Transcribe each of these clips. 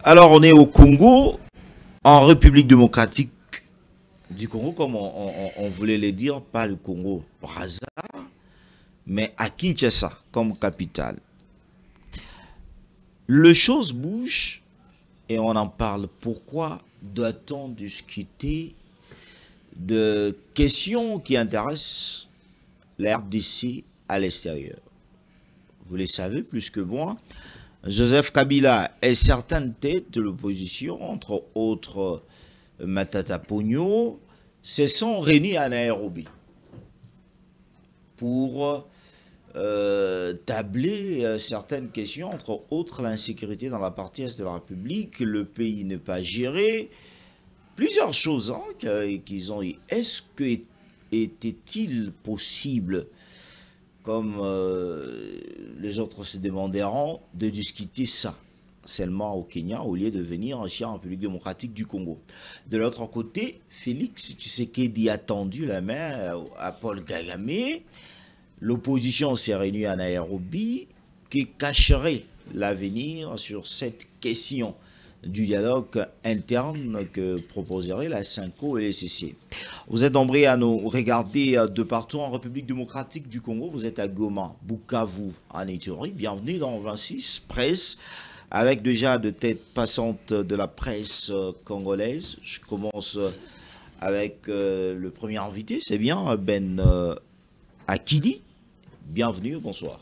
Alors, on est au Congo, en République démocratique du Congo, comme on voulait le dire, pas le Congo Brazza, mais à Kinshasa comme capitale. Les choses bougent et on en parle. Pourquoi doit-on discuter de questions qui intéressent la RDC à l'extérieur? Vous le savez plus que moi, Joseph Kabila et certaines têtes de l'opposition, entre autres Matata Ponyo, se sont réunis à Nairobi pour tabler certaines questions, entre autres l'insécurité dans la partie est de la République, le pays n'est pas géré, plusieurs choses qu'ils ont dit. Est-ce que était-il possible, comme les autres se demanderont, de discuter ça seulement au Kenya au lieu de venir ici en République démocratique du Congo? De l'autre côté, Félix Tshisekedi a tendu la main à Paul Kagame. L'opposition s'est réunie à Nairobi, qui cacherait l'avenir sur cette question du dialogue interne que proposerait la Cinco et les CC. Vous êtes nombreux à nous regarder de partout en République démocratique du Congo. Vous êtes à Goma, Bukavu, en Ituri. Bienvenue dans 26 Presse, avec déjà de têtes passantes de la presse congolaise. Je commence avec le premier invité, c'est bien Ben Akidi. Bienvenue, bonsoir.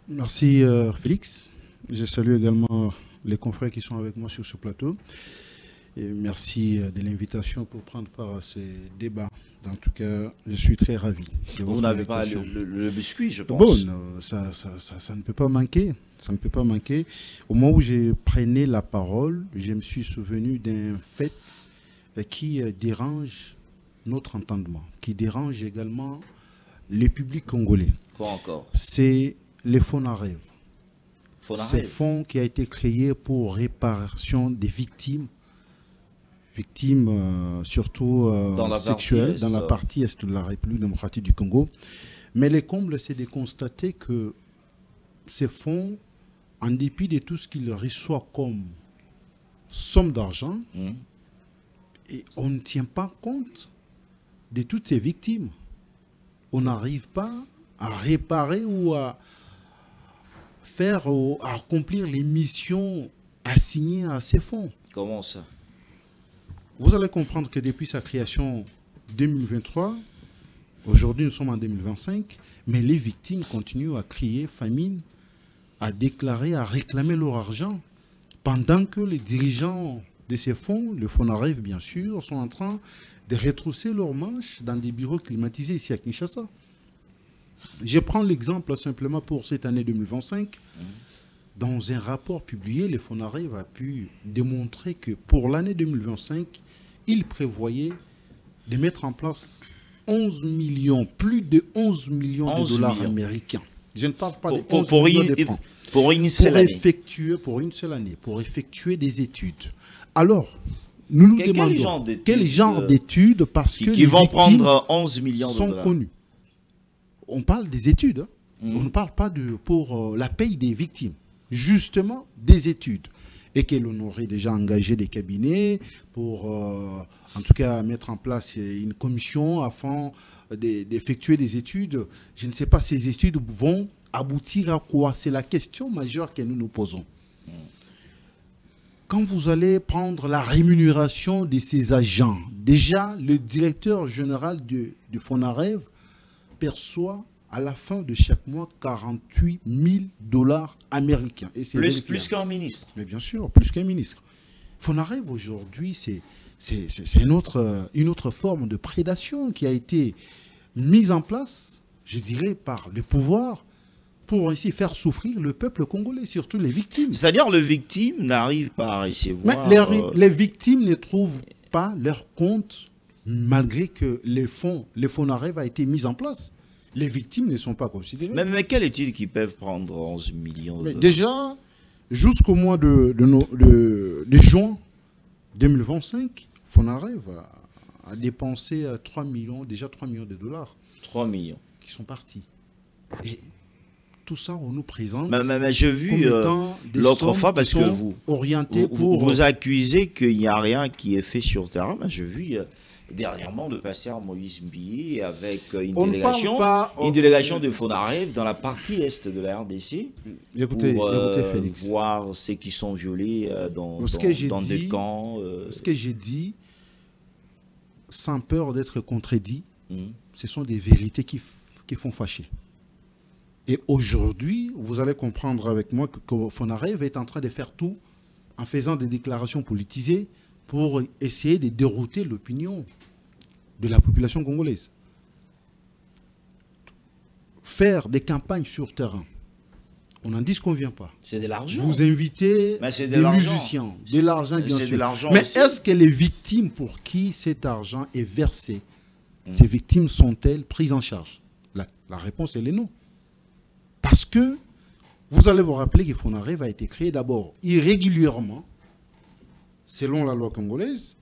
Merci Félix. Je salue également les confrères qui sont avec moi sur ce plateau. Et merci de l'invitation pour prendre part à ces débats. En tout cas, je suis très ravi. Vous n'avez pas le biscuit, je pense. Bon, ça ne peut pas manquer. Ça ne peut pas manquer. Au moment où je prenais la parole, je me suis souvenu d'un fait qui dérange notre entendement, qui dérange également le public congolais. Quoi encore? C'est les FONAREV. C'est un fonds qui a été créé pour réparation des victimes, surtout sexuelles, dans la partie est de la République démocratique du Congo. Mais le comble, c'est de constater que ces fonds, en dépit de tout ce qu'ils reçoivent comme somme d'argent, et on ne tient pas compte de toutes ces victimes. On n'arrive pas à réparer ou à faire ou à accomplir les missions assignées à ces fonds. Comment ça? Vous allez comprendre que depuis sa création 2023, aujourd'hui nous sommes en 2025, mais les victimes continuent à crier famine, à déclarer, à réclamer leur argent, pendant que les dirigeants de ces fonds, le FONAREV bien sûr, sont en train de retrousser leurs manches dans des bureaux climatisés ici à Kinshasa. Je prends l'exemple simplement pour cette année 2025. Dans un rapport publié, le FONAREV a pu démontrer que pour l'année 2025, il prévoyait de mettre en place 11 millions, plus de 11 millions de dollars américains. Je ne parle pas de 11 millions de francs. Pour une seule année. Pour une seule année, pour effectuer des études. Alors, nous nous demandons quel genre d'études, parce que qui vont prendre 11 millions de dollars. Sont connus. On parle des études. Hein. On ne parle pas pour la paye des victimes. Justement, des études. Et que l'on aurait déjà engagé des cabinets pour, en tout cas, mettre en place une commission afin d'effectuer des études. Je ne sais pas, ces études vont aboutir à quoi? C'est la question majeure que nous nous posons. Quand vous allez prendre la rémunération de ces agents, déjà, le directeur général du FONAREV perçoit à la fin de chaque mois 48 000 dollars américains. Et plus qu'un ministre. Mais bien sûr, plus qu'un ministre. FONAREV aujourd'hui, c'est une autre forme de prédation qui a été mise en place, je dirais, par le pouvoir pour ainsi faire souffrir le peuple congolais, surtout les victimes. C'est-à-dire les victimes n'arrivent pas à recevoir... Mais les victimes ne trouvent pas leur compte malgré que les FONAREV a été mis en place. Les victimes ne sont pas considérées. Mais quelle étude qui peuvent prendre 11 millions de... Déjà, jusqu'au mois de juin 2025, FONAREV a dépensé 3 millions de dollars. 3 millions. Qui sont partis. Et tout ça, on nous présente Mais j'ai vu comme étant des l'autre sommes fois, qui parce que sont orientées pour... vous accusez qu'il n'y a rien qui est fait sur le terrain. Mais j'ai vu dernièrement le pasteur Moïse Mbié avec On ne parle pas... une délégation de Fonarev dans la partie est de la RDC Écoutez, pour écoutez, Félix. voir ceux qui sont violés dans des camps. Ce que j'ai dit, sans peur d'être contredit, ce sont des vérités qui font fâcher. Et aujourd'hui, vous allez comprendre avec moi que Fonarev est en train de faire tout en faisant des déclarations politisées pour essayer de dérouter l'opinion de la population congolaise. Faire des campagnes sur terrain, on n'en dit ce qu'on ne vient pas. C'est de l'argent. Vous invitez des musiciens, de l'argent bien sûr. Mais est-ce que les victimes pour qui cet argent est versé, ces victimes sont-elles prises en charge? La réponse, elle est non. Parce que vous allez vous rappeler que Fonarev a été créé d'abord irrégulièrement, selon la loi congolaise,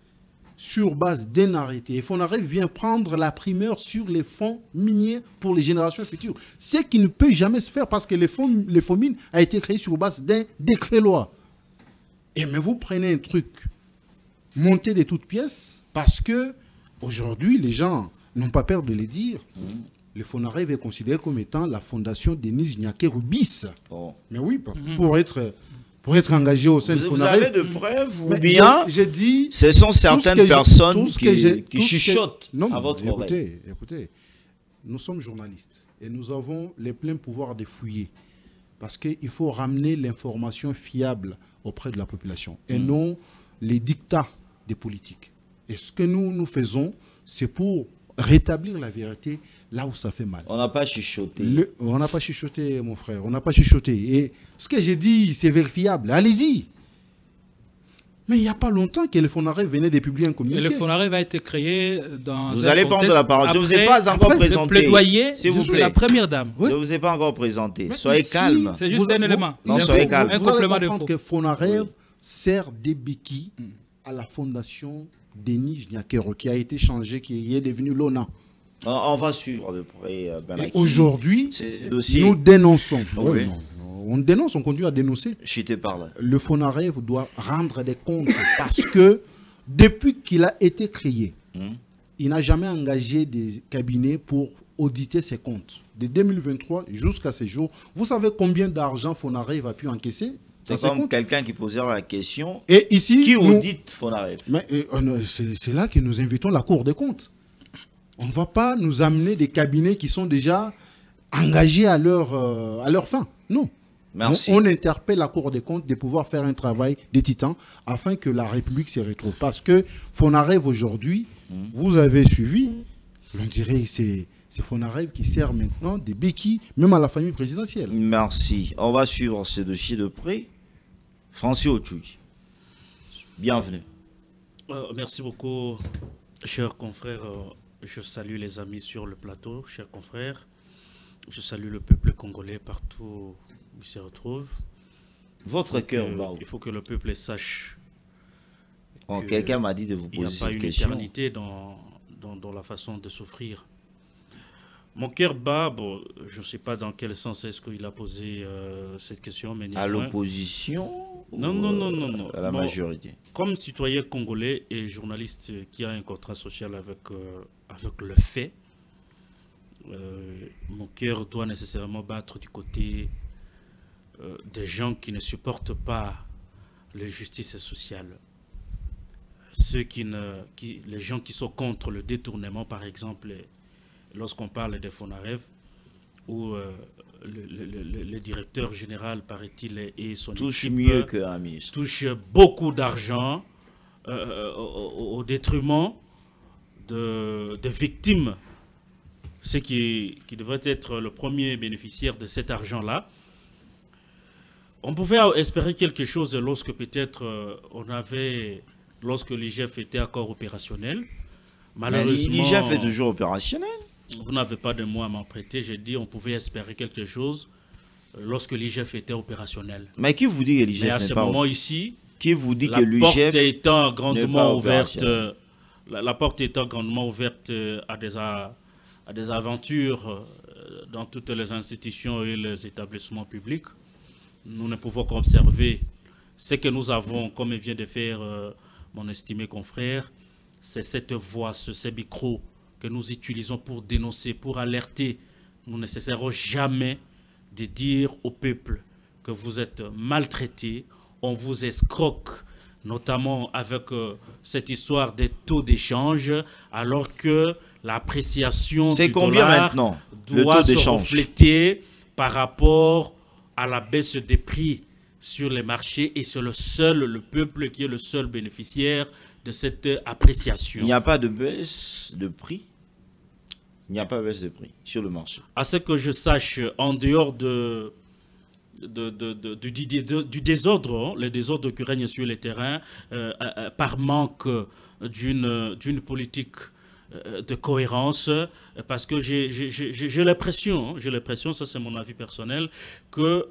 sur base d'un arrêté. Et Fonarev vient prendre la primeur sur les fonds miniers pour les générations futures. Ce qui ne peut jamais se faire parce que les fonds mines a été créé sur base d'un décret-loi. Et mais vous prenez un truc monté de toutes pièces parce que aujourd'hui, les gens n'ont pas peur de le dire. Le Fonarev est considéré comme étant la fondation Denis Nyakeru-Bis. Oh. Mais oui, pour être engagé au sein de Fonarev. Vous avez de preuves ou bien j'ai dit, ce sont certaines personnes qui chuchotent à votre oreille. Écoutez, nous sommes journalistes et nous avons les pleins pouvoirs de fouiller parce qu'il faut ramener l'information fiable auprès de la population et non les dictats des politiques. Et ce que nous faisons, c'est pour rétablir la vérité là où ça fait mal. On n'a pas chuchoté. On n'a pas chuchoté, mon frère. On n'a pas chuchoté. Et ce que j'ai dit, c'est vérifiable. Allez-y. Mais il n'y a pas longtemps que le Fonarev venait de publier un communiqué. Et le Fonarev a été créé dans... Vous allez prendre la parole. Je ne vous ai pas encore présenté. Plaidoyer, s'il vous plaît. La première dame. Oui. Je ne vous ai pas encore présenté. Mais soyez calme. C'est juste un élément. Non, soyez calme. Vous allez comprendre que Fonarev sert des béquilles à la fondation Denis Nyakeru, qui a été changé, qui est devenu l'ONA. On va suivre de près. Aujourd'hui, nous dénonçons. Oui. On dénonce, on continue à dénoncer. Le Fonarev doit rendre des comptes parce que depuis qu'il a été créé, il n'a jamais engagé des cabinets pour auditer ses comptes. De 2023 jusqu'à ce jour, vous savez combien d'argent Fonarev a pu encaisser? C'est comme quelqu'un qui posait la question. Et ici, qui audite Fonarev? C'est là que nous invitons la Cour des comptes. On ne va pas nous amener des cabinets qui sont déjà engagés à leur fin. Non. Merci. On interpelle la Cour des comptes de pouvoir faire un travail des titans afin que la République se retrouve. Parce que Fonarev aujourd'hui, vous avez suivi, on dirait que c'est Fonarev qui sert maintenant des béquilles, même à la famille présidentielle. Merci. On va suivre ce dossier de près. Francis Ochoui, bienvenue. Merci beaucoup, chers confrères. Je salue les amis sur le plateau, chers confrères. Je salue le peuple congolais partout où il se retrouve. Votre cœur bat. Il faut que le peuple sache. Quelqu'un m'a dit de vous poser cette question. Il n'y a pas une éternité dans la façon de souffrir. Mon cœur bat, bon, je ne sais pas dans quel sens est-ce qu'il a posé cette question. Mais à l'opposition non. À la majorité. Comme citoyen congolais et journaliste qui a un contrat social avec le fait, mon cœur doit nécessairement battre du côté des gens qui ne supportent pas la justice sociale. Les gens qui sont contre le détournement, par exemple, lorsqu'on parle des Fonarev, où le directeur général, paraît-il, et son touche équipe mieux qu'un ministre. Touche beaucoup d'argent au détriment de victimes, ce qui devrait être le premier bénéficiaire de cet argent-là. On pouvait espérer quelque chose lorsque peut-être lorsque l'IGF était encore opérationnel. Malheureusement, l'IGF est toujours opérationnel. Vous n'avez pas de mots à m'en prêter. J'ai dit on pouvait espérer quelque chose lorsque l'IGF était opérationnel. Mais qui vous dit que l'IGF n'est pas opérationnel? À ce moment ici, qui vous dit que l'IGF étant grandement ouverte, la porte étant grandement ouverte à des aventures dans toutes les institutions et les établissements publics, nous ne pouvons qu'observer ce que nous avons, comme vient de faire mon estimé confrère, c'est cette voix, ces micros que nous utilisons pour dénoncer, pour alerter. Nous ne cesserons jamais de dire au peuple que vous êtes maltraités, on vous escroque, notamment avec cette histoire des taux d'échange, alors que l'appréciation du dollar doit se refléter par rapport à la baisse des prix sur les marchés, et c'est le peuple qui est le seul bénéficiaire de cette appréciation. Il n'y a pas de baisse de prix. Il n'y a pas de baisse de prix sur le marché. À ce que je sache, en dehors du désordre, le désordre qui règne sur les terrains, par manque d'une politique de cohérence, parce que j'ai l'impression, ça c'est mon avis personnel, que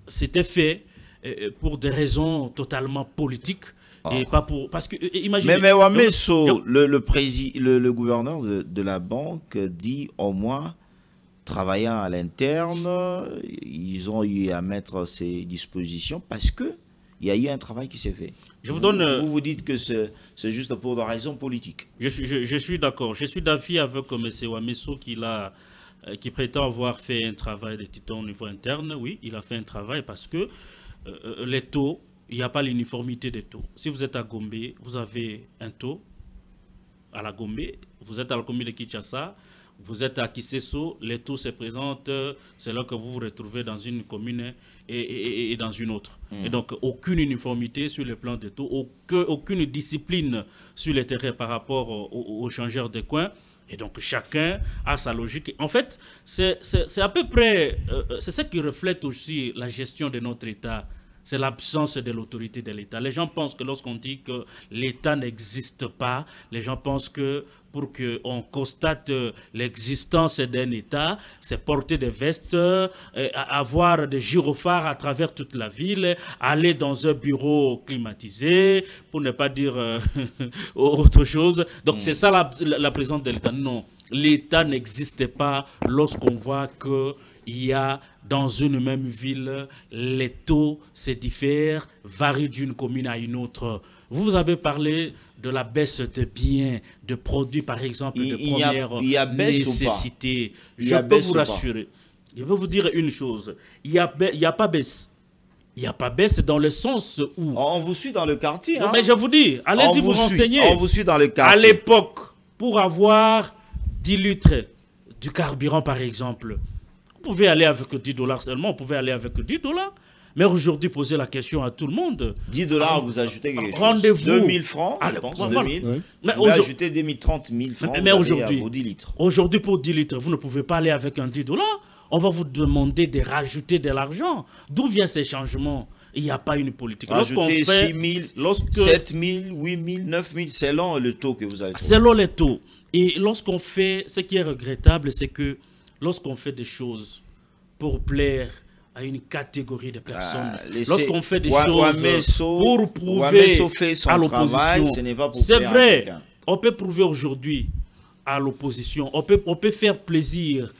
c'était fait pour des raisons totalement politiques. Et pas pour, parce que, imaginez, mais Wameso, le gouverneur de la banque dit au moins, travaillant à l'interne, ils ont eu à mettre ces dispositions parce que il y a eu un travail qui s'est fait. Vous dites que c'est juste pour des raisons politiques. Je suis d'accord. Je suis d'avis avec M. Wameso qui prétend avoir fait un travail de titan au niveau interne. Oui, il a fait un travail parce que les taux, il n'y a pas l'uniformité des taux. Si vous êtes à Gombe, vous avez un taux à la Gombe. Vous êtes à la commune de Kinshasa, vous êtes à Kisesso, les taux se présentent, c'est là que vous vous retrouvez dans une commune et dans une autre. Et donc, aucune uniformité sur le plan des taux, aucune discipline sur le terrain par rapport aux changeurs de coins. Et donc, chacun a sa logique. En fait, c'est à peu près, c'est ce qui reflète aussi la gestion de notre État. C'est l'absence de l'autorité de l'État. Les gens pensent que lorsqu'on dit que l'État n'existe pas, les gens pensent que pour qu'on constate l'existence d'un État, c'est porter des vestes, avoir des gyrophares à travers toute la ville, aller dans un bureau climatisé, pour ne pas dire autre chose. Donc c'est ça la présence de l'État. Non, l'État n'existe pas lorsqu'on voit que il y a dans une même ville, les taux se diffèrent, varient d'une commune à une autre. Vous avez parlé de la baisse de biens, de produits par exemple, de première nécessité. Je peux vous rassurer. Je vais vous dire une chose. Il n'y a pas baisse. Il n'y a pas baisse dans le sens où... On vous suit dans le quartier. Hein? Mais je vous dis, allez-y vous renseigner. On vous suit dans le quartier. À l'époque, pour avoir 10 litres du carburant par exemple, vous pouvez aller avec 10 $ seulement, vous pouvez aller avec 10 $. Mais aujourd'hui, posez la question à tout le monde. 10 $, vous ajoutez quelque chose. Rendez-vous. 2000 francs, je pense, 2000. Oui. Vous ajoutez 30 000 francs, mais aujourd'hui, vos 10 litres. Aujourd'hui, pour 10 litres, vous ne pouvez pas aller avec un 10 $. On va vous demander de rajouter de l'argent. D'où viennent ces changements? Il n'y a pas une politique. Rajouter 6 000, 7 000, 8 000, 9 000, selon le taux que vous avez trouvé. Selon les taux. Et lorsqu'on fait, ce qui est regrettable, c'est que lorsqu'on fait des choses pour plaire à une catégorie de personnes, lorsqu'on fait des choses pour prouver à l'opposition, c'est vrai, on peut prouver aujourd'hui à l'opposition, on peut faire plaisir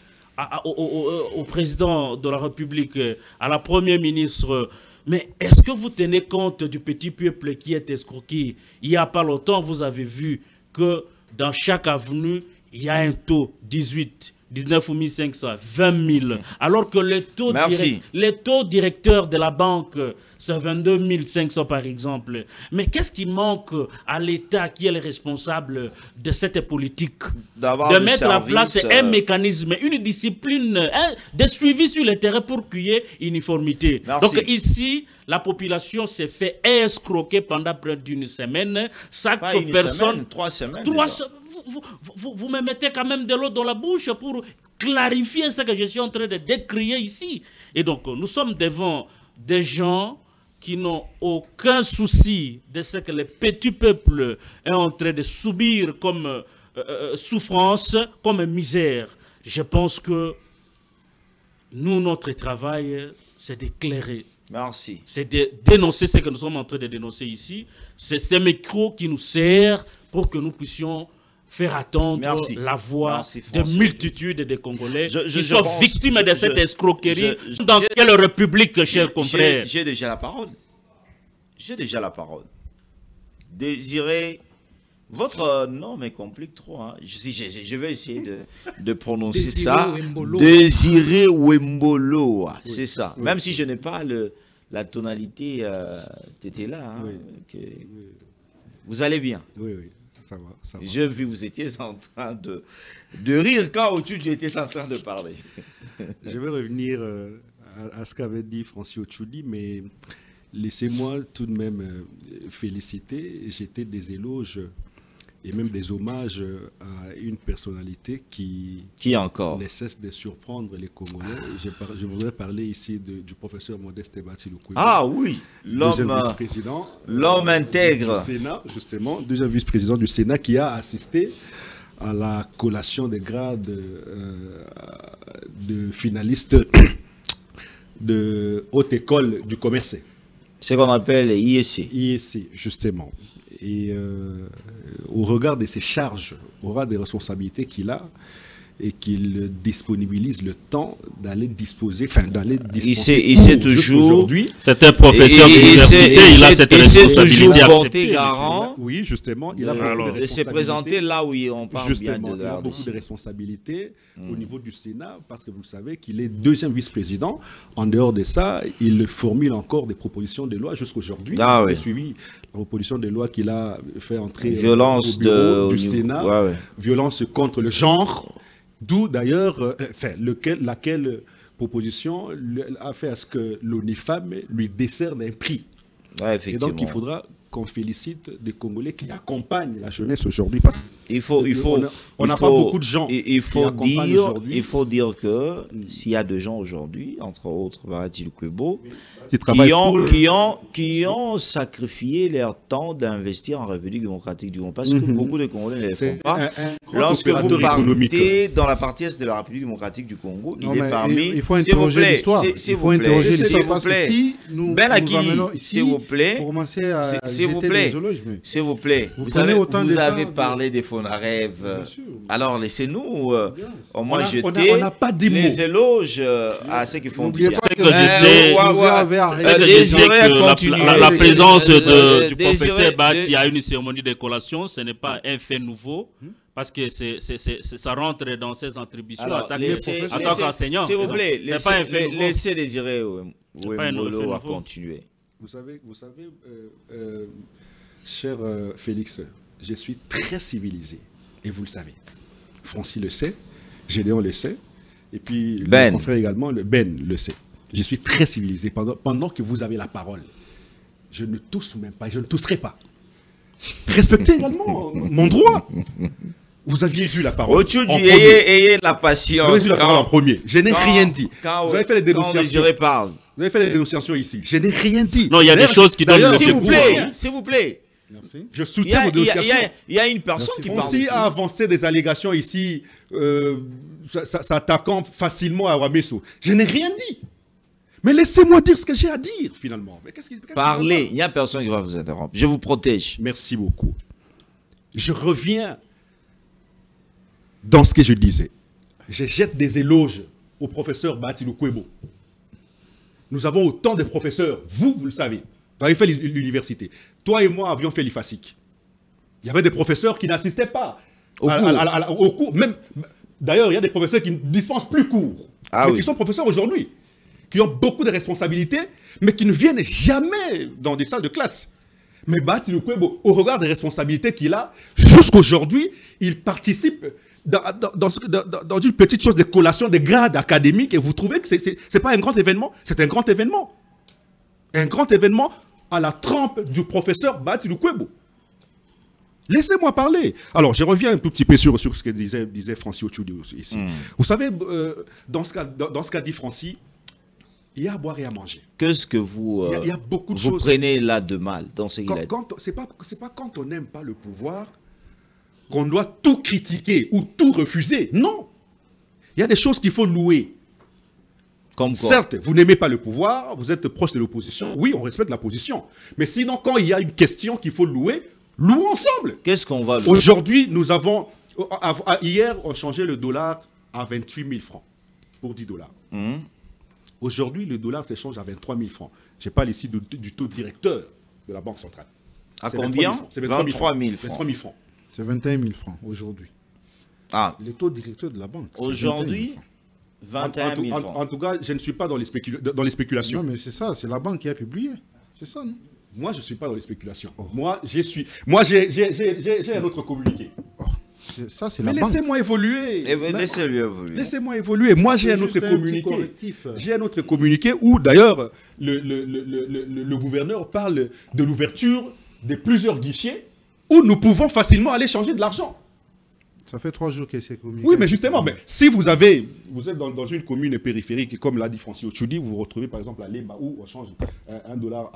au président de la République, à la première ministre, mais est-ce que vous tenez compte du petit peuple qui est escroqué? Il n'y a pas longtemps, vous avez vu que dans chaque avenue, il y a un taux 18, 19 500, 20 000. Alors que les taux directeurs de la banque, c'est 22 500 par exemple. Mais qu'est-ce qui manque à l'État qui est le responsable de cette politique? De mettre en place un mécanisme, une discipline, de suivi sur le terrain pour qu'il y ait uniformité. Merci. Donc ici, la population s'est fait escroquer pendant près d'une semaine. Chaque personne... 3 semaines. Vous me mettez quand même de l'eau dans la bouche pour clarifier ce que je suis en train de décrire ici. Et donc, nous sommes devant des gens qui n'ont aucun souci de ce que le petit peuple est en train de subir comme souffrance, comme misère. Je pense que nous, notre travail, c'est d'éclairer. Merci. C'est de dénoncer ce que nous sommes en train de dénoncer ici. C'est ce micro qui nous sert pour que nous puissions faire attendre Merci. la voix Merci, de François. multitudes de Congolais Je qui sont pense- victimes de cette escroquerie. je- Dans je- quelle république, chers confrères? J'ai déjà la parole. J'ai déjà la parole. Désiré, votre nom me complique trop. Hein. Je vais essayer de prononcer Désiré ça. Wembolo. Désiré Wembolo. Oui, C'est ça. oui. Même si je n'ai pas la tonalité, tu étais là. Hein, Oui. que- Vous allez bien. Oui, oui, ça va. Ça va. J'ai vu, vous étiez en train de rire quand au-dessus, j'étais en train de parler. Je vais revenir à ce qu'avait dit Francis Ochudi, mais laissez-moi tout de même féliciter, jeter des éloges et même des hommages à une personnalité qui Qui encore? ne cesse de surprendre les Congolais. Je voudrais parler ici du professeur Modeste Batilou-Kouébé. Ah oui, deuxième l'homme vice-président l'homme intègre. du Sénat, justement, deuxième vice-président du Sénat qui a assisté à la collation des grades de finalistes de haute école du commerce, ce qu'on appelle IEC. IEC, justement. Et au regard de ses charges, au regard des responsabilités qu'il a, et qu'il disponibilise le temps d'aller disposer, enfin d'aller disposer. Il sait toujours. Aujourd'hui. C'est un professeur d'université, il a cette il sait responsabilité toujours porter acceptée. garant Oui, justement, il a de, beaucoup de de se responsabilités. présenter là où on parle bien Justement, de il a garde. beaucoup de responsabilités au niveau du Sénat parce que vous savez qu'il est deuxième vice-président. En dehors de ça, il formule encore des propositions de loi jusqu'aujourd'hui. Ah Vous oui. avez suivi la proposition de loi qu'il a fait entrer Violence au bureau au du niveau- Sénat, ouais, ouais. violence contre le genre, d'où d'ailleurs, laquelle proposition a fait à ce que l'ONIFAM lui décerne un prix. Ouais, Et effectivement. donc, il faudra qu'on félicite des Congolais qui accompagnent la jeunesse aujourd'hui. Parce Il faut, on n'a pas beaucoup de gens Il qui faut accompagnent dire, aujourd'hui. il faut dire que s'il y a des gens aujourd'hui, entre autres Batil Kwebo, qu'ils travaillent qui ont sacrifié leur temps d'investir en République démocratique du Congo, parce que beaucoup de Congolais ne le font pas. Lorsque vous partez dans la partie est de la République démocratique du Congo, Non, il est mais parmi. il faut S'il vous interroger plaît, l'histoire. s'il Il vous faut plaît, interroger s'il l'histoire vous parce que plaît. si nous Belaki, amenons ici s'il vous plaît, pour commencer à s'il vous jeter plaît, des éloges, mais s'il vous plaît, Vous vous prenez avez, autant de vous temps avez de- parlé des Fonarèves. Bien sûr. Alors laissez-nous au moins On a- jeter on n'a pas dit les mots. éloges à ceux qui font du N'oubliez bien. pas que je sais- vous avez arrêté C'est que de je dire- sais Désiré que continuer. la présence du Désiré- professeur Bat, Désiré- il y a une cérémonie de collation, ce n'est pas un fait nouveau, parce que ça rentre dans ses attributions Alors, en tant laissez- qu'enseignant. s'il vous plaît, C'est pas un fait nouveau. laissez Désiré pas un fait Wembolo à nouveau. continuer. Vous savez, cher Félix, je suis très civilisé, et vous le savez. Francis le sait, Gédéon le sait, et puis Ben. mon frère également, Ben le sait. Je suis très civilisé. Pendant que vous avez la parole, je ne tousse même pas, je ne tousserai pas. Respectez également mon droit. Vous aviez eu la parole. Au-dessus en du premier. ayez la Vous patience. avez eu la parole en premier. Je n'ai rien dit. Vous avez fait les Quand dénonciations. Désiré parle. Vous avez fait les dénonciations ici. Je n'ai rien dit. Non, il y a des D'ailleurs- choses qui donnent d'ailleurs, le S'il vous pouvoir. plaît, s'il vous plaît. Merci. Je Il y soutiens a, vos il y a- dénonciations. il y a une personne qui parle. Francis ici. a avancé des allégations ici, s'attaquant facilement à Wameso. Je n'ai rien dit. Mais laissez-moi dire ce que j'ai à dire, finalement. Mais qu'est-ce qui Parlez, il n'y a personne qui va vous interrompre. Je vous protège. Merci beaucoup. Je reviens dans ce que je disais. Je jette des éloges au professeur Batilou Kwebo. Nous avons autant de professeurs, vous le savez. Vous avez fait l'université. Toi et moi avions fait l'IFASIC. Il y avait des professeurs qui n'assistaient pas au cours. Même, d'ailleurs, il y a des professeurs qui ne dispensent plus cours, mais qui sont professeurs aujourd'hui, qui ont beaucoup de responsabilités, mais qui ne viennent jamais dans des salles de classe. Mais Batilou Kwebo, au regard des responsabilités qu'il a, jusqu'aujourd'hui, il participe dans une petite chose de collation des grades académiques, et vous trouvez que ce n'est pas un grand événement? C'est un grand événement. Un grand événement à la trempe du professeur Batilou Kwebo. Laissez-moi parler. Alors, je reviens un tout petit peu sur ce que disait Francis Ochudi ici. Vous savez, dans ce qu'a dit Francis, il y a à boire et à manger. Qu'est-ce que vous, il y a beaucoup de vous choses. prenez là de mal dans ce qu'il a dit? C'est pas quand on n'aime pas le pouvoir qu'on doit tout critiquer ou tout refuser. Non. Il y a des choses qu'il faut louer. Comme quoi? Certes, vous n'aimez pas le pouvoir, vous êtes proche de l'opposition. Oui, on respecte la position. Mais sinon, quand il y a une question qu'il faut louer, louons ensemble. Qu'est-ce qu'on va louer? Aujourd'hui, nous avons Hier, on changeait le dollar à 28 000 francs pour 10 dollars. Aujourd'hui, le dollar s'échange à 23 000 francs. Je parle ici du taux directeur de la Banque centrale. À C'est combien? 23 000 francs. 23 000 francs. 23 000 francs. C'est 21 000 francs aujourd'hui. Ah, Le taux directeur de la banque. c'est aujourd'hui, 21 000 francs. En tout cas, je ne suis pas dans les, dans les 21 000 francs. spéculations. Non, mais c'est ça, c'est la banque qui a publié. C'est ça, non? Moi, je ne suis pas dans les spéculations. Moi, j'ai un autre communiqué. Ça, c'est Mais la banque. laissez-moi évoluer. Laissez-lui évoluer. Laissez-moi évoluer. Moi, j'ai un C'est autre juste un petit communiqué. correctif. J'ai un autre communiqué où, d'ailleurs, le gouverneur parle de l'ouverture de plusieurs guichets où nous pouvons facilement aller changer de l'argent. Ça fait 3 jours que c'est communiqué. Oui, mais justement, mais si vous êtes dans une commune périphérique, comme l'a dit Francis Ochoudi, vous vous retrouvez par exemple à Lemba où on change $1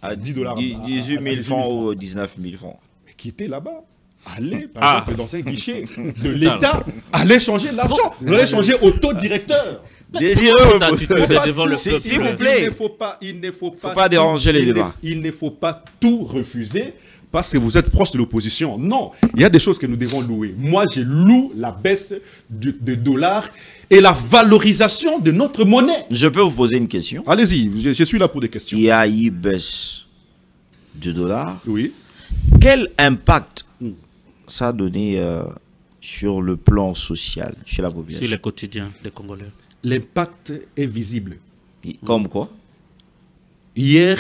à 10 dollars. 18 000 francs ou 19 000 francs. Mais quittez là-bas. Allez, par exemple, dans un guichet de l'État, allez changer de l'argent. Vous allez changer au taux directeur. Désireux, devant le peuple. s'il vous plaît. Il ne faut pas déranger les débats. Il ne faut pas tout refuser parce que vous êtes proche de l'opposition. Non, il y a des choses que nous devons louer. Moi, je loue la baisse de dollar et la valorisation de notre monnaie. Je peux vous poser une question? Allez-y, je suis là pour des questions. Il y a eu baisse du dollar. Oui. Quel impact ça a donné sur le plan social chez la population? Sur les quotidiens des Congolais. L'impact est visible. Comme quoi? Hier,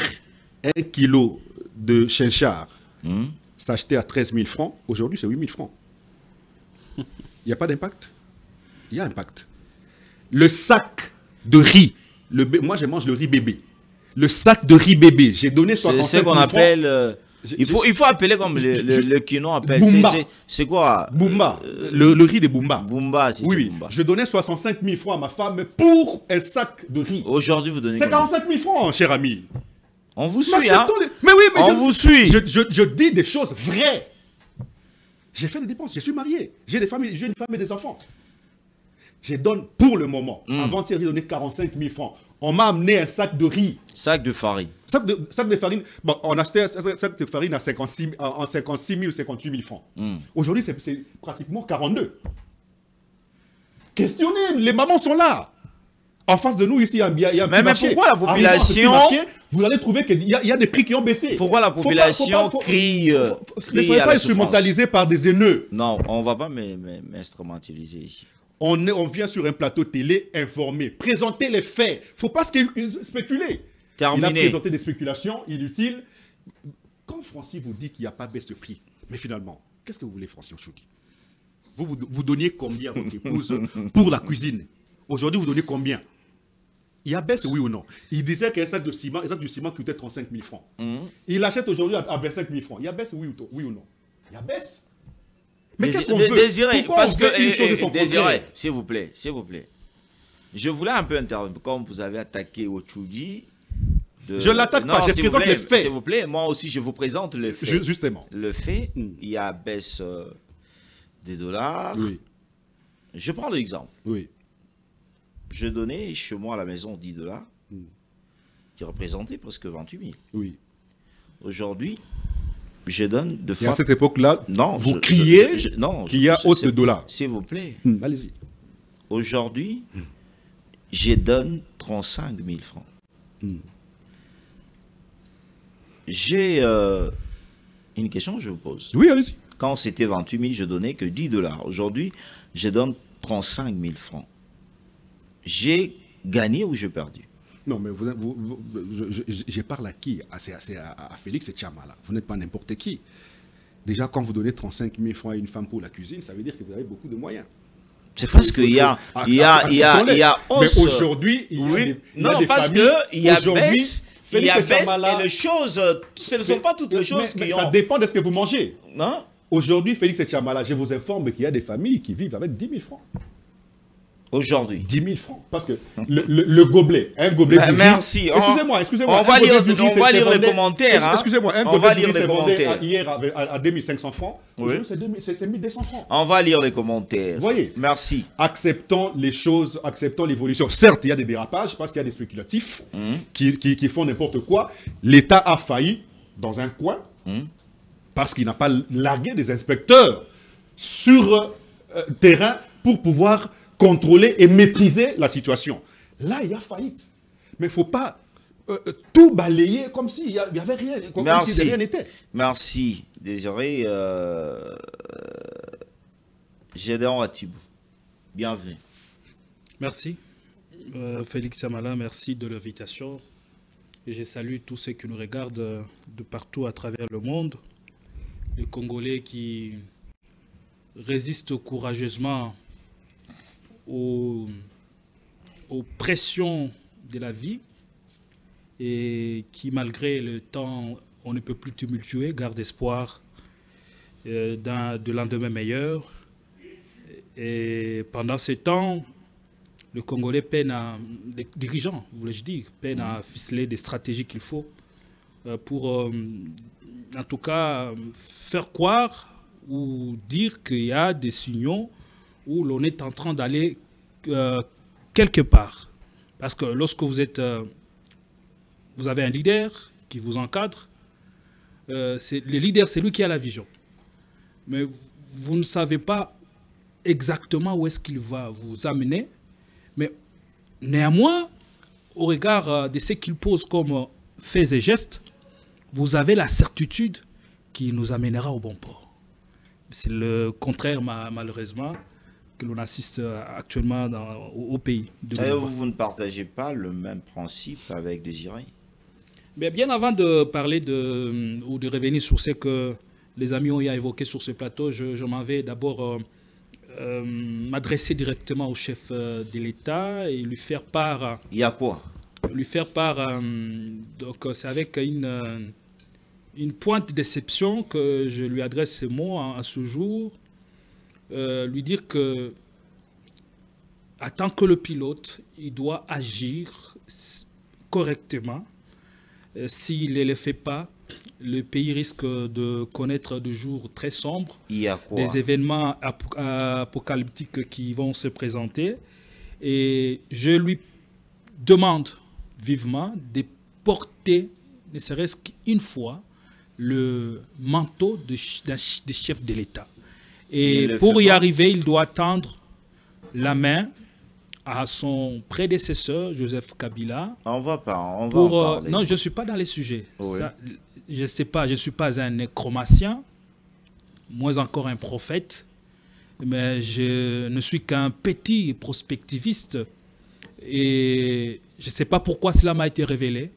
1 kilo de chinchard s'achetait à 13 000 francs. Aujourd'hui, c'est 8 000 francs. Il n'y a pas d'impact? Il y a impact. Le sac de riz. Moi, je mange le riz bébé. Le sac de riz bébé. J'ai donné 65 C'est 000 ce qu'on francs. appelle... il faut appeler comme le Kino appelle. Bumba. C'est quoi? Bumba. Le riz de Bumba. Bumba, c'est Oui, Bumba. je donnais 65 000 francs à ma femme pour un sac de riz. Aujourd'hui, vous donnez C'est combien? 45 000 francs, cher ami. On vous suit, hein? Mais oui, mais On vous suit. Je dis des choses vraies. J'ai fait des dépenses, je suis marié. J'ai une femme et des enfants. Je donne pour le moment. Avant-hier, j'ai donné 45 000 francs. On m'a amené un sac de riz. Sac de farine. Sac de farine. Bon, on achetait un sac de farine à 56 000 ou 58 000 francs. Aujourd'hui, c'est pratiquement 42. Questionnez, les mamans sont là. En face de nous, ici, il y a un petit Mais marché. pourquoi la Arrivant à ce petit population... marché, vous allez trouver qu'il y a des prix qui ont baissé. Pourquoi la population crie Ne crie soyez à pas la instrumentalisés par des haineux. Non, on ne va pas m'instrumentaliser ici. On vient sur un plateau télé informer, présenter les faits. Il ne faut pas spéculer. Terminé. Il a présenté des spéculations inutiles. Quand Francis vous dit qu'il n'y a pas baisse de prix, mais finalement, qu'est-ce que vous voulez, Francis Ochoudi? Vous donniez combien à votre épouse pour la cuisine? Aujourd'hui, vous donnez combien? Il y a baisse, oui ou non? Il disait qu'un sac de ciment, coûtait 35 000 francs. Il l'achète aujourd'hui à 25 000 francs. Il y a baisse, oui ou non? Il y a baisse. Mais qu'est-ce qu'on veut? Désiré, Pourquoi parce on veut une chose de que son Désiré, contraire? s'il vous plaît. Je voulais un peu intervenir, comme vous avez attaqué Ochoudi. Je ne l'attaque pas, je présente les faits. S'il vous plaît, moi aussi je vous présente les faits. Justement. Le fait, il y a baisse des dollars. Oui. Je prends l'exemple. Oui. Je donnais chez moi à la maison 10 dollars, qui représentait presque 28 000. Oui. Aujourd'hui, je donne de Et fois... à cette époque-là, Non, vous criez non, qu'il y a hausse de dollars. S'il vous plaît. Allez-y. Aujourd'hui, je donne 35 000 francs. J'ai une question que je vous pose. Oui, allez-y. Quand c'était 28 000, je donnais que 10 dollars. Aujourd'hui, je donne 35 000 francs. J'ai gagné ou j'ai perdu? Non, mais je parle à qui? À Félix Tchama, là. Vous n'êtes pas n'importe qui. Déjà, quand vous donnez 35 000 francs à une femme pour la cuisine, ça veut dire que vous avez beaucoup de moyens. C'est parce qu'il y a hausse. Mais aujourd'hui, il y a des parce familles. qu'il y a Aujourd'hui, baisse, il y a Félix baisse Tchamala, et les choses, ce ne sont pas toutes les choses mais qui ça ont... dépend de ce que vous mangez. Non? Aujourd'hui, Félix Tchamala, je vous informe qu'il y a des familles qui vivent avec 10 000 francs. Aujourd'hui. 10 000 francs. Parce que le gobelet, un gobelet de riz... Merci. Excusez-moi. On va lire les commentaires. Hein. Excusez-moi, un on va gobelet de lire riz les commentaires. hier à 2500 francs. Oui. Aujourd'hui, c'est 1200 francs. On va lire les commentaires. Voyez. Merci. Acceptons les choses, acceptons l'évolution. Certes, il y a des dérapages parce qu'il y a des spéculatifs qui font n'importe quoi. L'État a failli dans un coin parce qu'il n'a pas largué des inspecteurs sur terrain pour pouvoir contrôler et maîtriser la situation. Là, il y a faillite. Mais il ne faut pas tout balayer comme s'il n'y avait rien, comme si rien n'était. Merci, Désiré. Gédéon Atibou, bienvenue. Merci. Félix Samala, merci de l'invitation. Et je salue tous ceux qui nous regardent de partout à travers le monde. Les Congolais qui résistent courageusement aux pressions de la vie et qui, malgré le temps, on ne peut plus tumultuer, gardent espoir de lendemain meilleur. Et pendant ce temps, le Congolais peine à, les dirigeants, voulais-je dire, peine à ficeler des stratégies qu'il faut pour, en tout cas, faire croire ou dire qu'il y a des signaux où l'on est en train d'aller quelque part. Parce que lorsque vous êtes, vous avez un leader qui vous encadre, le leader, c'est lui qui a la vision. Mais vous ne savez pas exactement où est-ce qu'il va vous amener. Mais néanmoins, au regard de ce qu'il pose comme faits et gestes, vous avez la certitude qu'il nous amènera au bon port. C'est le contraire, malheureusement, que l'on assiste actuellement au pays. Vous ne partagez pas le même principe avec Désiré? Mais bien avant de parler ou de revenir sur ce que les amis ont évoqué sur ce plateau, je m'en vais d'abord m'adresser directement au chef de l'État et lui faire part... Il y a quoi? Lui faire part... donc c'est avec une pointe de déception que je lui adresse ces mots à ce jour. Lui dire que, en tant que le pilote, il doit agir correctement. S'il ne le fait pas, le pays risque de connaître des jours très sombres, il y a quoi? Des événements apocalyptiques qui vont se présenter. Et je lui demande vivement de porter, ne serait-ce qu'une fois, le manteau de chef de l'État. Et pour y arriver, il doit tendre la main à son prédécesseur, Joseph Kabila. On va en parler. Non, je ne suis pas dans les sujets. Oui. Ça, je ne sais pas, je ne suis pas un nécromancien, moins encore un prophète, mais je ne suis qu'un petit prospectiviste. Et je ne sais pas pourquoi cela m'a été révélé.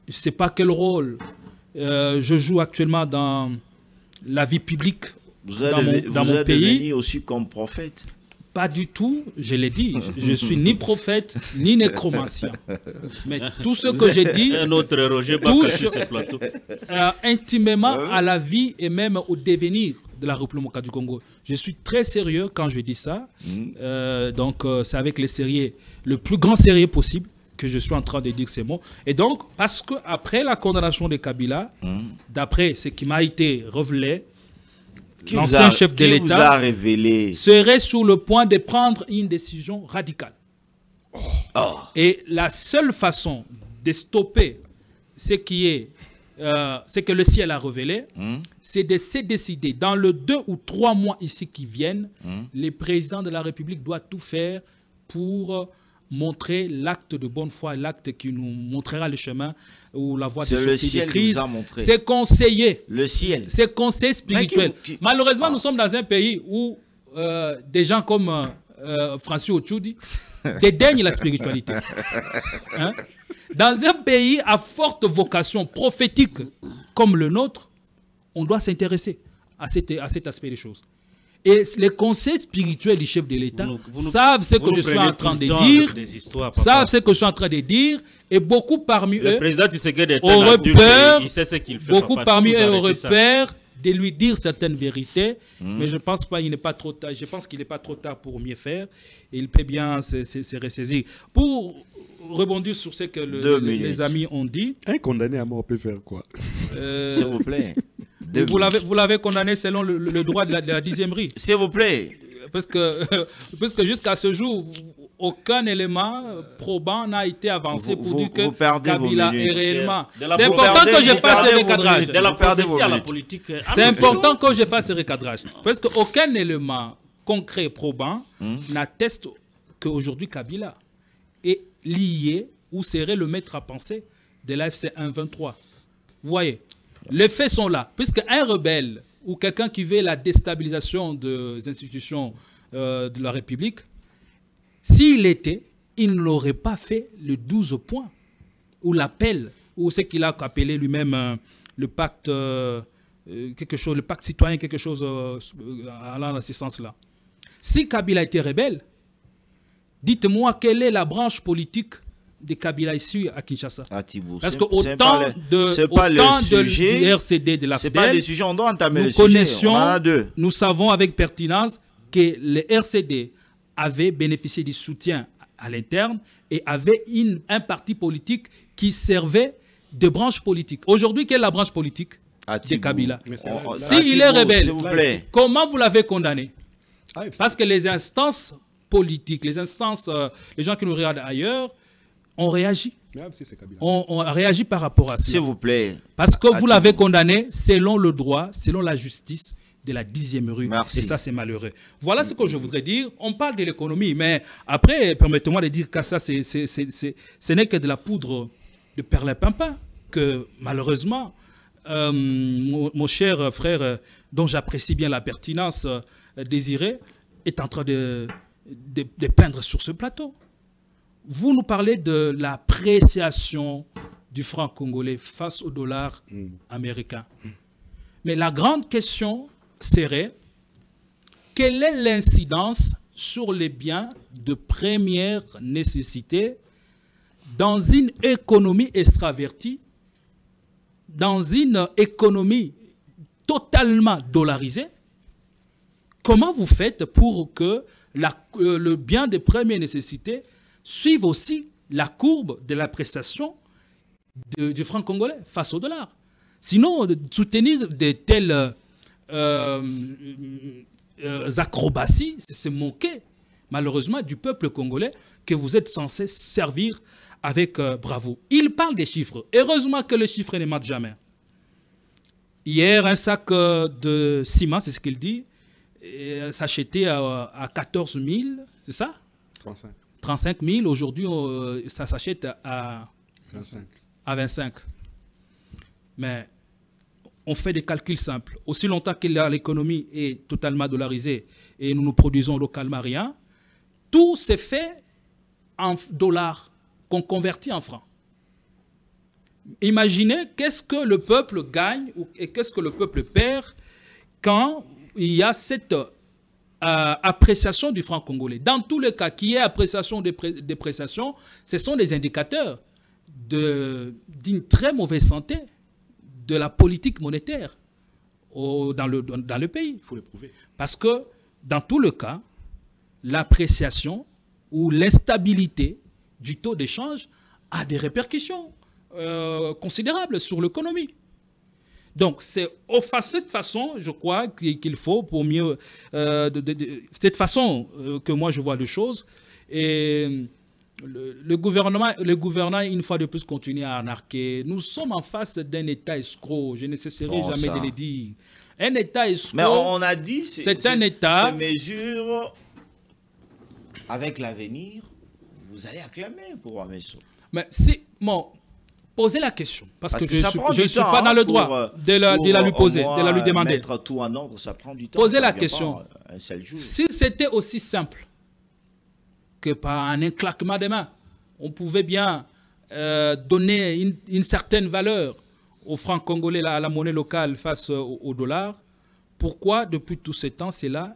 Je ne sais pas quel rôle je joue actuellement dans la vie publique. Vous êtes devenu aussi comme prophète? Pas du tout, je l'ai dit. Je suis ni prophète, ni nécromancien. Mais tout ce que j'ai dit un autre Roger touche sur ce plateau. Intimement à la vie et même au devenir de la République du Congo. Je suis très sérieux quand je dis ça. Donc, c'est avec le plus grand sérieux possible que je suis en train de dire ces mots. Et donc, parce qu'après la condamnation de Kabila, d'après ce qui m'a été révélé, l'ancien chef de l'État serait sur le point de prendre une décision radicale. Et la seule façon de stopper ce que le ciel a révélé, c'est de se décider. Dans les 2 ou 3 mois ici qui viennent, le président de la République doit tout faire pour montrer l'acte de bonne foi, l'acte qui nous montrera le chemin ou la voie de sortie des crises. C'est conseiller. Le ciel. C'est conseil spirituel. Malheureusement, nous sommes dans un pays où des gens comme Francis Ochoudi dédaignent la spiritualité. Hein? Dans un pays à forte vocation prophétique comme le nôtre, on doit s'intéresser à cet aspect des choses. Et les conseils spirituels du chef de l'État savent ce que je suis en train de dire, savent ce que je suis en train de dire, et beaucoup parmi eux auraient peur de lui dire certaines vérités, mais je pense pas, il n'est pas trop tard. Je pense qu'il n'est pas trop tard pour mieux faire, et il peut bien se ressaisir. Pour rebondir sur ce que les amis ont dit. Un condamné à mort peut faire quoi? S'il vous plaît. Vous l'avez condamné selon le droit de la dixièmerie. S'il vous plaît. Parce que jusqu'à ce jour, aucun élément probant n'a été avancé pour dire que perdez vos Kabila minutes. est réellement... De la C'est vous important perdez- que je vous fasse perdez ce vos recadrage. minutes. De la Vous perdez prophétie vos à la minutes. politique. C'est important que je fasse ce recadrage. Parce qu'aucun élément concret probant n'atteste qu'aujourd'hui Kabila est lié ou serait le maître à penser de l'AFC 1-23. Vous voyez, les faits sont là. Puisque un rebelle ou quelqu'un qui veut la déstabilisation des institutions de la République, s'il était, il n'aurait pas fait le 12 points ou l'appel, ou ce qu'il a appelé lui-même le pacte, quelque chose, le pacte citoyen, quelque chose allant dans ce sens-là. Si Kabila était rebelle, dites-moi quelle est la branche politique de Kabila ici à Kinshasa. Ah, Thibaut, Parce c'est que pas le du sujet. RCD de la C'est pas le FDL, sujet, on doit entamer nous le sujet. On connaissions, en a deux. nous savons avec pertinence que le RCD avait bénéficié du soutien à l'interne et avait un parti politique qui servait de branche politique. Aujourd'hui, quelle est la branche politique Ah, de Thibaut. Kabila? Mais c'est On- là- ah, Si il est Thibaut, rebelle, s'il vous plaît. comment vous l'avez condamné? AFC. Parce que les instances politiques, les instances, les gens qui nous regardent ailleurs, ont réagi. Mais AFC, c'est Kabila. On réagi par rapport à S'il cela. vous plaît. Parce que vous Thibaut. l'avez condamné selon le droit, selon la justice de la 10e rue. Merci. Et ça, c'est malheureux. Voilà ce que je voudrais dire. On parle de l'économie, mais après, permettez-moi de dire que ça, ce n'est que de la poudre de perlimpinpin que, malheureusement, mon cher frère, dont j'apprécie bien la pertinence, Désiré, est en train de peindre sur ce plateau. Vous nous parlez de l'appréciation du franc congolais face au dollar américain. Mais la grande question serait, quelle est l'incidence sur les biens de première nécessité dans une économie extravertie, dans une économie totalement dollarisée? Comment vous faites pour que le bien de première nécessité suive aussi la courbe de la prestation du franc congolais face au dollar? Sinon, soutenir de telles acrobaties, c'est se moquer malheureusement du peuple congolais que vous êtes censé servir avec bravoure. Il parle des chiffres. Heureusement que les chiffres ne mentent jamais. Hier, un sac de ciment, c'est ce qu'il dit, s'achetait à 14 000, c'est ça? 35. 35 000. Aujourd'hui, ça s'achète à 25. 25. Mais on fait des calculs simples. Aussi longtemps que l'économie est totalement dollarisée et nous produisons localement rien, tout se fait en dollars qu'on convertit en francs. Imaginez qu'est-ce que le peuple gagne et qu'est-ce que le peuple perd quand il y a cette appréciation du franc congolais. Dans tous les cas, qu'il y ait appréciation, dépréciation, ce sont des indicateurs d'une très mauvaise santé de la politique monétaire dans le pays. Il faut le prouver. Parce que, dans tout le cas, l'appréciation ou l'instabilité du taux d'échange a des répercussions considérables sur l'économie. Donc, c'est de cette façon, je crois, qu'il faut pour mieux... cette façon que moi, je vois les choses. Et le gouvernement, une fois de plus, continue à arnaquer. Nous sommes en face d'un État escroc. Je ne cesserai jamais de le dire. Un État escroc... Mais on a dit... C'est un État... Ces mesures, avec l'avenir, vous allez acclamer pour Wameso. Mais si... Bon, posez la question. Parce que ça prend je ne du suis temps, pas dans le pour, droit de la lui poser, au de la lui moins demander. Mettre tout en ordre, ça prend du temps. Posez ça la vient question. pas un seul jour. Si c'était aussi simple que par un claquement de mains, on pouvait bien donner une certaine valeur au franc congolais, à la monnaie locale face au dollar, pourquoi depuis tout ce temps, cela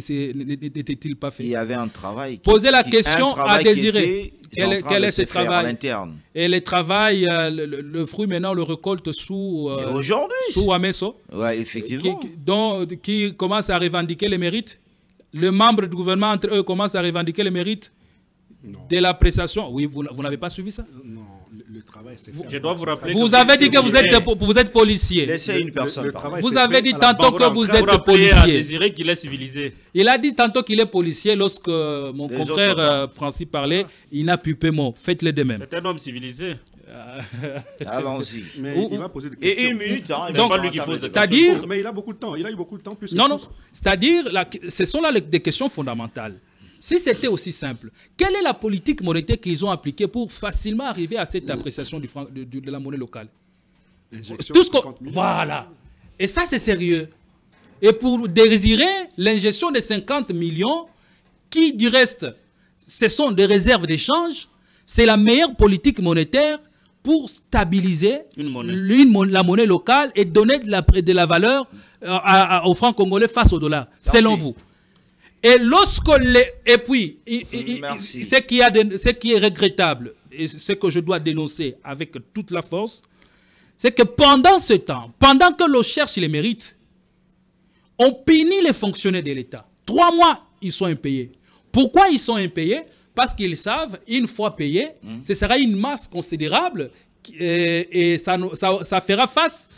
n'était-il pas fait? Il y avait un travail. Posez la question à Désiré. Quel est ce à travail? l'interne. Et le travail, le fruit maintenant, le récolte sous Wameso. Oui, effectivement. Qui commence à revendiquer les mérites. Le membre du gouvernement, entre eux, commence à revendiquer les mérites de l'appréciation. Oui, vous n'avez pas suivi ça? Non. Le travail, c'est Je dois vous rappeler. Vous que avez dit que policier. vous êtes policier. Laissez une personne parler. Vous avez dit tantôt que vous Pour êtes rappeler à policier. Désiré qu'il est civilisé. Il a dit tantôt qu'il est policier lorsque mon Les confrère autres pas. Francis parlait. Il n'a pu mot. Faites-le de même. C'est un homme civilisé. Allons-y. Mais il va poser des questions. Et une minute, hein. C'est pas lui qui pose des C'est-à-dire, Mais il a beaucoup de temps. Il a eu beaucoup de temps plus que non, non, tous. c'est-à-dire, ce sont là des questions fondamentales. Si c'était aussi simple, quelle est la politique monétaire qu'ils ont appliquée pour facilement arriver à cette appréciation de la monnaie locale? Injection Tout de ce qu'on- 50 millions. Voilà. Et ça, c'est sérieux. Et pour désirer l'ingestion de 50 millions, qui du reste, ce sont des réserves d'échange, c'est la meilleure politique monétaire pour stabiliser Une monnaie. la monnaie locale et donner de la valeur au franc congolais face au dollar, Merci. selon vous. Et et puis, Merci. ce qui est regrettable, et ce que je dois dénoncer avec toute la force, c'est que pendant ce temps, pendant que l'on cherche les mérites, on punit les fonctionnaires de l'État. 3 mois, ils sont impayés. Pourquoi ils sont impayés? Parce qu'ils savent, une fois payés, ce sera une masse considérable et ça fera face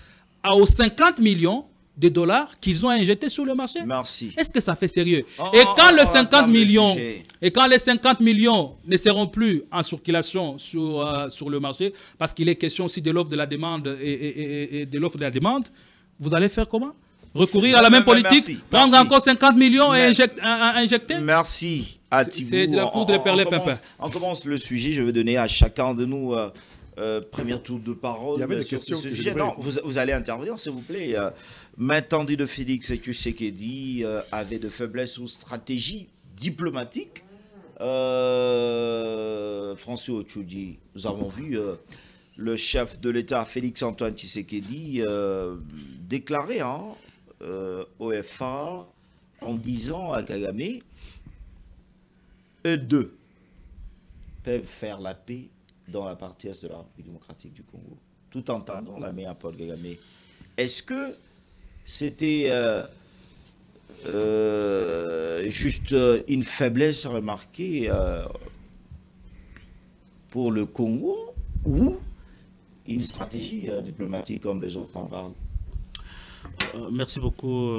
aux 50 millions de dollars qu'ils ont injectés sur le marché. Merci. Est-ce que ça fait sérieux? Oh, Et oh, quand oh, les oh, 50 entame le millions sujet. et quand les 50 millions ne seront plus en circulation sur le marché, parce qu'il est question aussi de l'offre de la demande et de l'offre de la demande, vous allez faire comment? Recourir à la même politique, Merci, prendre merci. encore 50 millions et Mais- injecter? Merci à Thibaut. C'est de la poudre de perlimpinpin. On commence le sujet. Je vais donner à chacun de nous premier tour de parole. Il y avait des sur questions ce que je sujet. devrais- Non, vous allez intervenir, s'il vous plaît. Main tendue de Félix Tshisekedi avait de faiblesses ou stratégies diplomatiques. François Otchoudi, nous avons vu le chef de l'État, Félix-Antoine Tshisekedi, déclarer au FA en disant à Kagame, eux deux peuvent faire la paix dans la partie est de la République démocratique du Congo, tout en tendant la main à Paul Kagame. Est-ce que c'était juste une faiblesse remarquée pour le Congo ou une stratégie diplomatique comme les autres en parlent? Merci beaucoup,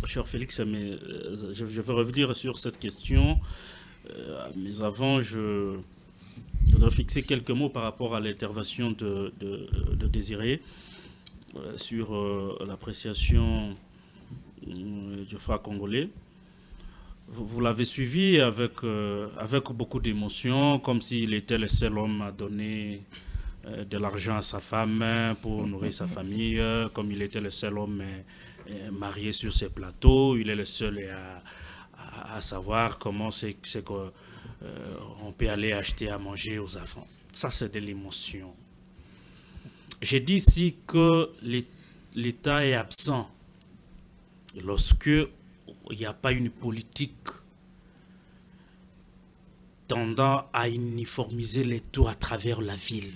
cher Félix. Mais je vais revenir sur cette question. Mais avant, je voudrais fixer quelques mots par rapport à l'intervention de Désiré sur l'appréciation du franc congolais. Vous l'avez suivi avec beaucoup d'émotion, comme s'il était le seul homme à donner de l'argent à sa femme pour nourrir sa famille, comme il était le seul homme marié sur ses plateaux. Il est le seul à savoir comment c'est qu'on peut aller acheter à manger aux enfants. Ça, c'est de l'émotion. J'ai dit ici que l'État est absent lorsque il n'y a pas une politique tendant à uniformiser les taux à travers la ville.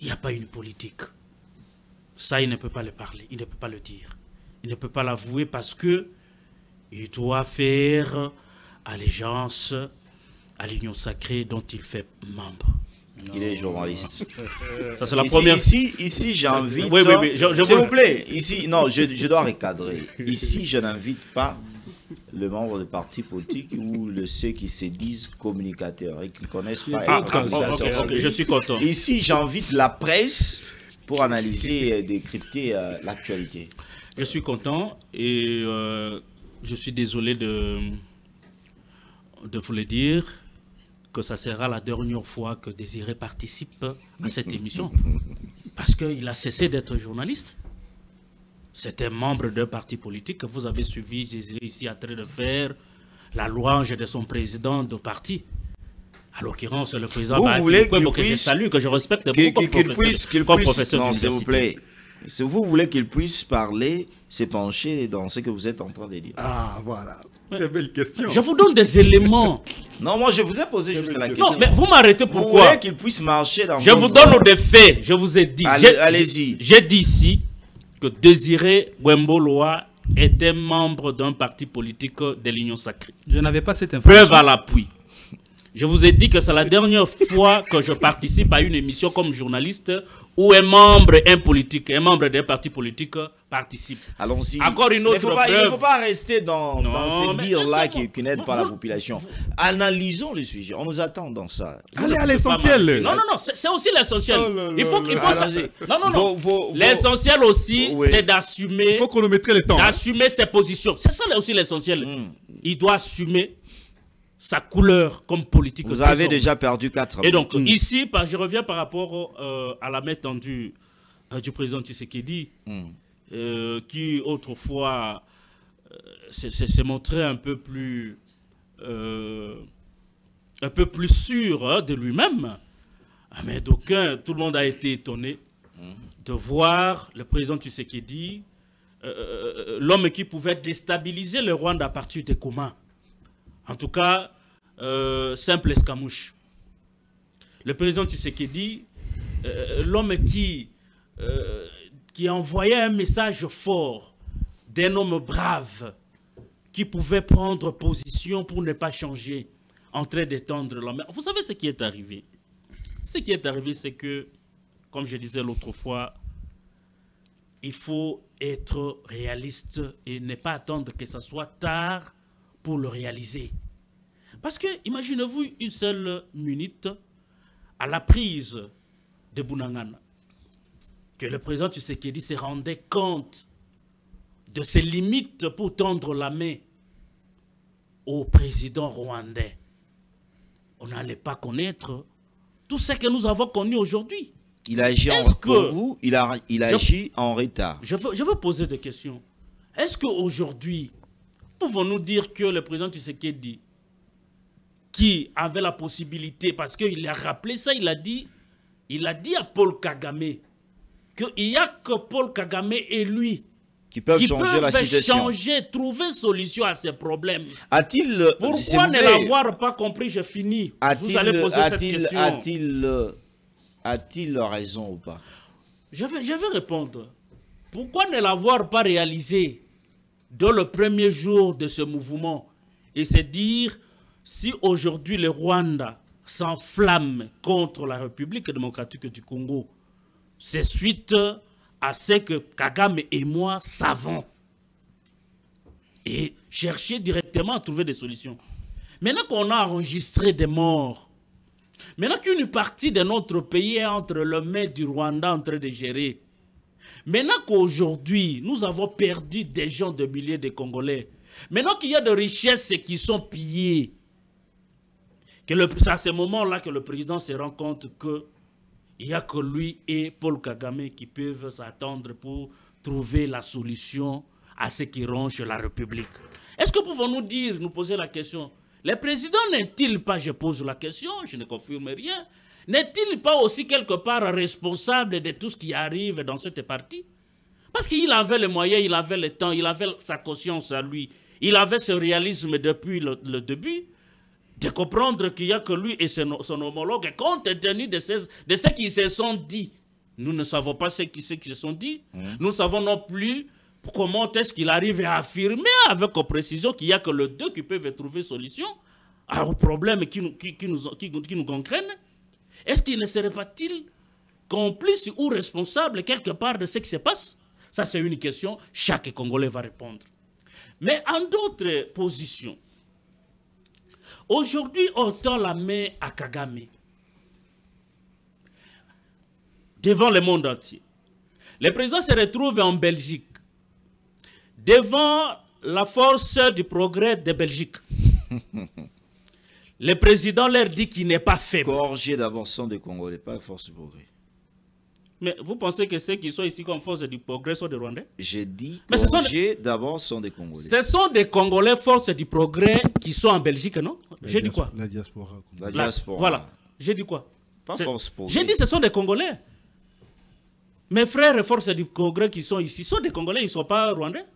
Il n'y a pas une politique. Ça, il ne peut pas le parler, il ne peut pas le dire. Il ne peut pas l'avouer parce que il doit faire allégeance à l'union sacrée dont il fait membre. Il est journaliste. Ça, c'est la Ici, première. ici j'invite. Oui, je S'il vous- vous plaît, ici, non, je dois recadrer. Ici, je n'invite pas le membre de parti politique ou ceux qui se disent communicateurs et qui ne connaissent pas. Ah, être ah, bon, communicateurs. ok, je suis content. Ici, j'invite la presse pour analyser et décrypter l'actualité. Je suis content et je suis désolé de vous le dire que ça sera la dernière fois que Désiré participe à cette émission. Parce qu'il a cessé d'être journaliste. C'était membre d'un parti politique que vous avez suivi Désiré ici en train de faire la louange de son président de parti. À l'occurrence, le président Vous voulez qu'il que je puisse- salue, que je respecte Qu'il beaucoup comme puisse, professeur non, s'il vous d'université. plaît. Si vous voulez qu'il puisse parler, s'épancher dans ce que vous êtes en train de dire. Ah, voilà. Très belle question. Je vous donne des éléments. Non, moi je vous ai posé juste la question. Non, mais vous m'arrêtez Vous pourquoi? voulez qu'il puisse marcher dans Je vous votre- donne des faits, je vous ai dit. Allez-y. J'ai dit ici que Désiré Wemboloa était membre d'un parti politique de l'Union sacrée. Je n'avais pas cette information. Preuve à l'appui. Je vous ai dit que c'est la dernière fois que je participe à une émission comme journaliste où un membre d'un parti politique participe. Allons-y. Encore une autre Il ne faut preuve. pas rester dans ces mais dires-là laissez-moi. qui n'aident pas la population. Analysons le sujet. On nous attend dans ça. Allez à l'essentiel. Non, c'est aussi l'essentiel. Oh là Il faut ça. Allons-y. Non. L'essentiel aussi, Oui. c'est Il d'assumer faut chronométrer le temps. d'assumer ses positions. C'est ça là aussi l'essentiel. Il doit assumer sa couleur comme politique. Vous avez déjà perdu 4 Et donc, ici, je reviens par rapport à la main tendue du président Tshisekedi, qui autrefois s'est montré un peu plus sûr de lui-même. Mais d'aucuns, tout le monde a été étonné de voir le président Tshisekedi, l'homme qui pouvait déstabiliser le Rwanda à partir des communs. En tout cas, simple escamouche. Le président Tshisekedi, l'homme qui envoyait un message fort d'un homme brave qui pouvait prendre position pour ne pas changer, en train d'étendre la main. Vous savez ce qui est arrivé? Ce qui est arrivé, c'est que, comme je disais l'autre fois, il faut être réaliste et ne pas attendre que ce soit tard pour le réaliser. Parce que, imaginez-vous une seule minute à la prise de Bunagana, que le président Tshisekedi se rendait compte de ses limites pour tendre la main au président rwandais. On n'allait pas connaître tout ce que nous avons connu aujourd'hui. Il agit pour vous, il agit en retard. Je veux poser des questions. Est-ce qu'aujourd'hui, pouvons-nous dire que le président Tshisekedi, qui avait la possibilité, parce qu'il a rappelé ça, il a dit à Paul Kagame qu'il n'y a que Paul Kagame et lui qui peuvent changer la situation. Trouver solution à ces problèmes. Pourquoi ne l'avoir pas compris? Je finis. Vous allez poser cette question. A-t-il raison ou pas? Je vais répondre. Pourquoi ne l'avoir pas réalisé dans le premier jour de ce mouvement et se dire, si aujourd'hui le Rwanda s'enflamme contre la République démocratique du Congo, c'est suite à ce que Kagame et moi savons. Et chercher directement à trouver des solutions. Maintenant qu'on a enregistré des morts, maintenant qu'une partie de notre pays est entre les mains du Rwanda en train de gérer, maintenant qu'aujourd'hui nous avons perdu des gens, de milliers de Congolais, maintenant qu'il y a des richesses qui sont pillées, c'est à ce moment-là que le président se rend compte qu'il n'y a que lui et Paul Kagame qui peuvent s'attendre pour trouver la solution à ce qui ronge la République. Est-ce que pouvons-nous nous poser la question, le président n'est-il pas, je pose la question, je ne confirme rien, n'est-il pas aussi quelque part responsable de tout ce qui arrive dans cette partie? Parce qu'il avait les moyens, il avait le temps, il avait sa conscience à lui, il avait ce réalisme depuis le début, de comprendre qu'il n'y a que lui et son homologue, compte tenu de ce qu'ils se sont dit. Nous ne savons pas ce qu'ils se sont dit. Nous ne savons non plus comment est-ce qu'il arrive à affirmer avec précision qu'il n'y a que les deux qui peuvent trouver solution aux problèmes qui nous gangrènent. Est-ce qu'il ne serait pas-il complice ou responsable quelque part de ce qui se passe? Ça, c'est une question, chaque Congolais va répondre. Mais en d'autres positions, aujourd'hui, on tend la main à Kagame devant le monde entier. Le président se retrouve en Belgique devant la force du progrès de Belgique. Le président leur dit qu'il n'est pas faible. Corriger d'abord sont des Congolais, pas force du progrès. Mais vous pensez que ceux qui sont ici comme force du progrès sont des Rwandais? J'ai dit corriger d'abord sont des Congolais. Ce sont des Congolais force du progrès qui sont en Belgique, non? J'ai dit quoi? La diaspora. La diaspora. Voilà. J'ai dit quoi? Pas force progrès. J'ai dit ce sont des Congolais. Mes frères et forces du progrès qui sont ici sont des Congolais, ils ne sont pas Rwandais.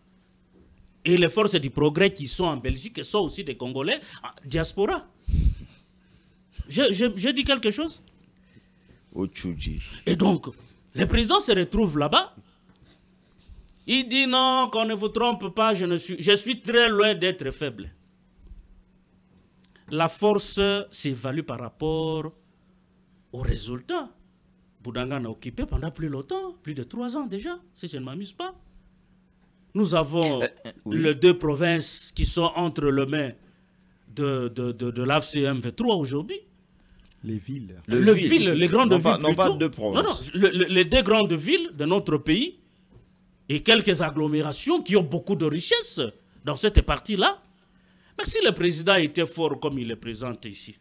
Et les forces du progrès qui sont en Belgique sont aussi des Congolais diaspora. Je dis quelque chose? Et donc, le président se retrouve là-bas. Il dit non, qu'on ne vous trompe pas, je suis très loin d'être faible. la force s'évalue par rapport aux résultats. Boudangan a occupé pendant plus longtemps, plus de 3 ans déjà, si je ne m'amuse pas. Nous avons les 2 provinces qui sont entre les mains de l'AFCM 23 aujourd'hui. Les villes. Les grandes villes. Non, pas 2 provinces. Non, les 2 grandes villes de notre pays et quelques agglomérations qui ont beaucoup de richesses dans cette partie-là. Mais si le président était fort comme il est présente ici,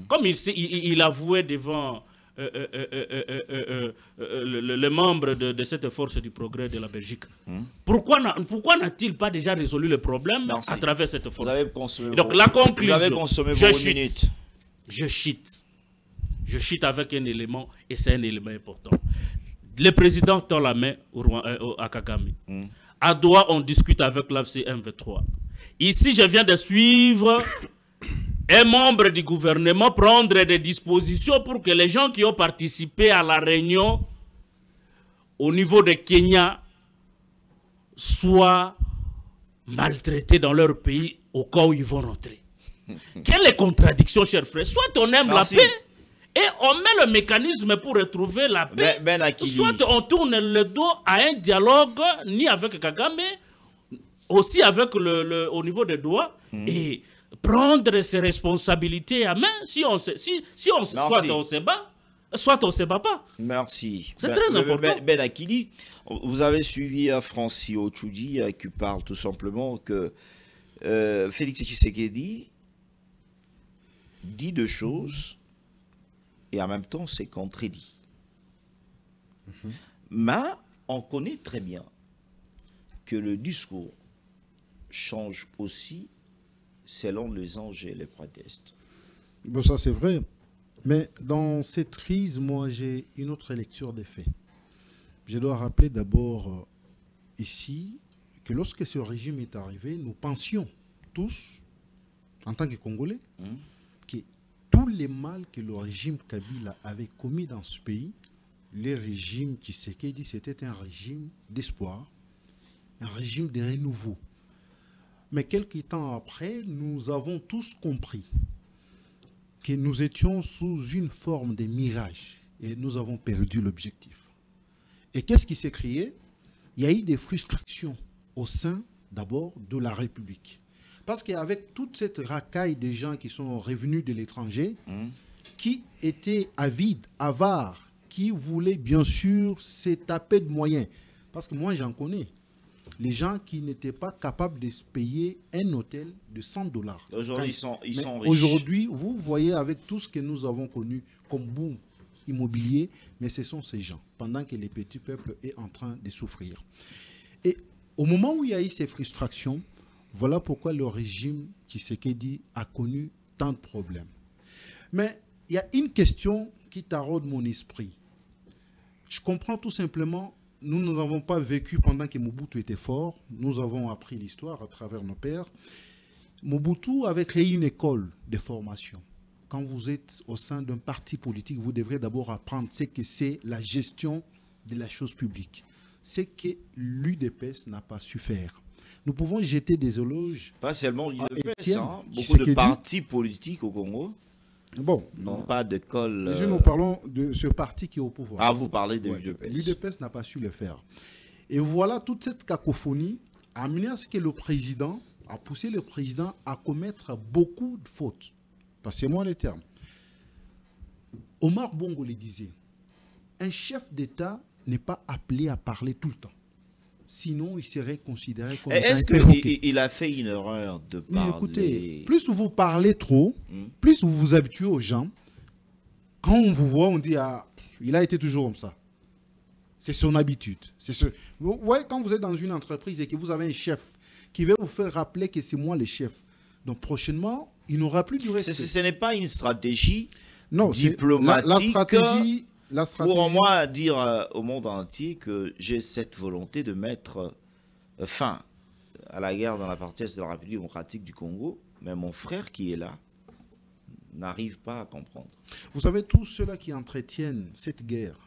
comme il avouait devant le membre de cette force du progrès de la Belgique, pourquoi n'a-t-il pas déjà résolu le problème à travers cette force? Vous avez consommé Donc la conclusion, vous avez consommé vos minutes. Je chite avec un élément et c'est un élément important. Le président tend la main à Kagame. À Doha, on discute avec l'AFCM 23. Ici, je viens de suivre un membre du gouvernement prendre des dispositions pour que les gens qui ont participé à la réunion au niveau de Kenya soient maltraités dans leur pays au cas où ils vont rentrer. Quelle est contradiction, chers frères? Soit on aime la paix et on met le mécanisme pour retrouver la paix, soit on tourne le dos à un dialogue ni avec Kagame, aussi avec au niveau des doigts, et prendre ses responsabilités à main. Soit on se bat, soit on ne se bat pas. Merci. C'est très important. Ben Akili, vous avez suivi Francis Ochoudi qui parle tout simplement que Félix Tshisekedi dit 2 choses et en même temps c'est contredit. Mais on connaît très bien que le discours change aussi selon les enjeux et les prétextes. Bon, ça c'est vrai. Mais dans cette crise, moi j'ai une autre lecture des faits. Je dois rappeler d'abord ici que lorsque ce régime est arrivé, nous pensions tous, en tant que Congolais, que tous les mal que le régime Kabila avait commis dans ce pays, le régime Tshisekedi, c'était un régime d'espoir, un régime de renouveau. Mais quelques temps après, nous avons tous compris que nous étions sous une forme de mirage et nous avons perdu l'objectif. Et qu'est-ce qui s'est créé? Il y a eu des frustrations au sein d'abord de la République. Parce qu'avec toute cette racaille de gens qui sont revenus de l'étranger, qui étaient avides, avares, qui voulaient bien sûr se taper de moyens. Parce que moi j'en connais. Les gens qui n'étaient pas capables de se payer un hôtel de $100. Aujourd'hui, ils sont riches. Aujourd'hui, vous voyez avec tout ce que nous avons connu comme boom immobilier, mais ce sont ces gens, pendant que les petits peuples est en train de souffrir. Et au moment où il y a eu ces frustrations, voilà pourquoi le régime Tshisekedi a connu tant de problèmes. Mais il y a une question qui taraude mon esprit. Je comprends tout simplement. Nous n'avons pas vécu pendant que Mobutu était fort. Nous avons appris l'histoire à travers nos pères. Mobutu avait créé une école de formation. Quand vous êtes au sein d'un parti politique, vous devrez d'abord apprendre ce que c'est la gestion de la chose publique. Ce que l'UDPS n'a pas su faire. Nous pouvons jeter des éloges. Pas seulement l'UDPS, beaucoup de partis politiques au Congo. Bon, non, pas d'école. Nous parlons de ce parti qui est au pouvoir. Ah, vous parlez de l'UDPS. L'UDPS n'a pas su le faire. Et voilà, toute cette cacophonie a amené à ce que le président a poussé le président à commettre beaucoup de fautes. Passez-moi les termes. Omar Bongo le disait, un chef d'État n'est pas appelé à parler tout le temps. Sinon, il serait considéré comme un perroquet. Est-ce qu'il a fait une erreur de parler? Mais écoutez, plus vous parlez trop, plus vous vous habituez aux gens. Quand on vous voit, on dit ah, il a été toujours comme ça. C'est son habitude. Vous voyez, quand vous êtes dans une entreprise et que vous avez un chef qui va vous faire rappeler que c'est moi le chef. Donc prochainement, il n'aura plus du respect. Ce n'est pas une stratégie diplomatique. La stratégie... Pour moi, dire au monde entier que j'ai cette volonté de mettre fin à la guerre dans la partie est de la République démocratique du Congo, mais mon frère qui est là n'arrive pas à comprendre. Vous savez, tous ceux-là qui entretiennent cette guerre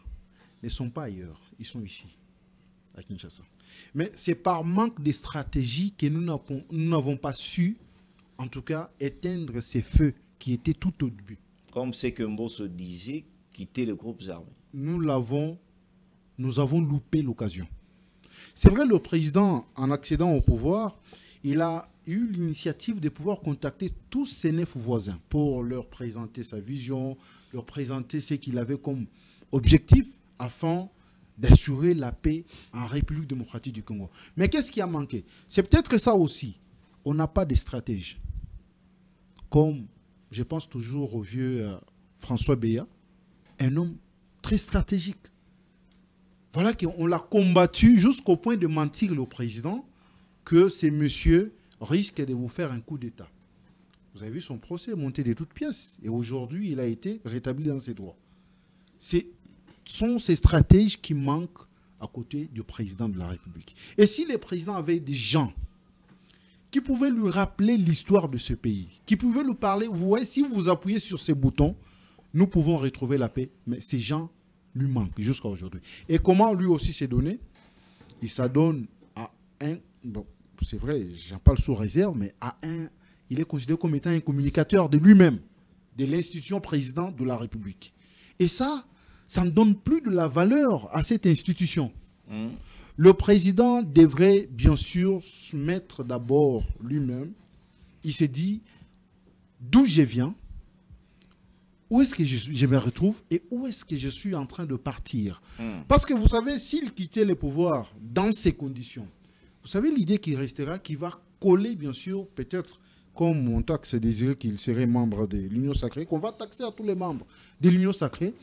ne sont pas ailleurs, ils sont ici, à Kinshasa. Mais c'est par manque de stratégie que nous n'avons pas su, en tout cas, éteindre ces feux qui était tout au début. Comme c'est que Mbosso disait, quitter les groupes armés. Nous avons loupé l'occasion. C'est vrai, le président, en accédant au pouvoir, il a eu l'initiative de pouvoir contacter tous ses 9 voisins pour leur présenter sa vision, leur présenter ce qu'il avait comme objectif afin d'assurer la paix en République démocratique du Congo. Mais qu'est-ce qui a manqué? C'est peut-être ça aussi. On n'a pas de stratège. Comme je pense toujours au vieux François Béat, un homme très stratégique. Voilà qu'on l'a combattu jusqu'au point de mentir le président que ces messieurs risquent de vous faire un coup d'État. Vous avez vu son procès monté de toutes pièces. Et aujourd'hui, il a été rétabli dans ses droits. Ce sont ces stratèges qui manquent à côté du président de la République. Et si le président avait des gens qui pouvaient lui rappeler l'histoire de ce pays, qui pouvaient lui parler, vous voyez, si vous appuyez sur ces boutons, nous pouvons retrouver la paix. Mais ces gens lui manquent jusqu'à aujourd'hui. Et comment lui aussi s'est donné? Il s'adonne à un... Bon, c'est vrai, j'en parle sous réserve, mais à un... Il est considéré comme étant un communicateur de lui-même, de l'institution président de la République. Et ça ne donne plus de la valeur à cette institution. Le président devrait bien sûr se mettre d'abord lui-même. Il s'est dit d'où je viens, où est-ce que je me retrouve et où est-ce que je suis en train de partir. Parce que vous savez, s'il quittait le pouvoir dans ces conditions, vous savez l'idée qui restera, qui va coller bien sûr peut-être comme on taxe désiré qu'il serait membre de l'Union sacrée, qu'on va taxer à tous les membres de l'Union sacrée,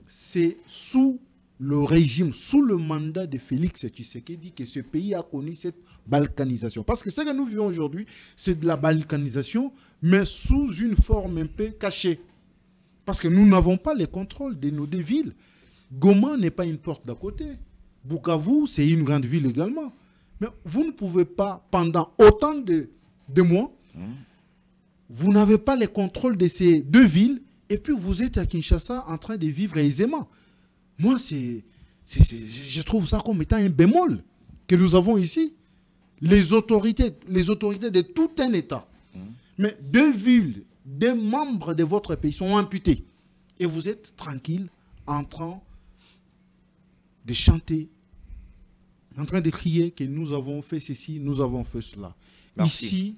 c'est sous le régime, sous le mandat de Félix Tshisekedi que ce pays a connu cette balkanisation. Parce que ce que nous vivons aujourd'hui, c'est de la balkanisation, mais sous une forme un peu cachée. Parce que nous n'avons pas le contrôle de nos deux villes. Goma n'est pas une porte d'à côté. Bukavu, c'est une grande ville également. Mais vous ne pouvez pas, pendant autant de mois, vous n'avez pas le contrôle de ces deux villes, et puis vous êtes à Kinshasa en train de vivre aisément. Moi, je trouve ça comme étant un bémol que nous avons ici. Les autorités de tout un État. Mais deux villes, des membres de votre pays sont amputés. Et vous êtes tranquille en train de chanter, en train de crier que nous avons fait ceci, nous avons fait cela. Merci. Ici,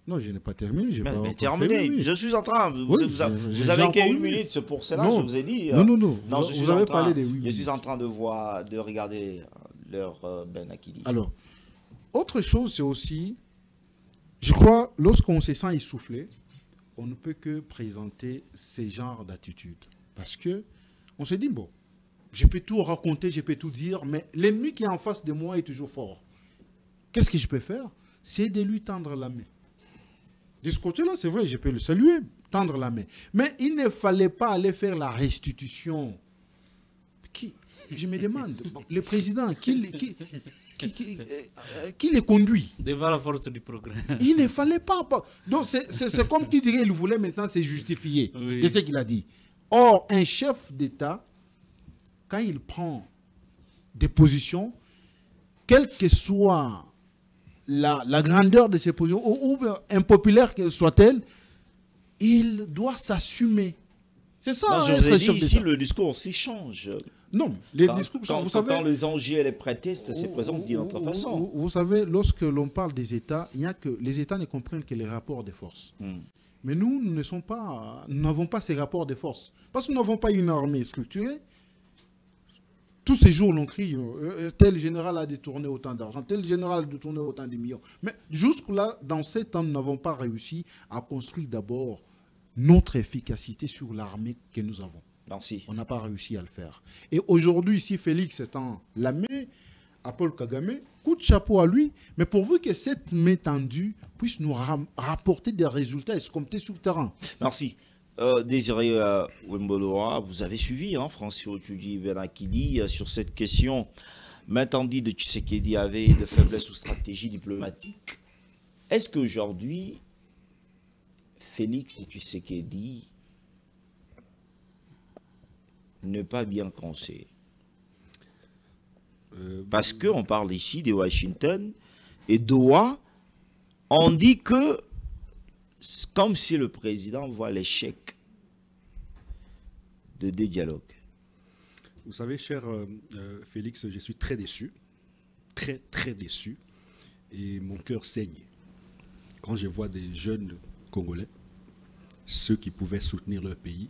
non, je n'ai pas terminé. Mais terminé. Oui. Je suis en train. Vous avez qu'à 1 minute, c'est pour cela que je vous ai dit. Non. Vous avez parlé des 8 minutes. Je suis en train de regarder leur Ben Akili. Alors, autre chose, c'est aussi, je crois, lorsqu'on se sent essoufflé, on ne peut que présenter ces genres d'attitudes. Parce que on se dit, bon, je peux tout raconter, je peux tout dire, mais l'ennemi qui est en face de moi est toujours fort. Qu'est-ce que je peux faire? C'est de lui tendre la main. De ce côté-là, c'est vrai, je peux le saluer, tendre la main. Mais il ne fallait pas aller faire la restitution. Je me demande, bon, le président, qui les conduit? Devant la force du progrès. Il ne fallait pas. Donc, c'est comme qui dirait qu'il voulait maintenant se justifier de ce qu'il a dit. Or, un chef d'État, quand il prend des positions, quelle que soit la grandeur de ses positions, ou impopulaire qu'elle soit-elle, il doit s'assumer. C'est ça, non, je vous ai dit, ici, le discours aussi change. Non, les discours changent. Vous savez, quand les enjeux et les prétextes se présentent d'une autre façon. Vous savez, lorsque l'on parle des États, il n'y a que les États ne comprennent que les rapports de force. Mais nous n'avons pas ces rapports de force. Parce que nous n'avons pas une armée structurée. Tous ces jours, l'on crie, tel général a détourné autant d'argent, tel général a détourné autant de millions. Mais jusque-là, dans ces temps, nous n'avons pas réussi à construire d'abord notre efficacité sur l'armée que nous avons. Merci. On n'a pas réussi à le faire. Et aujourd'hui, si Félix tend la main à Paul Kagame, coup de chapeau à lui, mais pourvu que cette main tendue puisse nous rapporter des résultats escomptés sur le terrain. Merci. Désiré Wemboloa, vous avez suivi Francis Otuli Ben Akili sur cette question. Main tendue de Tshisekedi avait de faiblesse ou stratégie diplomatique. Est-ce qu'aujourd'hui, Félix Tshisekedi ne pas bien conseiller? Parce qu'on parle ici de Washington et Doha, on dit que comme si le président voit l'échec de des dialogues. Vous savez, cher Félix, je suis très déçu. Très, très déçu. Et mon cœur saigne quand je vois des jeunes Congolais, ceux qui pouvaient soutenir leur pays,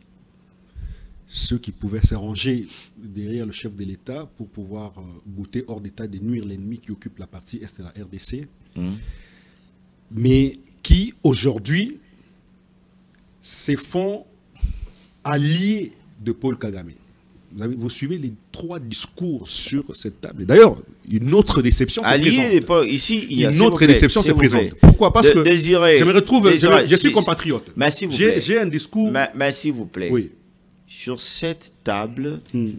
ceux qui pouvaient s'arranger derrière le chef de l'État pour pouvoir bouter hors d'état de nuire l'ennemi qui occupe la partie est de la RDC, mais qui aujourd'hui se font alliés de Paul Kagame. Vous suivez les 3 discours sur cette table. D'ailleurs, une autre déception se présente. Ici, il y a une autre déception se présente. plaît. Pourquoi? Parce que Désiré, je me retrouve, Désiré, je suis compatriote. Mais s'il vous plaît. J'ai un discours. Mais s'il vous plaît. Oui. Sur cette table, il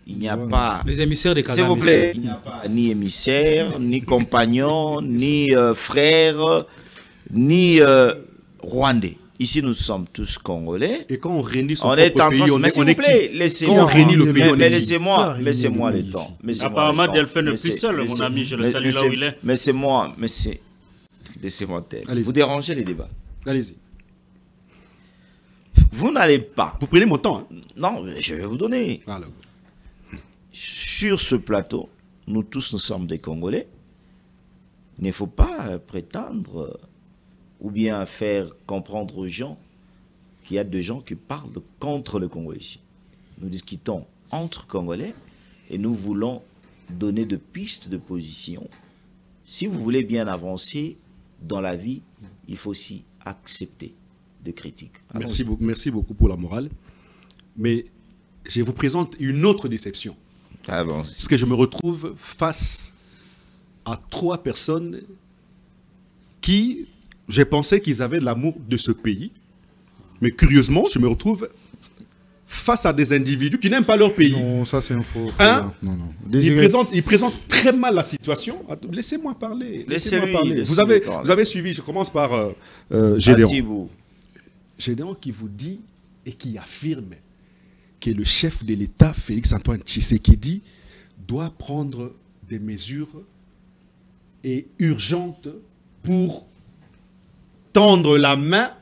n'y a pas... Les émissaires des Kagame. S'il vous plaît, il n'y a pas ni émissaire, ni compagnon, ni frère, ni Rwandais. Ici, nous sommes tous Congolais. Et quand on réunit son on est en pays, France, mais s'il vous plaît, laissez-moi le temps. Apparemment, Delphin n'est plus seul, mon ami, je le salue là où il est. Laissez-moi taire. Vous dérangez les débats. Allez-y. Vous n'allez pas. Vous prenez mon temps. Hein? Non, je vais vous donner. Alors. Sur ce plateau, nous tous, nous sommes des Congolais. Il ne faut pas prétendre ou bien faire comprendre aux gens qu'il y a des gens qui parlent contre le Congo ici. Nous discutons entre Congolais et nous voulons donner de pistes de position. Si vous voulez bien avancer dans la vie, il faut aussi accepter de critiques. Merci beaucoup pour la morale. Mais je vous présente une autre déception. Parce que je me retrouve face à 3 personnes qui... J'ai pensé qu'ils avaient l'amour de ce pays. Mais curieusement, je me retrouve face à des individus qui n'aiment pas leur pays. Non, ça c'est un faux. Hein? Non. Ils présentent très mal la situation. Laissez-moi parler. Vous avez suivi, je commence par Gédéon. Gédéon qui vous dit et qui affirme que le chef de l'État, Félix Antoine Tshisekedi, doit prendre des mesures urgentes pour tendre la main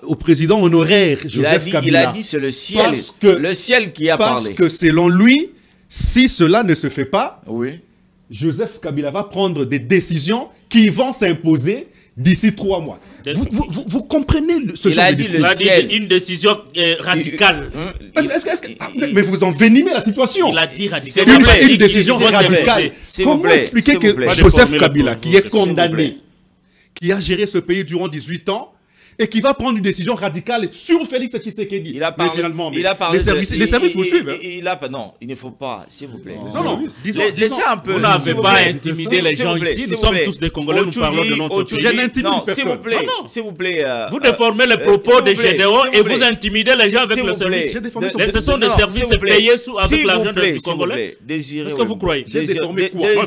au président honoraire Joseph Kabila. Il a dit c'est le ciel qui a parlé. Parce que selon lui, si cela ne se fait pas, Joseph Kabila va prendre des décisions qui vont s'imposer d'ici 3 mois. Vous comprenez ce genre de discours? Il a dit une décision radicale. Mais vous envenimez la situation. Il a dit radicalement. Une décision radicale. Comment expliquer que Joseph Kabila, qui est condamné, qui a géré ce pays durant 18 ans, et qui va prendre une décision radicale sur Félix Tshisekedi. Il a parlé, les services vous suivent. Non, il ne faut pas, s'il vous plaît. Non, laissez un peu. Vous n'avez pas intimidé les gens ici. Nous sommes tous des Congolais, nous parlons de notre pays. Je n'intimide personne. S'il vous plaît. Vous déformez les propos de Gédéon et vous intimidez les gens avec le service. Ce sont des services payés avec l'argent du Congolais. Qu'est-ce que vous croyez? Il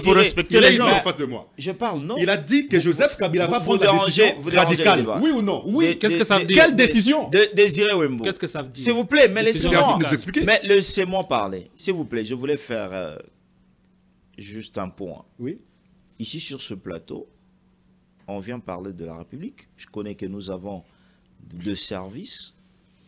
faut respecter les gens en face de moi. Je parle, non. Il a dit que Joseph Kabila va prendre une décision radicale. Oui ou non? Oui, qu'est-ce que ça veut dire? Quelle décision? Désiré Wembo. Qu'est-ce que ça veut dire? S'il vous plaît, mais laissez-moi nous expliquer. Mais laissez-moi parler. S'il vous plaît, je voulais faire juste un point. Oui. Ici, sur ce plateau, on vient parler de la République. Je connais que nous avons 2 services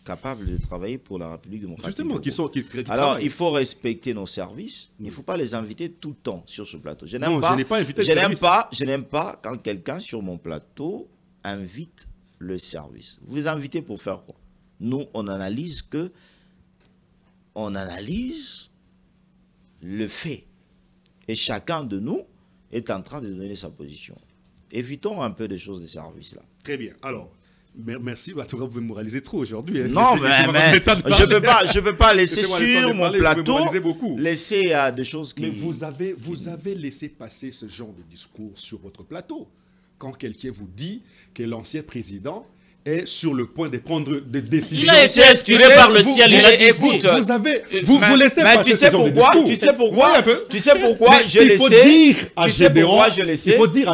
capables de travailler pour la République démocratique. Justement, qui Alors, travaillent. il faut respecter nos services. Il ne faut pas les inviter tout le temps sur ce plateau. Je Non, je n'ai pas invité le service. Je n'aime pas quand quelqu'un sur mon plateau invite le service. Vous les invitez pour faire quoi? Nous, on analyse le fait. Et chacun de nous est en train de donner sa position. Évitons un peu des choses des services là. Très bien. Alors, merci. En tout cas, vous me moralisez trop aujourd'hui. Non, mais je peux pas laisser sur mon plateau laisser des choses qui... Mais vous avez laissé passer ce genre de discours sur votre plateau. Quand quelqu'un vous dit que l'ancien président est sur le point de prendre des décisions... Il a été inspiré par le ciel, il a dit... Écoute, vous laissez passer ce genre de discours. Tu sais pourquoi je laissais?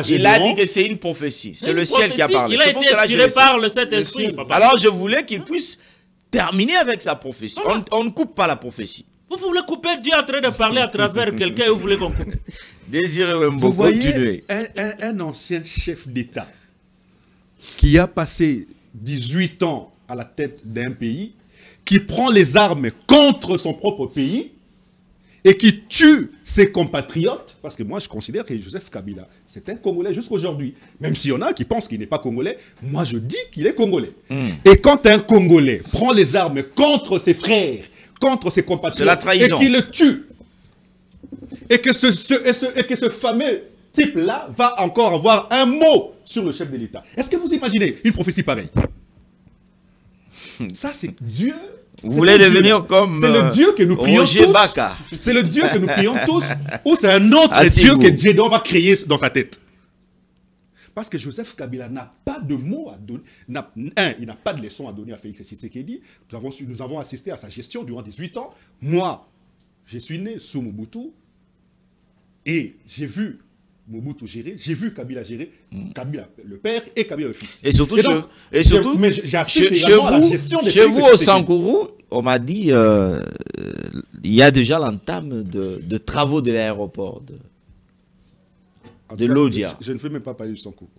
Il a dit que c'est une prophétie. C'est le ciel qui a parlé. Il a été inspiré par le Saint-Esprit. Alors je voulais qu'il puisse terminer avec sa prophétie. On ne coupe pas la prophétie. Vous voulez couper Dieu en train de parler à travers quelqu'un et vous voulez qu'on coupe? Désiré Wembo, vous voyez continuez. Un ancien chef d'État qui a passé 18 ans à la tête d'un pays, qui prend les armes contre son propre pays et qui tue ses compatriotes, parce que moi je considère que Joseph Kabila, c'est un Congolais jusqu'aujourd'hui. Même s'il y en a qui pensent qu'il n'est pas Congolais, moi je dis qu'il est Congolais. Et quand un Congolais prend les armes contre ses frères, contre ses compatriotes, et qu'il le tue, et que ce fameux type-là va encore avoir un mot sur le chef de l'État. Est-ce que vous imaginez une prophétie pareille? Ça, c'est Dieu. Vous voulez devenir comme c'est le Dieu que nous prions Roger tous. Baka. C'est le Dieu que nous prions tous. Ou c'est un autre Dieu que Dieu va créer dans sa tête. Parce que Joseph Kabila n'a pas de mots à donner. Il n'a pas de leçon à donner à Félix Tshisekedi. Nous avons assisté à sa gestion durant 18 ans. Moi, je suis né sous Mobutu. Et j'ai vu Mobutu gérer, j'ai vu Kabila gérer, Kabila le père et Kabila le fils. Et surtout, chez vous au Sankourou, on m'a dit il y a déjà l'entame de travaux de l'aéroport de Lodja. Je ne veux même pas parler du Sankourou,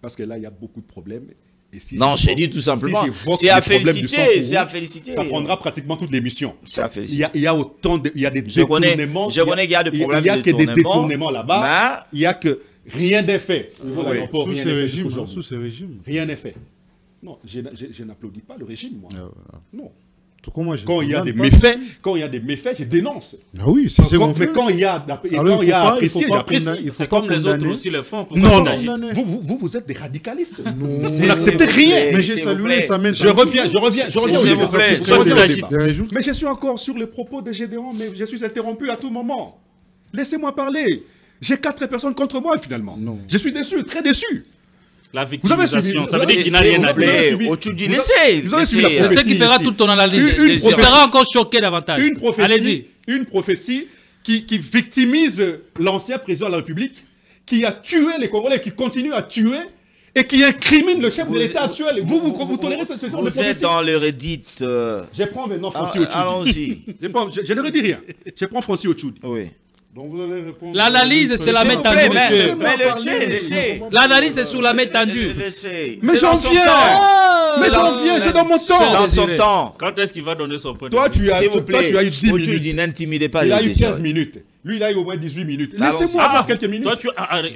parce que là, il y a beaucoup de problèmes. Et si non, j'ai dit tout simplement, c'est à féliciter, c'est à féliciter. Ça prendra pratiquement toute l'émission. C'est à féliciter. Il y a autant de, il y a des détournements. Je connais qu'il y a des problèmes. Il n'y a que des détournements là-bas. Il n'y a que rien n'est fait. Sous ce régime. Rien n'est fait. Non, je n'applaudis pas le régime, moi. Non. Quand il y a des méfaits, je dénonce. Ah oui, c'est mais quand il y a apprécié, j'apprécie. C'est comme les autres aussi le font. Non, vous êtes des radicalistes. Vous n'acceptez rien. Mais j'ai salué sa main. Je reviens au débat. Mais je suis encore sur les propos de Gédéon, mais je suis interrompu à tout moment. Laissez-moi parler. J'ai 4 personnes contre moi, finalement. Je suis déçu, très déçu. La victimisation, ça veut dire qu'il n'a rien à dire. Vous avez suivi c'est ce qui fera toute ton analyse. Tu seras encore choqué davantage. Allez-y. Une prophétie qui victimise l'ancien président de la République, qui a tué les Congolais, qui continue à tuer, et qui incrimine le chef de l'État actuel. Vous tolérez ce genre de prophétie? Vous êtes dans le Reddit. Je prends maintenant Francis Ochoudi. Allons-y. Je ne redis rien. Je prends Francis Ochoudi. Oui. Donc vous allez répondre. L'analyse, c'est la main tendue, monsieur. Mais laissez. L'analyse, c'est sous la main tendue. Mais j'en viens. C'est dans mon temps. Dans son temps. Quand est-ce qu'il va donner son point de vue? Toi, tu as eu 10 minutes. N'intimidez pas. Il a eu 15 minutes. Lui, il a eu au moins 18 minutes. Laissez-moi avoir quelques minutes.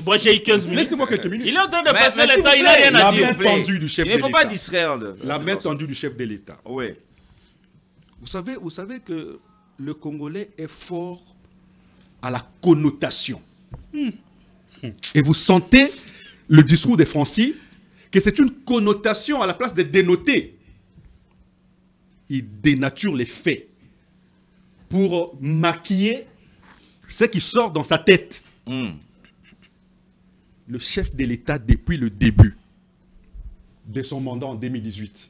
Moi, j'ai eu 15 minutes. Laissez-moi quelques minutes. Il est en train de passer le temps, il n'a rien à dire. La main tendue du chef de l'État. Il ne faut pas distraire. La main tendue du chef de l'État. Oui. Vous savez que le Congolais est fort à la connotation. Et vous sentez le discours des Francis que c'est une connotation à la place de dénoter. Il dénature les faits pour maquiller ce qui sort dans sa tête. Le chef de l'État, depuis le début de son mandat en 2018,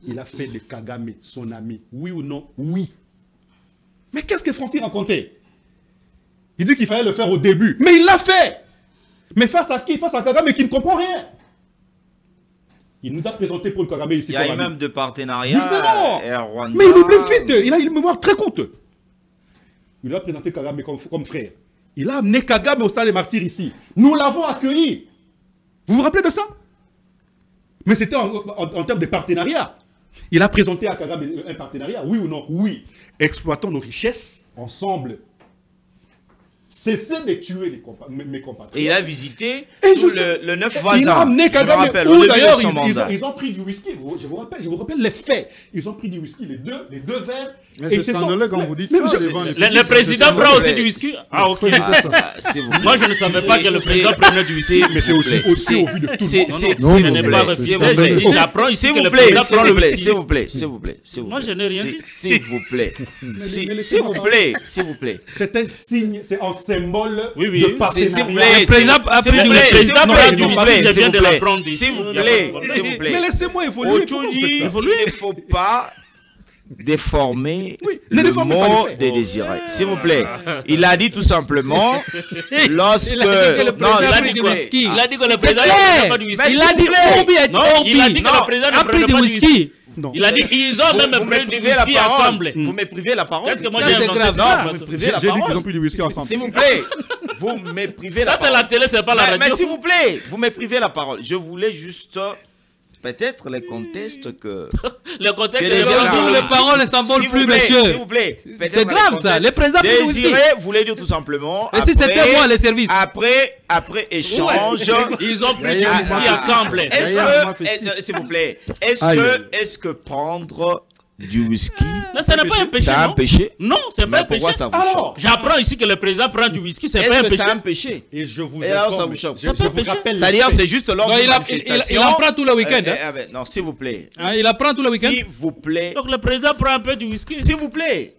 il a fait de Kagame son ami. Oui ou non? Oui. Mais qu'est-ce que Francis racontait? Il dit qu'il fallait le faire au début. Mais il l'a fait. Mais face à qui? Face à Kagame qui ne comprend rien. Il nous a présenté Paul Kagame ici. Il y a eu même de partenariats. Justement. Mais il oublie vite. Il a une mémoire très courte. Il a présenté Kagame comme frère. Il a amené Kagame au stade des martyrs ici. Nous l'avons accueilli. Vous vous rappelez de ça? Mais c'était en termes de partenariat. Il a présenté à Kagame un partenariat. Oui ou non? Oui. Exploitons nos richesses ensemble. Cessez de tuer mes compatriotes. Et il a visité le 9 voisin. Il a amené Kagame. D'ailleurs, ils ont pris du whisky. Je vous rappelle les faits. Ils ont pris du whisky, les deux verres. Mais c'est scandaleux quand vous dites ça. Le président prend aussi du whisky? Ah, ok. Moi, je ne savais pas que le président prenait du whisky. Mais c'est aussi au vu de tout le monde. Je n'ai pas refusé. J'apprends ici que le président prend le whisky. S'il vous plaît. Moi, je n'ai rien dit. S'il vous plaît. S'il vous plaît. C'est un signe, c'est un symbole de partenariat. Le président a pris du whisky. Je viens de l'apprendre ici. S'il vous plaît. Mais laissez-moi évoluer. Aujourd'hui, il ne faut pas déformer le mot des désirés. S'il vous plaît. Il a dit tout simplement lorsque... Il a dit que le président n'a pas du whisky. Il a dit que le président n'a pas du whisky. Il a dit qu'ils ont même pris du whisky ensemble. Vous méprisez la parole. Est-ce que moi j'ai inventé ça? Non, vous méprisez la parole. J'ai dit qu'ils ont pris du whisky ensemble. S'il vous plaît, vous méprisez la parole. Ça c'est la télé, c'est pas la radio. Mais s'il vous plaît, vous méprisez la parole. Je voulais juste peut-être les contestes que... Le contexte Que est les vraiment- gens- Les paroles ne s'envolent S'il plus, vous plaît, monsieur. s'il vous plaît. Peut-être C'est les grave, ça. contestes. Les présidents prennent le whisky. Désiré voulait dire tout simplement... Et si c'était moi, les services? Après échange... Ils ont pris Il du y a un whisky moment- ensemble. Est-ce D'ailleurs, moi, que, festif. s'il vous plaît, Aïe. est-ce que prendre du whisky, Mais ça n'est pas un péché, c'est un non? péché? Non, c'est pas Mais un péché. pourquoi ça vous Alors, choque? J'apprends ici que le président prend du whisky, c'est pas Est-ce un que péché. c'est un péché? Et je vous Et alors, ça informe, vous choque? je C'est pas vous un péché. rappelle les C'est-à-dire, faits. c'est juste lors Non, d'une il manifestation. apprend tout le week-end. Hein. Non, s'il vous plaît. Hein, il apprend tout le week-end. S'il vous plaît. Donc le président prend un peu du whisky. S'il vous plaît.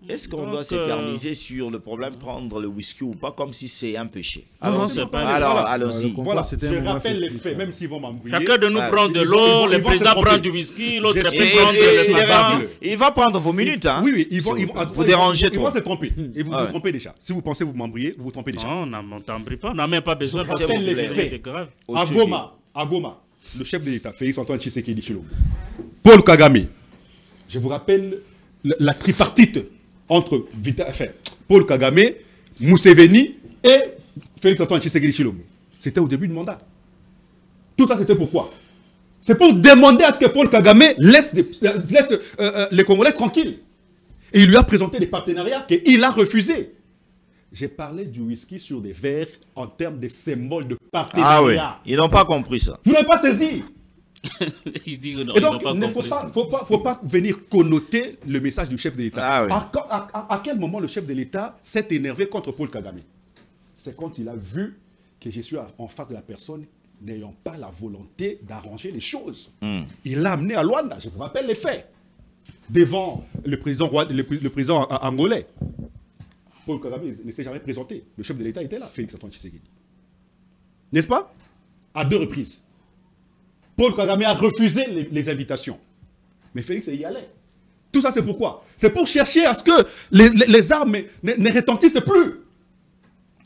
Est-ce qu'on Donc, doit s'éterniser sur le problème prendre le whisky ou pas, comme si c'est un péché? non, c'est pas- Alors, Voilà. allons-y. Voilà. Voilà, C'était un je moment rappelle les festif, faits, là. même s'ils vont m'embrouiller. Chacun de nous Ouais. prend de Ils vont- l'eau, ils le vont président se prend tromper. du whisky, l'autre Et- peut Et- prendre et- le fava. il va prendre vos minutes, hein? Oui, oui, ils vont Vous dérangez ils vont trop. se tromper. Et vous Ah vous ouais. trompez déjà. Si vous pensez vous m'embrouillez, vous vous trompez déjà. Non, on t'en prie pas. On n'a même pas besoin Je parce que rappelle les c'est faits. grave. À Goma, le chef de l'État, Félix Antoine Tshisekedi Tshilombo, Paul Kagame, je vous rappelle la tripartite entre Paul Kagame, Museveni et Félix Antoine Tshisekedi Tshilombo. C'était au début du mandat. Tout ça, c'était pourquoi? C'est pour demander à ce que Paul Kagame laisse les Congolais tranquilles. Et il lui a présenté des partenariats qu'il a refusés. J'ai parlé du whisky sur des verres en termes de symboles de Ah oui, partenariat. ils n'ont pas compris ça. Vous n'avez pas saisi. Il dit que non, Et ils n'ont donc, pas il ne compris. faut pas venir connoter le message du chef de l'État. Ah oui. À quel moment le chef de l'État s'est énervé contre Paul Kagame? C'est quand il a vu que je suis en face de la personne n'ayant pas la volonté d'arranger les choses. Il l'a amené à Luanda, je vous rappelle les faits, devant le président angolais. Paul Kagame ne s'est jamais présenté. Le chef de l'État était là, Félix Antoine Tshisekedi. N'est-ce pas? À 2 reprises. Paul Kagame a refusé les invitations. Mais Félix y allait. Tout ça, c'est pourquoi? C'est pour chercher à ce que les armes ne retentissent plus.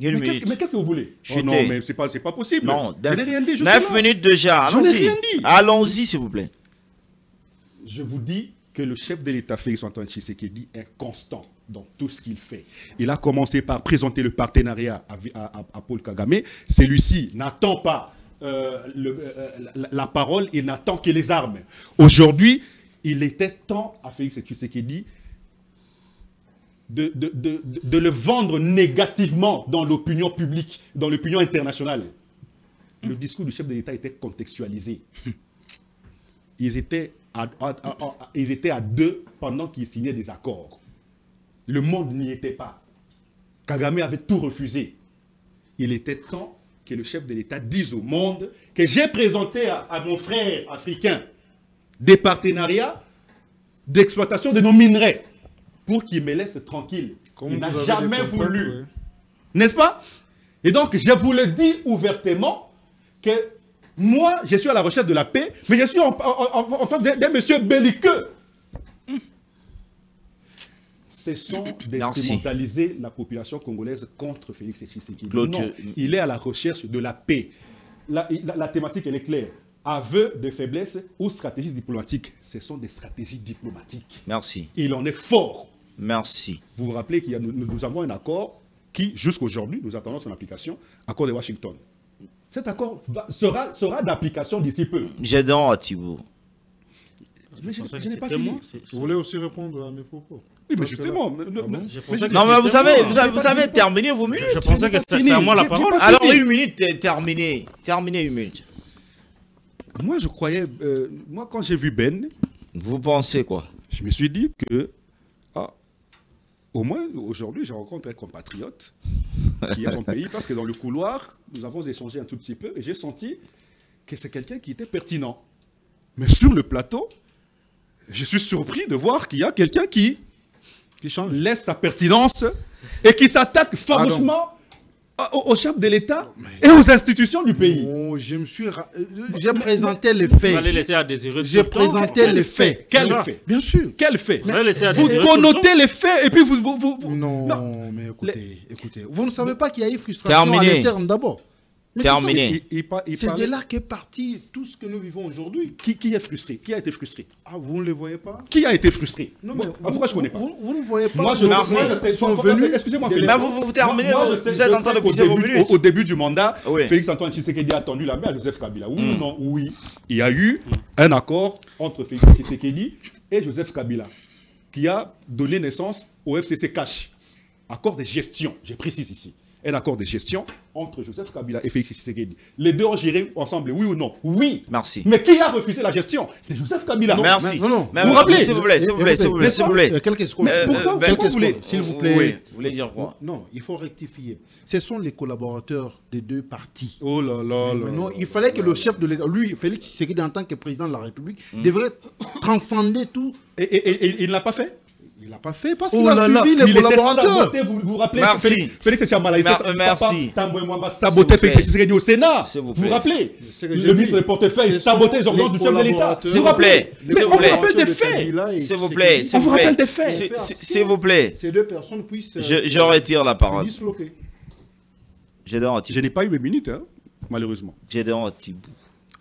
Une Mais minute. qu'est-ce que vous voulez? Chuter. Non, mais c'est pas possible. Non, je n'ai rien dit. je 9 suis là. minutes déjà. Je n'ai Allons-y. rien dit. Allons-y, s'il vous plaît. Je vous dis que le chef de l'État, Félix Antoine Tshisekedi, est constant dans tout ce qu'il fait. Il a commencé par présenter le partenariat à Paul Kagame. Celui-ci n'attend pas la parole, il n'attend que les armes. Aujourd'hui, il était temps à Félix Tshisekedi de le vendre négativement dans l'opinion publique, dans l'opinion internationale. Le discours du chef de l'État était contextualisé. Ils étaient à 2 pendant qu'ils signaient des accords. Le monde n'y était pas. Kagame avait tout refusé. Il était temps que le chef de l'État dise au monde que j'ai présenté à mon frère africain des partenariats d'exploitation de nos minerais pour qu'il me laisse tranquille. Comme Il n'a vous avez jamais des contacts, voulu. ouais. N'est-ce pas? Et donc, je vous le dis ouvertement que moi, je suis à la recherche de la paix, mais je suis en tant que d'un monsieur belliqueux. Cessons d'instrumentaliser la population congolaise contre Félix Tshisekedi. Claude, Non, il est à la recherche de la paix. La thématique, elle est claire. Aveu de faiblesse ou stratégie diplomatique, ce sont des stratégies diplomatiques. Merci. Il en est fort. Merci. Vous vous rappelez qu'il y a, nous avons un accord qui, jusqu'à aujourd'hui, nous attendons son application, accord de Washington. Cet accord sera d'application d'ici peu. J'ai donc à Thibault. Mais je pensais que n'ai pas c'était fini. moi. Vous voulez aussi répondre à mes propos? Oui, mais Parce que justement. là- ne- Ah bon? Je pensais que Non, mais c'était vous savez, moi. vous avez terminé vos minutes. Je pensais que c'était fini. à moi la J'ai parole. pas Alors, fini. 1 minute est terminée. Terminez 1 minute. Moi, je croyais. Moi, quand j'ai vu Ben, Vous pensez quoi? je me suis dit que. Au moins, aujourd'hui, je rencontre un compatriote qui est à son pays, parce que dans le couloir, nous avons échangé un tout petit peu, et j'ai senti que c'est quelqu'un qui était pertinent. Mais sur le plateau, je suis surpris de voir qu'il y a quelqu'un qui change. laisse sa pertinence et qui s'attaque farouchement au chef de l'État et aux institutions du pays. Oh, j'ai présenté les Vous faits. allez laisser à désirer. J'ai présenté les faits. Quel Ça. fait? Bien sûr. Quel fait? Vous allez laisser à Vous désirer. tout le connotez temps. les faits et puis vous... Non, mais écoutez. Vous ne savez pas qu'il y a eu frustration Terminé. à l'interne d'abord. Mais Terminé. c'est de là qu'est parti tout ce que nous vivons aujourd'hui. Qui est frustré? Qui a été frustré? Ah, vous ne le voyez pas? Qui a été frustré? Non, Moi, mais pourquoi je connais pas? Vous ne voyez pas? Moi, je Merci. sais. Sont venus. Excusez-moi, Mais Félix. vous terminez, Moi, je vous sais- êtes je en train sais de qu'au pousser vos début- minutes. Au début du mandat, Oui. Félix-Antoine Tshisekedi a tendu la main à Joseph Kabila. Oui ou non? Oui. Il y a eu un accord entre Félix Tshisekedi et Joseph Kabila qui a donné naissance au FCC Cash. Accord de gestion, je précise ici. Un accord de gestion entre Joseph Kabila et Félix Tshisekedi. Les deux ont géré ensemble, oui ou non? Oui. Merci. Mais qui a refusé la gestion? C'est Joseph Kabila. Merci. Non. Mais Vous rappelez? s'il vous plaît, s'il vous plaît, s'il vous plaît, s'il vous plaît. Quelques secondes. Pourquoi Quelques vous voulez- secondes, s'il vous plaît. Oui, vous voulez dire quoi? Non, il faut rectifier. Ce sont les collaborateurs des deux partis. Oh là là là. Maintenant, il fallait que le chef de l'État, lui, Félix Tshisekedi, en tant que président de la République, devrait transcender tout. Et il ne l'a pas fait? Il l'a pas fait parce Oh qu'il a là là, suivi les il était collaborateurs. saboté, vous vous rappelez? Merci. Félix Tchambala était Merci. saboté S'il vous Félix plaît. Tshisekedi au Sénat. S'il vous Vous plaît. vous rappelez? C'est que j'ai Le dit. ministre des portefeuilles Ce sabotait sont les ordonnances les du chef de l'État. collaborateurs. S'il vous plaît, Mais s'il on vous plaît. vous rappelle des faits. S'il vous plaît, s'il On vous vous plaît. rappelle des faits. S'il vous plaît. Ces deux personnes puissent Je retire la parole. se disloquer. J'ai donné un petit Je n'ai pas eu mes minutes, hein, malheureusement. J'ai donné un petit bout.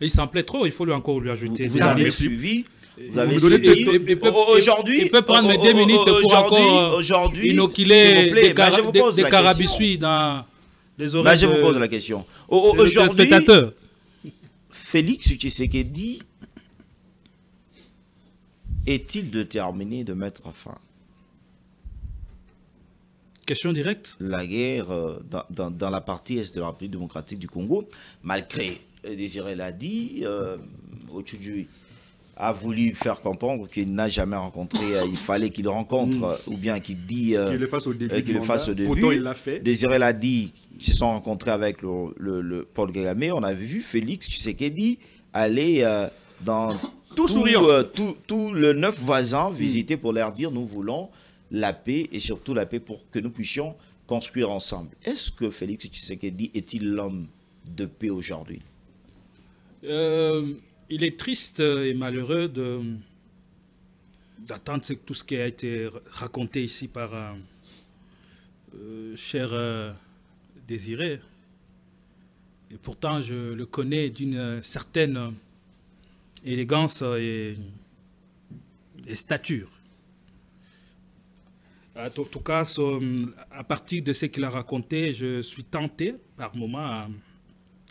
Il s'en plaît trop, il faut lui encore lui ajouter. Vous des avez minutes. suivi. Vous Vous avez me donnez suivi. des- Aujourd'hui, il peut prendre mes 2 minutes pour encore aujourd'hui, s'il inoculer vous plaît, des, mais je vous pose des la question. carabissuis dans les Mais oreilles je vous pose de- la question. des Aujourd'hui, téléspectateurs. Félix Tshisekedi est-il déterminé de mettre fin Question directe. la guerre dans la partie est de la République démocratique du Congo, malgré, Désiré l'a dit, Otudju a voulu faire comprendre qu'il n'a jamais rencontré, il fallait qu'il rencontre, ou bien qu'il dit Qu'il le fasse au début. qu'il le fasse au début. Pourtant, il l'a fait. Désiré l'a dit, ils se sont rencontrés avec le Paul Kagame. On avait vu Félix Tshisekedi aller dans souriant. tout le 9 voisins visiter pour leur dire nous voulons la paix et surtout la paix pour que nous puissions construire ensemble. Est-ce que Félix Tshisekedi est-il l'homme de paix aujourd'hui? Il est triste et malheureux d'attendre tout ce qui a été raconté ici par cher Désiré. Et pourtant, je le connais d'une certaine élégance et stature. En tout cas, à partir de ce qu'il a raconté, je suis tenté par moments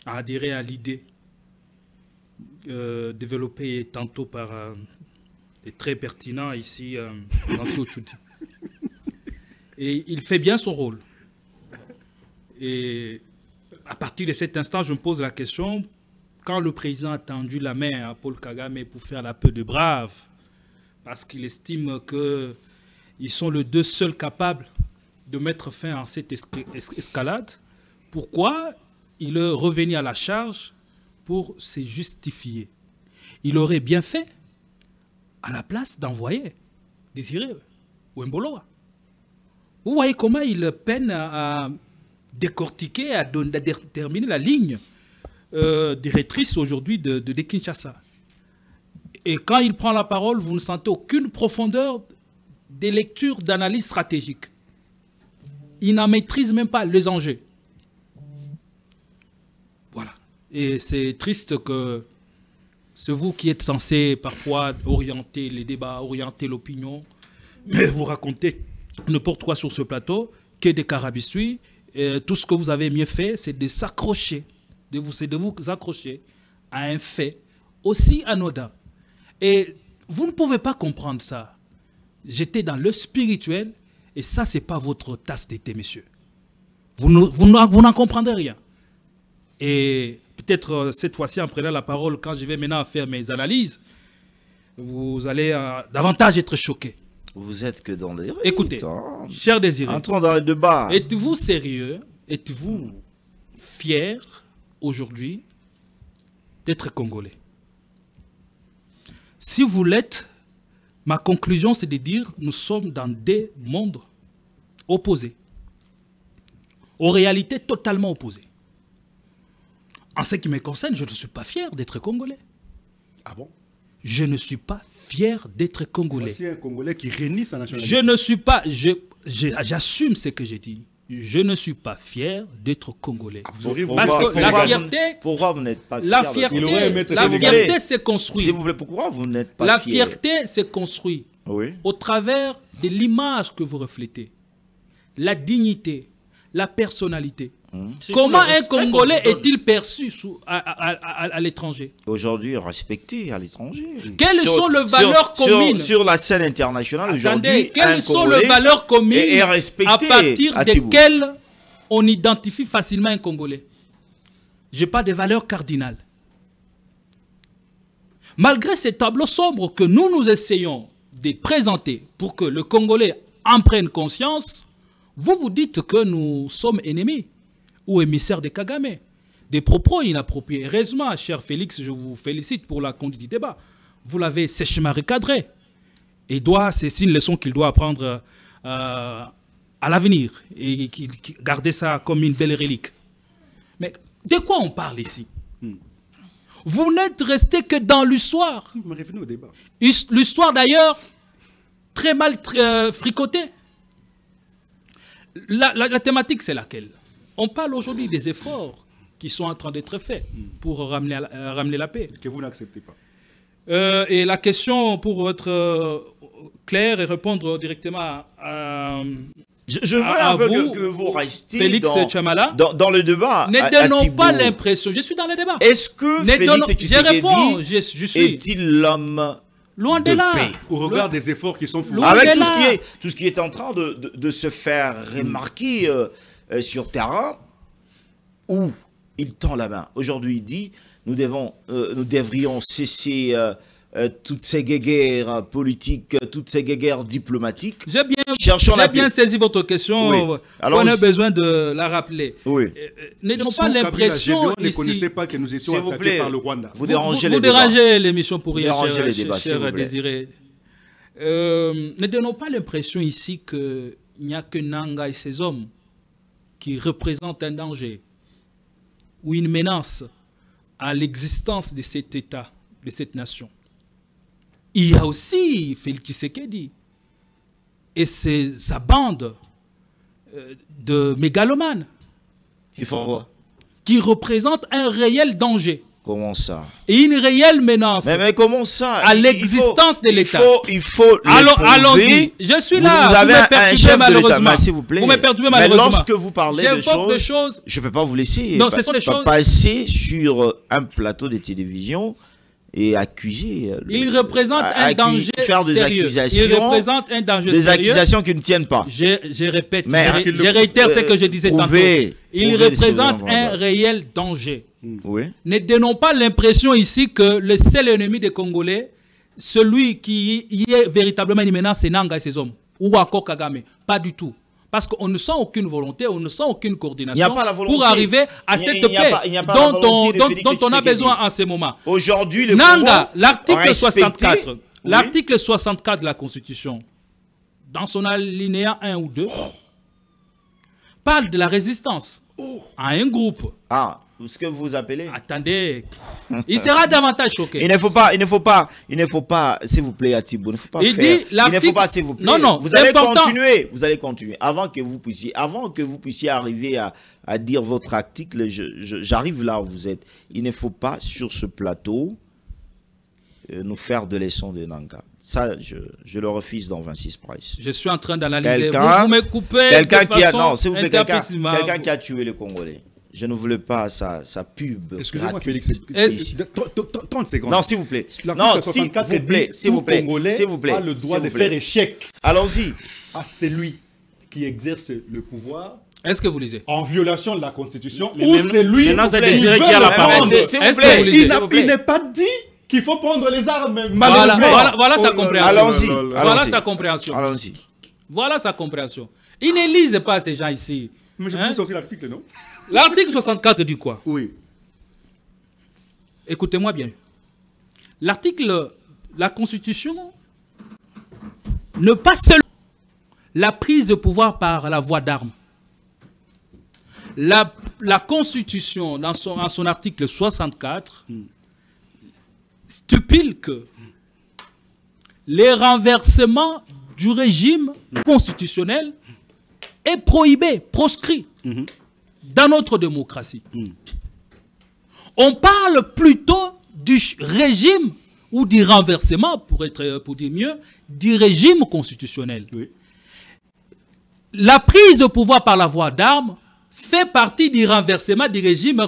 à adhérer à l'idée développée tantôt par et très pertinent ici, Nancy Otchoudi. Et il fait bien son rôle. Et à partir de cet instant, je me pose la question, quand le président a tendu la main à Paul Kagame pour faire la paix de brave, parce qu'il estime qu'ils sont les deux seuls capables de mettre fin à cette escalade, pourquoi il est revenu à la charge pour se justifier? Il aurait bien fait à la place d'envoyer Désiré Wemboloa. Vous voyez comment il peine à décortiquer, à déterminer la ligne directrice aujourd'hui de Kinshasa. Et quand il prend la parole, vous ne sentez aucune profondeur des lectures d'analyse stratégique. Il n'en maîtrise même pas les enjeux. Voilà. Et c'est triste que c'est vous qui êtes censé parfois orienter les débats, orienter l'opinion, mais vous racontez n'importe quoi sur ce plateau, que des carabistouilles. Tout ce que vous avez mieux fait, c'est de s'accrocher, de vous accrocher à un fait aussi anodin. Et vous ne pouvez pas comprendre ça. J'étais dans le spirituel et ça, ce n'est pas votre tasse de thé, messieurs. Vous n'en comprendrez rien. Et peut-être cette fois-ci, en prenant la parole, quand je vais maintenant faire mes analyses, vous allez davantage être choqués. Vous êtes que dans les... Écoutez, cher Désiré, entrons dans le débat. êtes-vous sérieux? Êtes-vous fier aujourd'hui d'être Congolais? Si vous l'êtes, ma conclusion c'est de dire nous sommes dans des mondes opposés, aux réalités totalement opposées. En ce qui me concerne, je ne suis pas fier d'être Congolais. Ah bon? Je ne suis pas fier d'être Congolais. Voici un Congolais qui renie sa nationalité. Je ne suis pas... J'assume ce que j'ai dit. je ne suis pas fier d'être Congolais. Pourquoi- Parce que la pourquoi fierté, Pourquoi vous n'êtes pas fier la d'être fierté, Il aurait aimé te la célébrer. fierté s'est construite. S'il vous plaît, pourquoi vous n'êtes pas La fier? fierté s'est construite Oui. au travers de l'image que vous reflétez, la dignité, la personnalité. C'est Comment tout le un respect qu'on Congolais vous donne. est-il perçu à l'étranger? Aujourd'hui, respecté à l'étranger. Quelles sont les valeurs communes? Sur la scène internationale, aujourd'hui, Attendez, un quelles sont Congolais les valeurs communes est respecté à partir à Tibou. desquelles on identifie facilement un Congolais? Je parle des valeurs cardinales. Malgré ces tableaux sombres que nous essayons de présenter pour que le Congolais en prenne conscience, vous dites que nous sommes ennemis ou émissaires de Kagame. Des propos inappropriés. Heureusement, cher Félix, je vous félicite pour la conduite du débat. Vous l'avez sèchement recadré. Et c'est une leçon qu'il doit apprendre à l'avenir et garder ça comme une belle relique. Mais de quoi on parle ici? Vous n'êtes resté que dans l'histoire. Mais revenez au débat. L'histoire d'ailleurs, très mal fricotée. La thématique, c'est laquelle? On parle aujourd'hui des efforts qui sont en train d'être faits pour ramener la paix. Que vous n'acceptez pas. Et la question, pour être clair et répondre directement à Je veux à un peu vous, que vous restiez Félix Tchamala, dans le débat. ne donnons Tibou. pas l'impression, je suis dans le débat. Est-ce que Ne donnons- Félix je réponds, Tshisekedi je suis est-il l'homme loin de de là. paix? Au regard des efforts qui sont fournis. Loin Avec de là. tout ce qui est en train de se faire remarquer sur terrain, où il tend la main. Aujourd'hui, il dit nous devrions cesser toutes ces guerres politiques, toutes ces guerres diplomatiques. Cherchons la J'ai bien paix. saisi votre question. Oui. Alors, On a besoin de la rappeler. Oui. Ne donnons Sous pas Kabila, l'impression Gédéon ne ici. connaissait pas que nous étions S'il vous attaqués plaît, par le Rwanda. vous dérangez Vous les débats. dérangez l'émission pour rien, Dérangez cher, les débats, s'il cher vous plaît. Désiré. Ne donnons pas l'impression ici qu'il n'y a que Nanga et ses hommes qui représentent un danger ou une menace à l'existence de cet État, de cette nation. Il y a aussi Félix Tshisekedi et sa bande de mégalomanes Il faut quoi? qui représentent un réel danger Comment ça? et une réelle menace. Mais comment ça? À l'existence de l'État. Il faut Allons-y. Je suis là. Vous avez me un perturbez chef de l'État, malheureusement. mais s'il vous plaît. Vous me perturbez Mais malheureusement. lorsque vous parlez de J'invoque des choses. je ne peux pas vous laisser Non, ce sont des choses- passer sur un plateau de télévision et accuser. Il représente un danger faire des sérieux. accusations. Il représente un danger Des sérieux. accusations qui ne tiennent pas. Je répète, Mais je réitère ce que je disais tantôt. prouvez Il ce que vous représente avez un entendu. réel danger. Oui. Ne donnons pas l'impression ici que le seul ennemi des Congolais, celui qui y est véritablement une menace, c'est Nanga et ses hommes. Ou encore Kagame. Pas du tout. Parce qu'on ne sent aucune volonté, on ne sent aucune Il n'y coordination a pas la volonté. pour arriver à Il n'y a- cette il n'y a paix pas- il n'y a pas la volonté de Félix dont on a Tshisekedi. besoin en ce moment. Aujourd'hui, le Nanga, Congo l'article respecté- 64, Oui. l'article 64 de la Constitution, dans son alinéa 1 ou 2, parle de la résistance à un groupe. Ah, ce que vous appelez. Attendez, il sera davantage choqué. Il ne faut pas, s'il vous plaît, Atibou, il ne faut pas Il faire. dit Il ne faut l'article- pas, s'il vous plaît. Non, non, vous c'est allez important. vous allez continuer. Avant que vous puissiez arriver à dire votre article, j'arrive là où vous êtes. Il ne faut pas, sur ce plateau, nous faire de leçons de Nanga. Ça, je le refuse dans 26 Price. Je suis en train d'analyser. Quelqu'un- Vous me coupez Quelqu'un de qui a, façon non, s'il vous plaît, quelqu'un interprétable. qui a tué les Congolais. Je ne voulais pas sa pub. Excusez-moi, gratuite Félix. ici. 30 secondes. Non, s'il vous plaît. L'article Non, 64 s'il vous plaît, dit s'il vous tout plaît, Congolais s'il vous plaît, a le droit s'il de vous plaît. faire échec Allons-y. à celui qui exerce le pouvoir Est-ce que vous lisez? en violation de la Constitution Mais ou même- c'est lui maintenant, c'est qui Désiré veut qui a la le parole. prendre. S'il vous Est-ce que plaît, vous lisez? s'il vous plaît. Il n'est pas dit qu'il faut prendre les armes. Voilà, malheureusement. voilà sa compréhension. Allons-y. Voilà Allons-y. sa compréhension. Allons-y. Voilà sa compréhension. Ils ne lisent pas ces gens ici. Mais je Hein? peux sortir l'article, non? L'article 64 dit quoi? Oui. Écoutez-moi bien. La Constitution ne pas seulement la prise de pouvoir par la voie d'armes. La Constitution, dans son article 64, stipule que les renversements du régime constitutionnel est prohibé, proscrit dans notre démocratie. On parle plutôt du régime ou du renversement, pour dire mieux, du régime constitutionnel. Oui. La prise de pouvoir par la voie d'armes fait partie du renversement du régime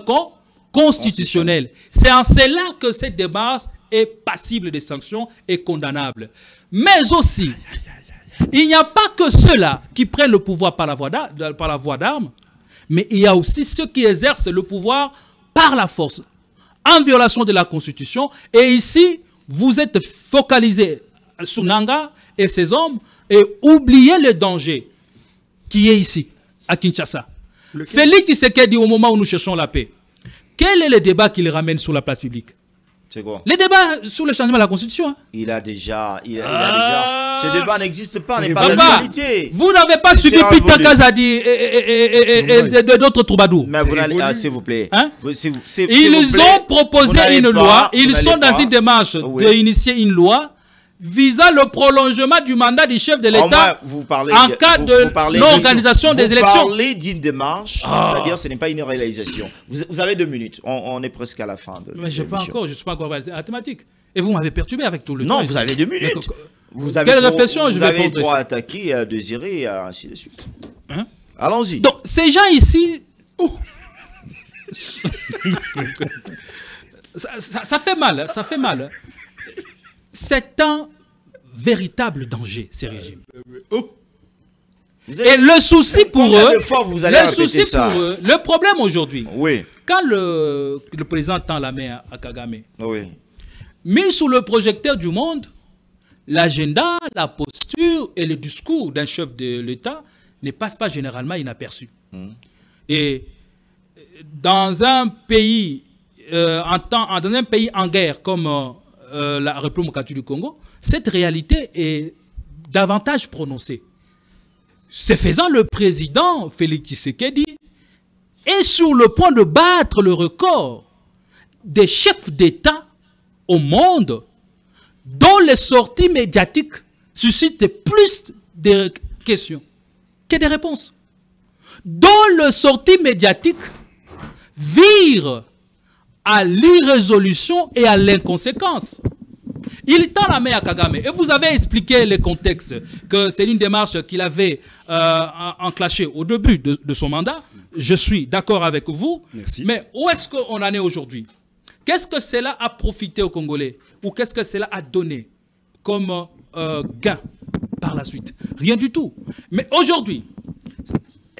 constitutionnel. C'est en cela que cette démarche est passible de sanctions et condamnable. Mais aussi, il n'y a pas que ceux-là qui prennent le pouvoir par la voie d'armes, mais il y a aussi ceux qui exercent le pouvoir par la force, en violation de la Constitution. Et ici, vous êtes focalisé sur Nanga et ses hommes et oubliez le danger qui est ici, à Kinshasa. Félix Tshisekedi, au moment où nous cherchons la paix, quel est le débat qu'il ramène sur la place publique? C'est quoi? Les débats sur le changement de la Constitution. Hein. Il a déjà. Ce débat n'existe pas, n'est pas Papa, d'actualité. vous n'avez pas suivi Peter Kazadi et d'autres troubadours. Mais vous n'allez, s'il vous plaît. Hein? Ils ont proposé une loi. Ils sont dans une démarche d'initier une loi visant le prolongement du mandat du chef de l'État en cas de non-organisation des élections. Vous parlez d'une démarche, c'est-à-dire ce n'est pas une réalisation. Vous avez 2 minutes, on est presque à la fin de mais je ne suis pas encore à la thématique. Et vous m'avez perturbé avec tout le temps. Non, vous avez 2 minutes. Vous avez quelle réflexion je vais avez droit à attaquer, désirer, et ainsi de suite. Hein? Allons-y. Donc, ces gens ici... ça fait mal, ça fait mal. C'est un véritable danger, ces régimes. Et le souci pour eux, le problème aujourd'hui, quand le président tend la main à Kagame, mis sous le projecteur du monde, l'agenda, la posture et le discours d'un chef de l'État ne passent pas généralement inaperçus. Et dans un pays, dans un pays en guerre comme la République démocratique du Congo, cette réalité est davantage prononcée. Ce faisant, le président Félix Tshisekedi est sur le point de battre le record des chefs d'État au monde dont les sorties médiatiques suscitent plus de questions que des réponses. Dont les sorties médiatiques virent à l'irrésolution et à l'inconséquence. Il tend la main à Kagame. Et vous avez expliqué le contexte, que c'est une démarche qu'il avait enclenchée au début de son mandat. Je suis d'accord avec vous. Merci. Mais où est-ce qu'on en est aujourd'hui? Qu'est-ce que cela a profité aux Congolais? Ou qu'est-ce que cela a donné comme gain par la suite? Rien du tout. Mais aujourd'hui,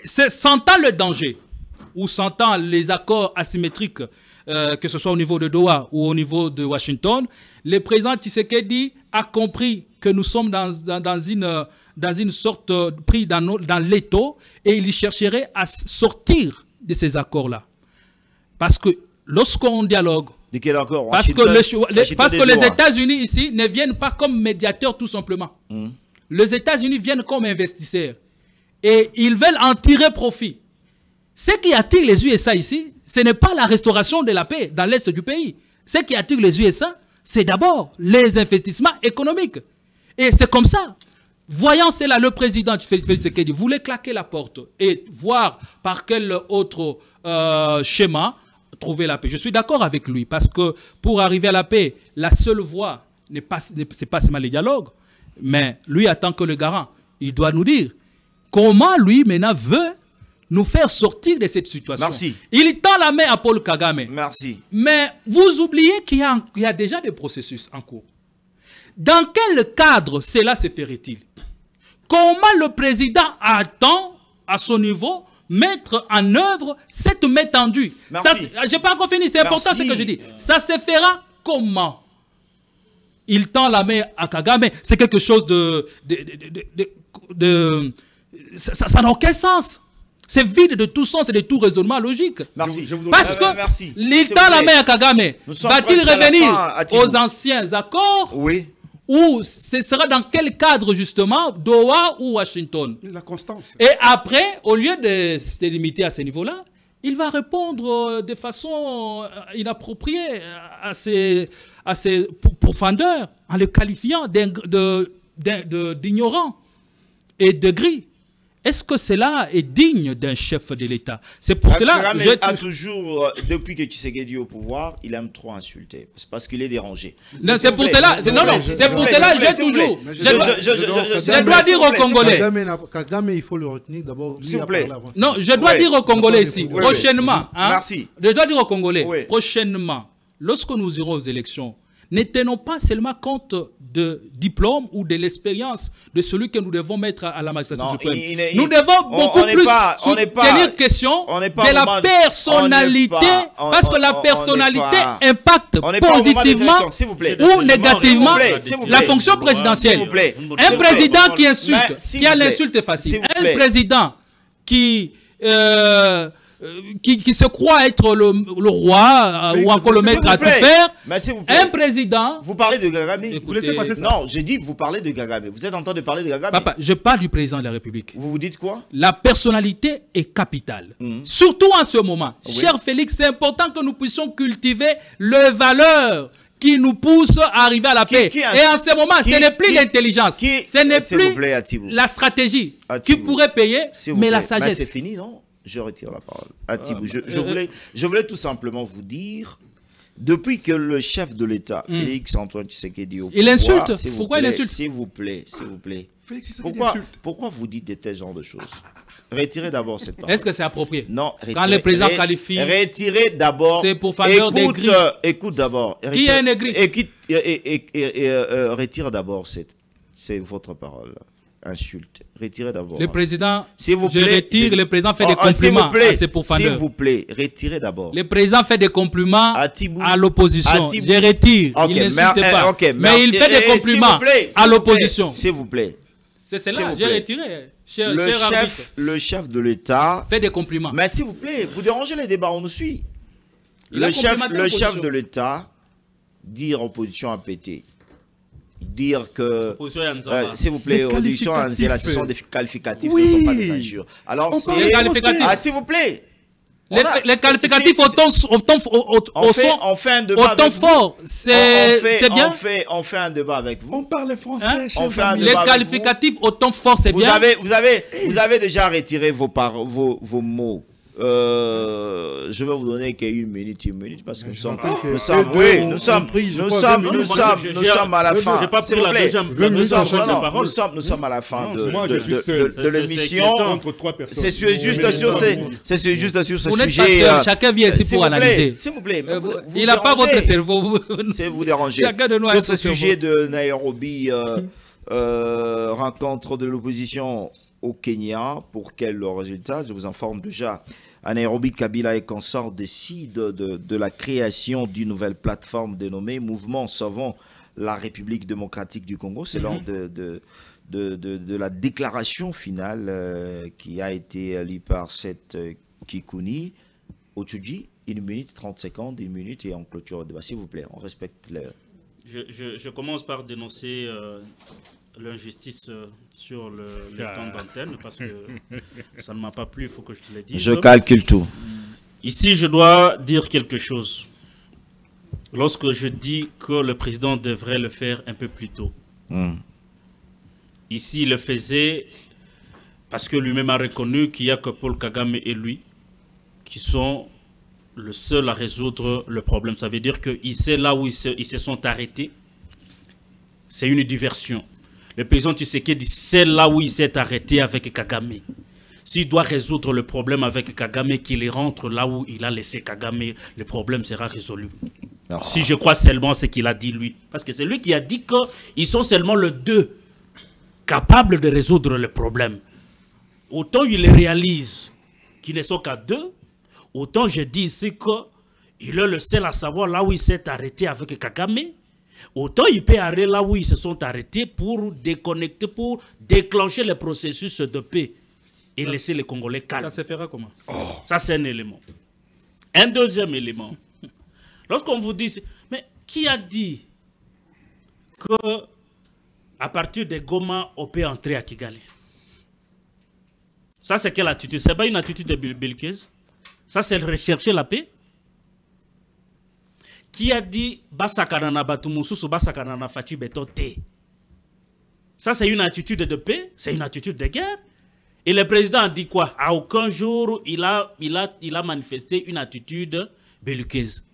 sentant le danger, ou sentant les accords asymétriques, que ce soit au niveau de Doha ou au niveau de Washington, le président Tshisekedi a compris que nous sommes dans une sorte pris dans l'étau et il chercherait à sortir de ces accords-là. Parce que lorsqu'on dialogue, de quel accord? parce que les États-Unis ici ne viennent pas comme médiateurs tout simplement. Les États-Unis viennent comme investisseurs et ils veulent en tirer profit. Ce qui attire les USA ici, ce n'est pas la restauration de la paix dans l'est du pays. Ce qui attire les USA, c'est d'abord les investissements économiques. Et c'est comme ça. Voyant cela, le président Félix Tshisekedi voulait claquer la porte et voir par quel autre schéma trouver la paix. Je suis d'accord avec lui parce que pour arriver à la paix, la seule voie, c'est pas seulement les dialogues, mais lui, en tant que le garant, il doit nous dire comment lui maintenant veut nous faire sortir de cette situation. Merci. Il tend la main à Paul Kagame. Merci. Mais vous oubliez qu'il y a déjà des processus en cours. Dans quel cadre cela se ferait-il? Comment le président attend, à son niveau, mettre en œuvre cette main tendue? Je n'ai pas encore fini, c'est important ce que je dis. Ça se fera comment? Il tend la main à Kagame. C'est quelque chose ça n'a aucun sens. C'est vide de tout sens et de tout raisonnement logique. Merci. Parce que l'État, la main à Kagame, va-t-il revenir aux anciens accords? Oui. Ou ce sera dans quel cadre justement, Doha ou Washington? La constance. Et après, au lieu de se limiter à ce niveau-là, il va répondre de façon inappropriée à ces profondeurs en le qualifiant d'ignorant et de gris. est-ce que cela est digne d'un chef de l'État? C'est pour cela Kagame que a toujours, depuis que Tshisekedi est au pouvoir, il aime trop insulter. C'est parce qu'il est dérangé. non, c'est pour cela, c'est pour cela j'ai toujours. Je dois dire aux Congolais. Kagame, il faut le retenir d'abord. S'il vous plaît. Non, je dois dire aux Congolais ici, prochainement. Hein, Merci. Je dois dire aux Congolais, Oui. prochainement, lorsque nous irons aux élections, ne tenons pas seulement compte de diplôme ou de l'expérience de celui que nous devons mettre à la magistrature Non, suprême. nous devons beaucoup plus tenir question de la personnalité, parce que la personnalité impacte positivement ou négativement la fonction présidentielle. Un président qui insulte, qui a l'insulte facile, un président qui se croit être le roi ou encore le maître à tout faire. Un président... Vous parlez de Kagame. Vous laissez passer ça. Non, je dis que vous parlez de Kagame. Vous êtes en train de parler de Kagame. Papa, je parle du président de la République. Vous vous dites quoi? La personnalité est capitale. Surtout en ce moment. Oui. Cher Félix, c'est important que nous puissions cultiver les valeurs qui nous poussent à arriver à la paix. Et en ce moment, ce n'est plus l'intelligence. Ce n'est plus la stratégie qui pourrait payer, mais la sagesse. C'est fini, non? Je retire la parole. Atibou, je voulais tout simplement vous dire, depuis que le chef de l'État, Félix Antoine Tshisekedi, il insulte. Pourquoi il insulte? S'il vous plaît. Félix Tshisekedi Pourquoi vous dites de tels genres de choses? Retirez d'abord cette parole. Est-ce que c'est approprié? Non. Quand le président qualifie... Retirez d'abord. C'est pour faveur des gris. Écoute d'abord. Qui est un négri? Retire d'abord c'est votre parole. Insulte. Retirez d'abord. Le président, s'il vous plaît, je retire, le président fait des compliments à ses pourfendeurs. S'il vous plaît, retirez d'abord. Le président fait des compliments à l'opposition. Je retire, il n'insulte pas. Mais il fait des compliments à l'opposition. S'il vous plaît. C'est cela, j'ai retiré. Le chef de l'État fait des compliments. Mais s'il vous plaît, vous dérangez les débats, on nous suit. Le chef de l'État dire opposition à péter. Dire que, s'il vous plaît, audition à Nzela, ce sont des qualificatifs, ce ne sont pas des injures. Alors, s'il vous plaît. Les qualificatifs on fait un débat autant fort, c'est bien. On fait un débat avec vous. On parle français. Les qualificatifs autant fort, c'est bien. Vous avez déjà retiré vos mots. Je vais vous donner qu'une minute parce que nous sommes à la fin. Nous sommes à la fin de l'émission. C'est juste sur ce sujet. Chacun vient ici pour analyser. S'il vous plaît. Il n'a pas votre cerveau. C'est vous déranger. Sur ce sujet de Nairobi, rencontre de l'opposition au Kenya, pour quel résultat? Je vous informe déjà. À Nairobi, Kabila et consorts décident de la création d'une nouvelle plateforme dénommée Mouvement Sauvons la République démocratique du Congo. C'est lors de la déclaration finale qui a été lue par cette Kikuni. Otudji, 1 minute 30 secondes, 1 minute et on clôture le débat. S'il vous plaît, on respecte le... Je commence par dénoncer l'injustice sur le temps d'antenne parce que ça ne m'a pas plu, il faut que je te le dise. Je calcule tout. Ici, je dois dire quelque chose. Lorsque je dis que le président devrait le faire un peu plus tôt. Ici, il le faisait parce que lui-même a reconnu qu'il n'y a que Paul Kagame et lui qui sont le seul à résoudre le problème. Ça veut dire qu'il sait là où ils se sont arrêtés. C'est une diversion. Le président Tshisekedi sait là où il s'est arrêté avec Kagame. S'il doit résoudre le problème avec Kagame, qu'il rentre là où il a laissé Kagame, le problème sera résolu. Si je crois seulement ce qu'il a dit lui. Parce que c'est lui qui a dit qu'ils sont seulement les deux capables de résoudre le problème. Autant il réalise qu'ils ne sont qu'à deux, autant je dis ici qu'il est le seul à savoir là où il s'est arrêté avec Kagame. Autant il peut arrêter là où ils se sont arrêtés pour déconnecter, pour déclencher le processus de paix et laisser les Congolais calmes. Ça se fera comment? Ça, c'est un élément. Un deuxième élément. Lorsqu'on vous dit... Mais qui a dit qu'à partir de Goma, on peut entrer à Kigali? Ça, c'est quelle attitude? Ce n'est pas une attitude de belliqueuse. Ça, c'est rechercher la paix. Qui a dit Basakanana Batumususu Basakanana Fachi Betote? Ça, c'est une attitude de paix, c'est une attitude de guerre. Et le président a dit quoi? À aucun jour, il a manifesté une attitude belliqueuse.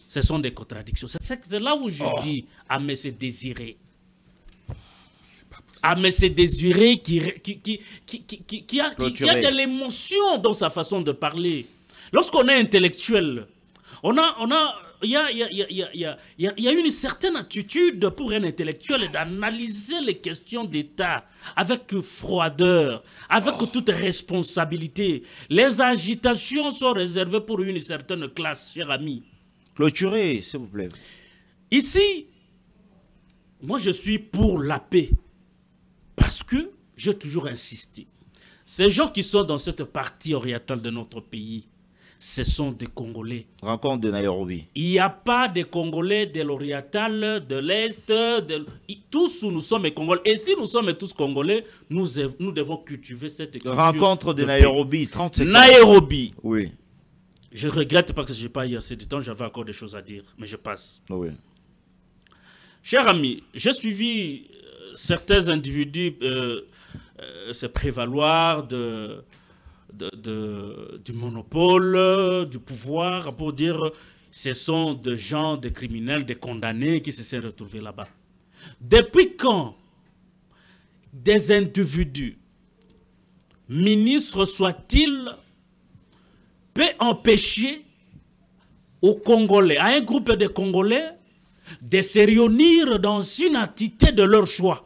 Ce sont des contradictions. C'est là où je dis à M. Désiré. À M. Désiré qui a de l'émotion dans sa façon de parler. Lorsqu'on est intellectuel, il y a une certaine attitude pour un intellectuel d'analyser les questions d'État avec froideur, avec toute responsabilité. Les agitations sont réservées pour une certaine classe, cher ami. Clôturez, s'il vous plaît. Ici, moi je suis pour la paix. Parce que j'ai toujours insisté. Ces gens qui sont dans cette partie orientale de notre pays, ce sont des Congolais. Rencontre de Nairobi. Il n'y a pas de Congolais de l'oriental, de l'Est, tous nous sommes Congolais. Et si nous sommes tous Congolais, nous devons cultiver cette culture. Rencontre de Nairobi, 30 secondes. Nairobi. Oui. Je regrette parce que je n'ai pas eu assez de temps, j'avais encore des choses à dire, mais je passe. Oui. Cher ami, j'ai suivi certains individus se prévaloir du monopole, du pouvoir, pour dire ce sont des gens, des criminels, des condamnés qui se sont retrouvés là-bas. Depuis quand des individus, ministres soient-ils, peut empêcher aux Congolais, à un groupe de Congolais, de se réunir dans une entité de leur choix?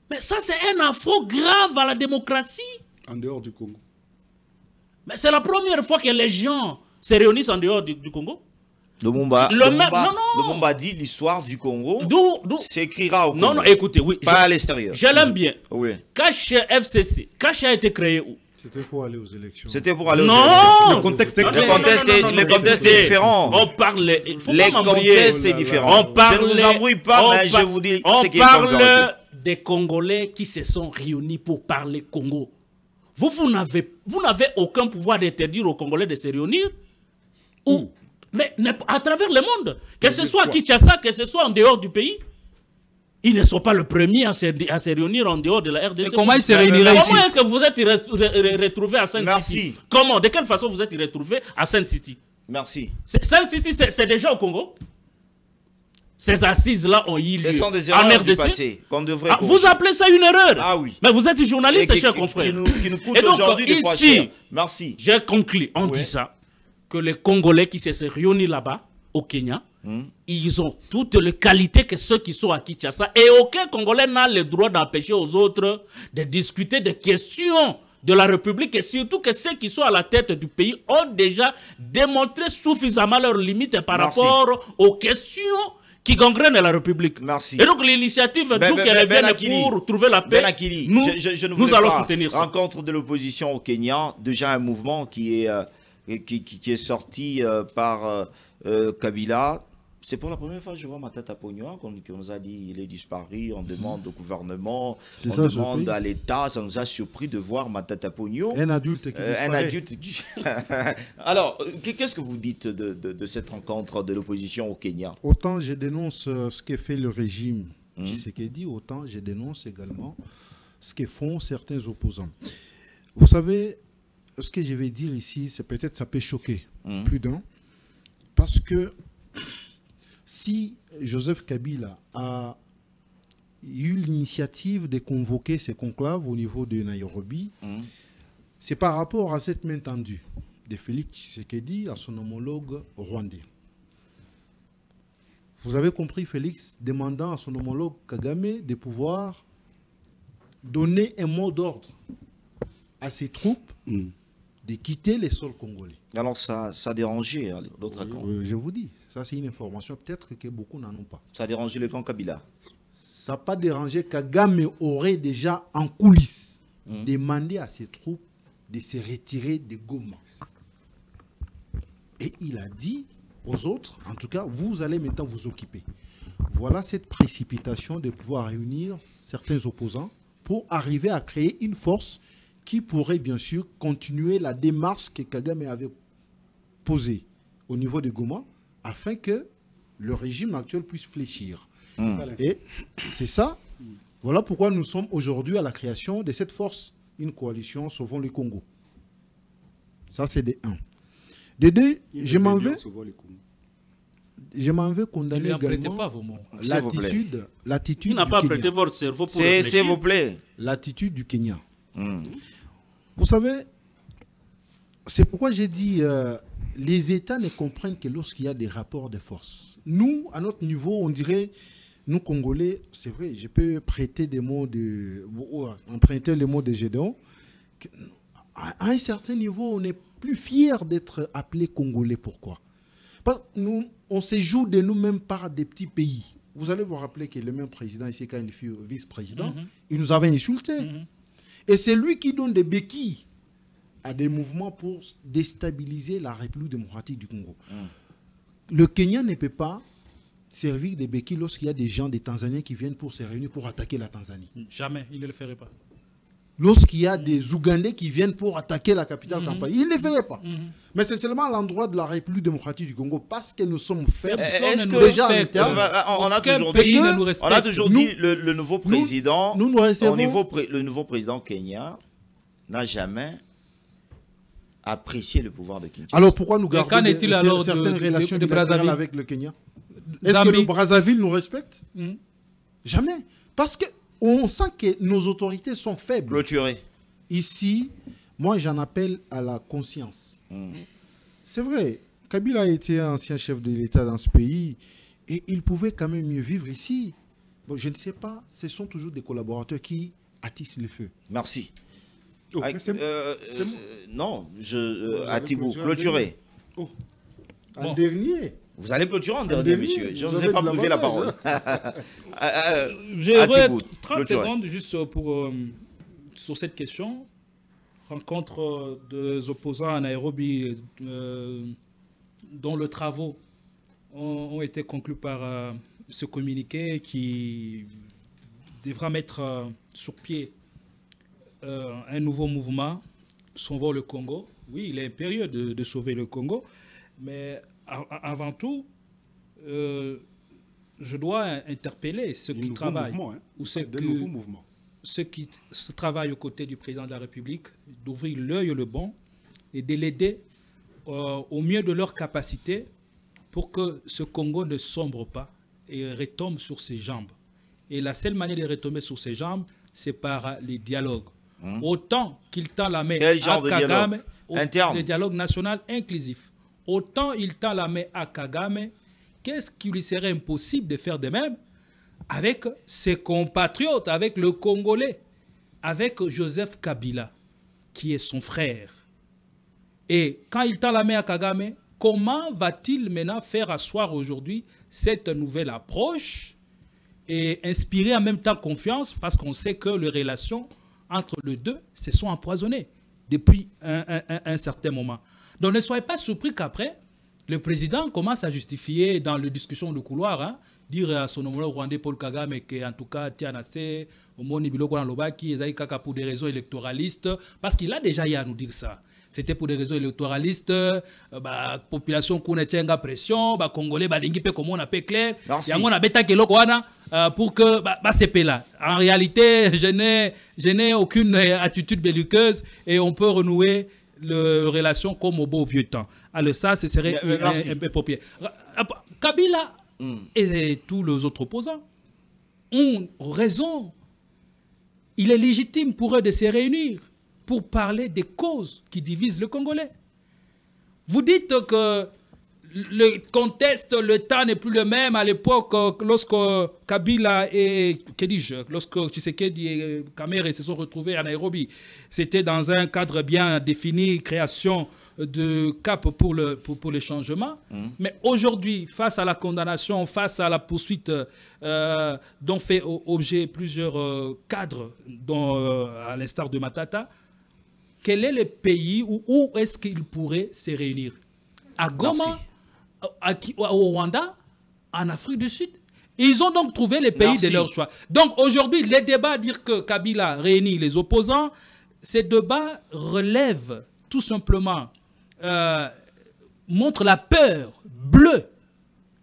Mais ça, c'est un affront grave à la démocratie. En dehors du Congo. Mais c'est la première fois que les gens se réunissent en dehors du Congo. Lumumba dit l'histoire du Congo s'écrira au Congo. Non, écoutez, oui. Pas à l'extérieur. Je l'aime bien. Oui. Cache FCC. Cache a été créé où? C'était pour aller aux élections. C'était pour aller aux élections. Non. Le contexte est Le contexte est différent. On parle. Il faut Les pas m'embrouiller. contextes est différent. Je ne vous embrouille pas, mais je vous dis ce qui est On parle des Congolais qui se sont réunis pour parler Congo. Vous n'avez aucun pouvoir d'interdire aux Congolais de se réunir. Mais à travers le monde. Que ce soit à Kinshasa, que ce soit en dehors du pays. Ils ne sont pas le premier à se réunir en dehors de la RDC. Mais comment ils se réuniraient ici? Comment est-ce que vous êtes retrouvés à Sainte-City? Merci. Comment? De quelle façon vous êtes retrouvés à Sainte-City? Merci. Sainte-City, c'est déjà au Congo? Ces assises-là ont eu lieu. Ce sont des erreurs du passé qu'on devrait corriger. Vous appelez ça une erreur? Ah oui. Mais vous êtes journaliste, cher confrère. Qui nous coûte aujourd'hui des fois cher. Merci. J'ai conclu, on dit ça, que les Congolais qui se sont réunis là-bas, au Kenya, ils ont toutes les qualités que ceux qui sont à Kinshasa. Et aucun Congolais n'a le droit d'empêcher aux autres de discuter des questions de la République. Et surtout que ceux qui sont à la tête du pays ont déjà démontré suffisamment leurs limites par rapport aux questions qui gangrènent la République. Merci. Et donc l'initiative qu'elle vienne pour trouver la paix, nous allons soutenir ça. Rencontre de l'opposition au Kenya, déjà un mouvement qui est sorti par Kabila. C'est pour la première fois que je vois Matata Ponyo, qu'on nous a dit qu'il est disparu, on demande au gouvernement, on demande à l'État, ça nous a surpris de voir Matata Ponyo. Un adulte qui disparaît. Un adulte. Alors, qu'est-ce que vous dites de cette rencontre de l'opposition au Kenya? Autant je dénonce ce que fait le régime Tshisekedi, autant je dénonce également ce que font certains opposants. Vous savez, ce que je vais dire ici, c'est peut-être ça peut choquer plus d'un, parce que si Joseph Kabila a eu l'initiative de convoquer ces conclaves au niveau de Nairobi, c'est par rapport à cette main tendue de Félix Tshisekedi à son homologue rwandais. Vous avez compris, Félix demandant à son homologue Kagame de pouvoir donner un mot d'ordre à ses troupes de quitter les sols congolais. Alors ça a dérangé l'autre camp. Je vous dis, ça c'est une information peut-être que beaucoup n'en ont pas. Ça a dérangé le camp Kabila. Ça n'a pas dérangé. Kagame aurait déjà en coulisses demandé à ses troupes de se retirer de Goma. Et il a dit aux autres, en tout cas, vous allez maintenant vous occuper. Voilà cette précipitation de pouvoir réunir certains opposants pour arriver à créer une force qui pourrait bien sûr continuer la démarche que Kagame avait posée au niveau de Goma afin que le régime actuel puisse fléchir. Et c'est ça Voilà pourquoi nous sommes aujourd'hui à la création de cette force, une coalition Sauvons le Congo. Ça, c'est des 1. Des 2, je m'en vais Ne condamner lui en prêtez également pas vos mots. l'attitude Il n'a du pas Kenya. prêté votre cerveau pour S'il réfléchir. vous plaît. L'attitude du Kenya. Hmm. Vous savez, c'est pourquoi j'ai dit les États ne comprennent que lorsqu'il y a des rapports de force. Nous, à notre niveau, on dirait, nous Congolais, c'est vrai, je peux prêter des mots emprunter les mots de Gédéon. À un certain niveau, on n'est plus fiers d'être appelés Congolais. Pourquoi? Parce que nous, on se joue de nous-mêmes par des petits pays. Vous allez vous rappeler que le même président, ici, quand il fut vice-président, il nous avait insultés. Et c'est lui qui donne des béquilles à des mouvements pour déstabiliser la République démocratique du Congo. Le Kenya ne peut pas servir des béquilles lorsqu'il y a des gens, des Tanzaniens qui viennent pour se réunir pour attaquer la Tanzanie. Jamais, il ne le ferait pas. Lorsqu'il y a des Ougandais qui viennent pour attaquer la capitale Kampala, il ne le ferait pas. Mais c'est seulement à l'endroit de la République démocratique du Congo parce que nous sommes faibles. Est-ce que déjà respecte, en interne, on a Aucun toujours pays dit, ne nous respecte. on a toujours Nous- dit le nouveau président, nous recevons- le nouveau président kenyan n'a jamais apprécié le pouvoir de Kinshasa. alors pourquoi nous gardons qu'en est-il alors certaines de relations de bilatérales Brazzaville? avec le Kenya? Est-ce que Zambie. le Brazzaville nous respecte? Mhm. Jamais. Parce qu'on sent que nos autorités sont faibles. Clôturé. Ici, moi j'en appelle à la conscience. Hmm. C'est vrai, Kabila a été ancien chef de l'État dans ce pays et il pouvait quand même mieux vivre ici. Bon, je ne sais pas, ce sont toujours des collaborateurs qui attissent le feu. Merci. Oh, Ah, mais c'est- c'est bon. non, avez Atibou, clôturé clôturé. Oh. En Bon. dernier, Vous allez clôturer en dernier, dernier, monsieur. Je ne vous vous ai avez pas de privé la l'avantage, parole. J'aimerais Atibou, 30 clôturé. secondes juste pour, sur cette question. Rencontre des opposants à Nairobi dont les travaux ont été conclus par ce communiqué qui devra mettre sur pied un nouveau mouvement, Sauvons le Congo. Oui, il est impérieux de sauver le Congo, mais avant tout, je dois interpeller ceux qui travaillent ou ceux qui se travaillent aux côtés du président de la République, d'ouvrir l'œil le bon et de l'aider au mieux de leur capacité pour que ce Congo ne sombre pas et retombe sur ses jambes. Et la seule manière de retomber sur ses jambes, c'est par les dialogues. Autant qu'il tend la main Quel à genre de Kagame, dialogue? Interne. le dialogue national inclusif, autant il tend la main à Kagame, qu'est-ce qui lui serait impossible de faire de même avec ses compatriotes, avec le Congolais, avec Joseph Kabila, qui est son frère. Et quand il tend la main à Kagame, comment va-t-il maintenant faire asseoir aujourd'hui cette nouvelle approche et inspirer en même temps confiance, parce qu'on sait que les relations entre les deux se sont empoisonnées depuis un certain moment. Donc ne soyez pas surpris qu'après, le président commence à justifier dans les discussions de couloir, hein, dire à son homologue rwandais Paul Kagame qu'en tout cas, Tianase, Omoni Biloko Lobaki, Ezaï Kaka pour des raisons électoralistes, parce qu'il a déjà eu à nous dire ça. C'était pour des raisons électoralistes, population qui a pression, Congolais, comme on appelle clair, Merci. pour que c'est là. En réalité, je n'ai aucune attitude belliqueuse et on peut renouer les relations comme au beau vieux temps. Alors ça, ce serait un peu approprié. Kabila et tous les autres opposants ont raison. Il est légitime pour eux de se réunir pour parler des causes qui divisent le Congolais. Vous dites que le contexte, le temps n'est plus le même à l'époque lorsque Kabila et, lorsque Tshisekedi et Kamere se sont retrouvés à Nairobi. C'était dans un cadre bien défini, création de cap pour le changement. Mais aujourd'hui, face à la condamnation, face à la poursuite dont fait objet plusieurs cadres, dont, à l'instar de Matata, quel est le pays où est-ce qu'ils pourraient se réunir? À Goma, au Rwanda, en Afrique du Sud. Ils ont donc trouvé les pays de leur choix. Donc aujourd'hui, les débats dire que Kabila réunit les opposants, ces débats relèvent tout simplement, montrent la peur bleue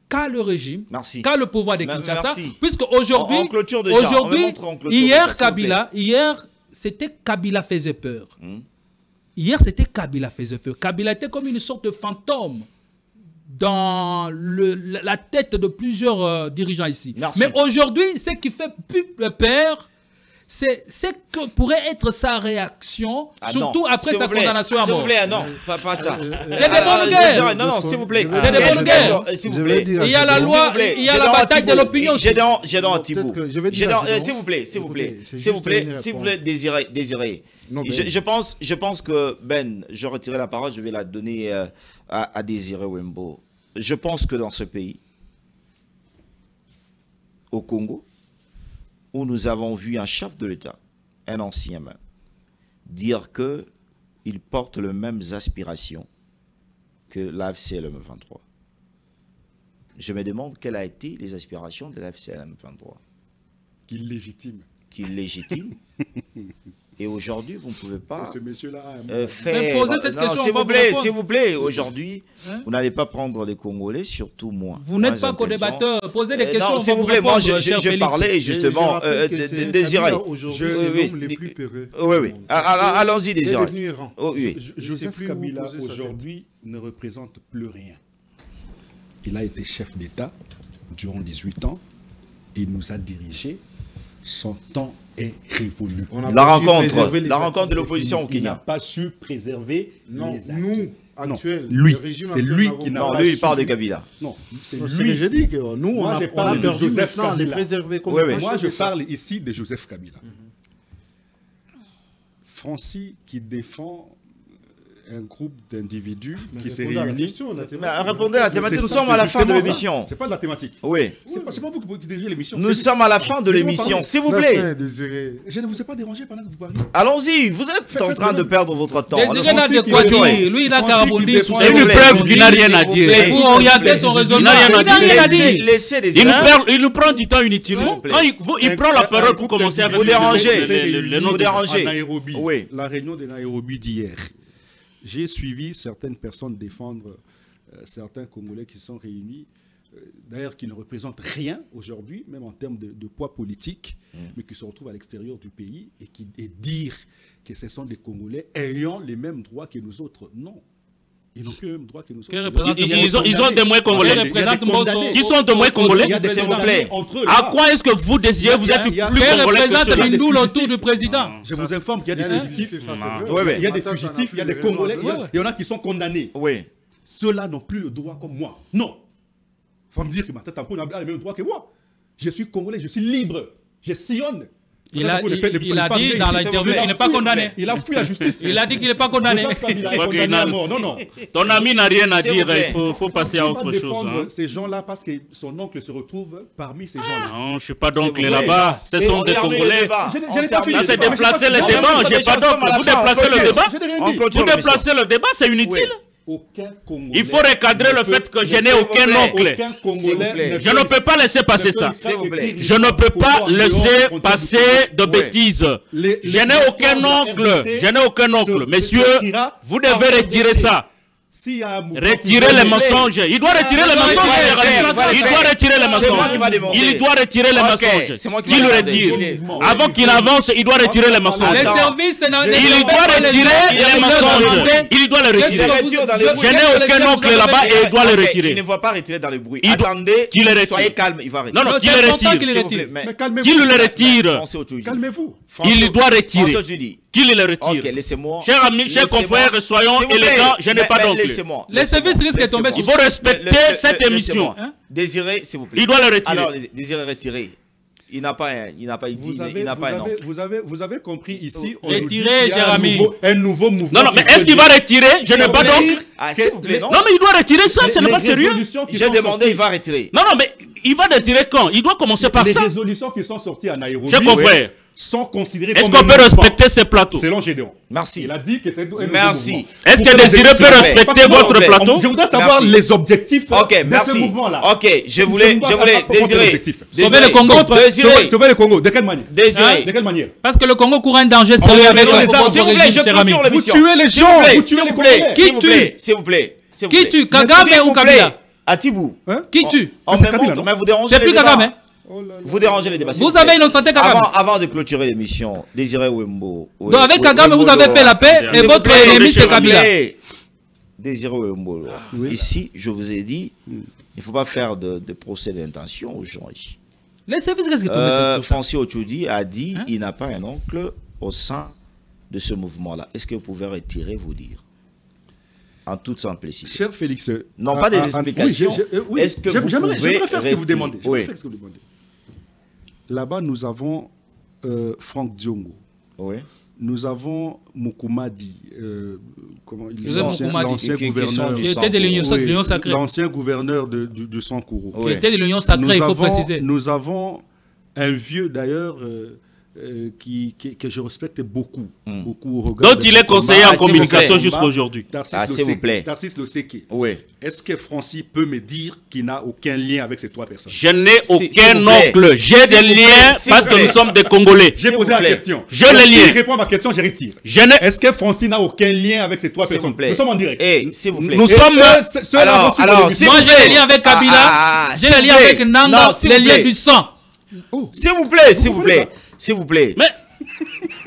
qu'a le régime, Merci. qu'a le pouvoir de Kinshasa, Merci. puisque aujourd'hui, En clôture déjà, on va aujourd'hui, montrer en clôture hier, déjà, s'il vous plaît. hier, c'était Kabila faisait peur. Hier, c'était Kabila faisait peur. Kabila était comme une sorte de fantôme dans la tête de plusieurs dirigeants ici. Merci. Mais aujourd'hui, ce qui fait plus peur, c'est ce que pourrait être sa réaction, Ah surtout non, après s'il sa vous plaît, condamnation à s'il vous mort. plaît, non, pas ça. C'est des bonnes guerres. Non, non, s'il vous plaît. C'est des bonnes guerres. S'il Je vous vais plaît. dire à Il y a la Gédéon. loi, S'il vous plaît, il y a la Gédéon bataille de Thibault. l'opinion. Gédéon à Thibault. Peut-être que je vais dire à Gédéon. S'il vous plaît, s'il vous plaît, Écoutez, c'est s'il vous juste plaît, une s'il vous réponse. plaît, Désiré. Non, Ben. Je pense que Ben, je retirerai la parole, je vais la donner à Désiré Wembo. Je pense que dans ce pays, au Congo, où nous avons vu un chef de l'État, un ancien même, dire qu'il porte les mêmes aspirations que l'AFCLM 23. Je me demande quelles ont été les aspirations de l'AFCLM 23. Qu'il légitime. Qu'il légitime. Et aujourd'hui, vous ne pouvez pas Ce monsieur-là a faire... posez cette Non, question, s'il on va vous vous plaît, répondre. s'il vous plaît, aujourd'hui, Hein? vous n'allez pas prendre les Congolais, surtout moi. Vous n'êtes moins pas intelligent. co-débatteur. Posez des questions. Non, on s'il va vous plaît, moi, répondre, je cher Félix. parlais Et justement je rappelle que c'est Désiré. Kabila aujourd'hui, Oui, c'est oui, l'homme les plus peureux. Oui, oui. du monde. Allons-y, Il est Désiré. devenu errant. Oh, oui. Il sait Joseph plus où Kabila poser sa tête. aujourd'hui ne représente plus rien. Il a été chef d'État durant 18 ans. Il nous a dirigés. Son temps est révolu. On a La pas su rencontre préserver les de acquis, l'opposition au Il n'a Kenya. pas su préserver Non, les acquis. nous, actuels, lui. le régime C'est actuel, lui n'avons qui n'a pas- Non, pas lui, il su- parle de Kabila. Non, c'est C'est ce que lui. j'ai dit. Que nous, Moi, on j'ai a parlé de perdu Joseph maintenant à les Kabila. préserver comme Oui, étant oui. Moi, chef je d'État. parle ici de Joseph Kabila. Francis qui défend un groupe d'individus qui s'est Répondez à la réuni. question, la Mais thématique. répondez à la thématique. Nous C'est ça, sommes à la c'est fin de justement ça. l'émission. C'est pas de la thématique. Oui. C'est pas vous qui dirigez l'émission. Nous c'est- sommes à la fin de Laissez-moi l'émission. parler. S'il vous Mais plaît. frère, Désiré, Je ne vous ai pas dérangé pendant que vous parliez. Allons-y. Vous êtes en train de perdre votre temps. Désiré n'a de qui quoi défend- dire. Lui, il a Francis carabondi qui sous défend- ses C'est une S'il vous preuve plaît. qu'il n'a rien à S'il vous dire. plaît. Et vous orientez son raisonnement. Il n'a rien à Il n'a rien à Laissez, dire. laissez Il Désiré. il nous prend du temps inutilement. S'il vous plaît. Quand il prend la parole pour commencer avec Vous dérangez. les noms Vous de- dérangez. En Nairobi, Oui. la réunion de Nairobi d'hier. J'ai suivi certaines personnes défendre certains Congolais qui sont réunis, d'ailleurs qui ne représentent rien aujourd'hui, même en termes de poids politique, mais qui se retrouvent à l'extérieur du pays et dire que ce sont des Congolais ayant les mêmes droits que nous autres. Non. Ils n'ont plus les mêmes droits que nous autres. Quel représente- Ils ont des moyens congolais. Quel représente Mbosso? Qui sont de moins congolais. Il y a des S'il vous condamnés plaît. entre eux. À quoi est-ce que vous désirez vous êtes il y a- plus Quel congolais que représente ceux-là Bindoul autour du président? Je vous informe qu'il y a des fugitifs. Ça, c'est Ah. vrai. Ouais, ouais. Il y a des Attends, ça n'a fugitifs, il y a plus des de raison Congolais, à il y donner. en a qui sont condamnés. Oui. Ceux-là n'ont plus le droit comme moi. Non. Faut me dire que ma tête en peau n'a pas les mêmes droits que moi. Je suis Congolais, je suis libre. Je sillonne. Il a dit dans l'interview qu'il n'est pas condamné. Il a fui la justice. Il a dit qu'il n'est pas condamné. Joseph Kabila est Ok, condamné non. à mort. Non, non. Ton ami n'a rien à S'il vous dire. plaît. Il faut passer à Il faut autre pas chose. défendre hein. ces gens-là parce que son oncle se retrouve parmi ces gens-là. Non, je ne suis pas d'oncle S'il vous plaît. là-bas. Ce Et sont on des termine le Congolais. débat. Je n'ai On pas termine fini. Là, le c'est débat. déplacer le Non, débat. mais J'ai pas nous sommes à d'oncle. la Vous fin, on déplacez le clôture. débat. Je n'ai rien On dit. clôture Vous l'émission. déplacez le débat, c'est inutile. Aucun Congolais. Il faut recadrer le ne fait que peut- je n'ai S'il vous aucun plaît. oncle. Aucun S'il vous Congolais plaît. Je ne peux pas laisser passer ça. S'il vous plaît. Je ne peux pas laisser passer de bêtises. Je n'ai aucun oncle. Je n'ai aucun oncle. Messieurs, vous devez retirer ça. Retirez les mensonges. Il doit retirer les mensonges. Il doit retirer les mensonges. Il doit retirer les mensonges. Qu'il le retire. Avant qu'il avance, il doit retirer les mensonges. Les services, Il doit retirer les mensonges. Il doit les retirer. Je n'ai aucun oncle là-bas et il doit le Ok, retirer. Il ne va pas retirer dans le bruit. Il doit- Attendez, qu'il le retire. soyez calme, il va retirer. Non, non, qu'il c'est le important qu'il retire. le S'il vous plaît, retire. mais- Mais calmez-vous. Qu'il le retire. François Otouji. Calmez-vous. Il doit retirer. François Otouji. Qu'il le Ok, retire. laissez-moi. Chers amis, chers Laissez-moi. confrères, soyons S'il vous plaît. élégants. Je n'ai pas Mais d'oncle. Laissez-moi. Les services risquent de tomber Il sur faut respecter cette émission. Hein? Désiré, s'il vous plaît. Il doit le retirer. Alors, Désiré retiré. Il n'a pas un, il n'a pas, Vous il n'a pas un nom. avez compris ici. On Retirez, nous dit qu'il y a Jérémy. un nouveau mouvement. Non, non, mais est-ce qu'il va retirer? Je n'ai pas d'oncle. Ah, s'il vous plaît, non. Non, mais il doit retirer ça, ce n'est pas sérieux. J'ai demandé, il va retirer. Non, non, mais il va retirer quand? Il doit commencer par Les ça. résolutions qui sont sorties à Nairobi Chers confrères, sont considérées est-ce comme qu'on un peut mouvement, respecter ces plateaux? selon Gédéon. Merci. Il a dit que c'est un nouveau Merci. mouvement. Est-ce Pour que les Désiré peut élections- respecter Parce que votre s'il vous plaît, plateau? Je voudrais savoir Merci. les objectifs Ok, de ce merci. mouvement-là. Ok, je voulais, Désiré. Sauver le Congo. Désiré. Sauver le Congo. De quelle manière? Désiré. De quelle manière? Parce que le Congo court un danger sérieux Ok, avec mais le les armes, s'il vous plaît, je cher ami. clôture Vous l'émission. tuez les S'il vous gens, plaît, vous s'il tuez les vous plaît, Congolais. s'il Qui vous tue? plaît, s'il vous plaît, s'il vous Qui plaît. tue, Kagame S'il ou vous plaît. Kabila? Atibou. Hein? Qui tue? On c'est me Kabila, montre, non? mais vous dérangez C'est les plus débats. Kagame. Oh là là. Vous dérangez les débats. s'il Vous vous plaît. avez innocenté Kagame. Avant de clôturer l'émission, Désiré Wembo. Donc avec Kagame, vous avez fait la paix et S'il vous votre plaît, ennemi, c'est s'il vous Kabila. Désiré Wembo. Oui. Ici, je vous ai dit, il ne faut pas faire de procès d'intention aux gens ici. Les services, qu'est-ce que tu fais? Francis Ochoudi a dit Hein? il n'a pas un oncle au sein de ce mouvement-là. Est-ce que vous pouvez retirer vos dires en toute simplicité? Cher Félix. Non, pas des explications. Oui, Est-ce que vous j'aimerais pouvez faire ce que vous demandez. Oui. Faire ce que vous demandez. Là-bas, nous avons Franck Diongo. Oui. Nous avons Mukumadi, comment il Joseph l'ancien Mukumadi, qui gouverneur sont Qui était de l'Union sacrée. l'ancien gouverneur de Sankourou. Oui. Qui était de l'Union sacrée, il faut préciser. Nous avons un vieux d'ailleurs que je respecte beaucoup, beaucoup au regard Dont de il son est conseiller combat. en communication Combat, jusqu'à aujourd'hui. S'il vous plaît. Tarsis Loseke. Oui. Est-ce que Francis peut me dire qu'il n'a aucun lien avec ces trois personnes? Je n'ai S'il aucun vous plaît. oncle. J'ai S'il des vous plaît. liens S'il parce vous que plaît. nous sommes des Congolais. J'ai S'il posé vous la plaît. question. Je les S'il lie. répond à ma question, je retire. Je n'ai- Est-ce que Francis n'a aucun lien avec ces trois S'il vous personnes? plaît. Nous sommes en direct. S'il vous plaît. Nous sommes- Alors, s'il Moi, vous j'ai plaît. les liens avec Kabila, j'ai les liens avec Nanga, Non, s'il les vous liens plaît. du sang. S'il vous plaît, s'il vous plaît, s'il vous plaît. Mais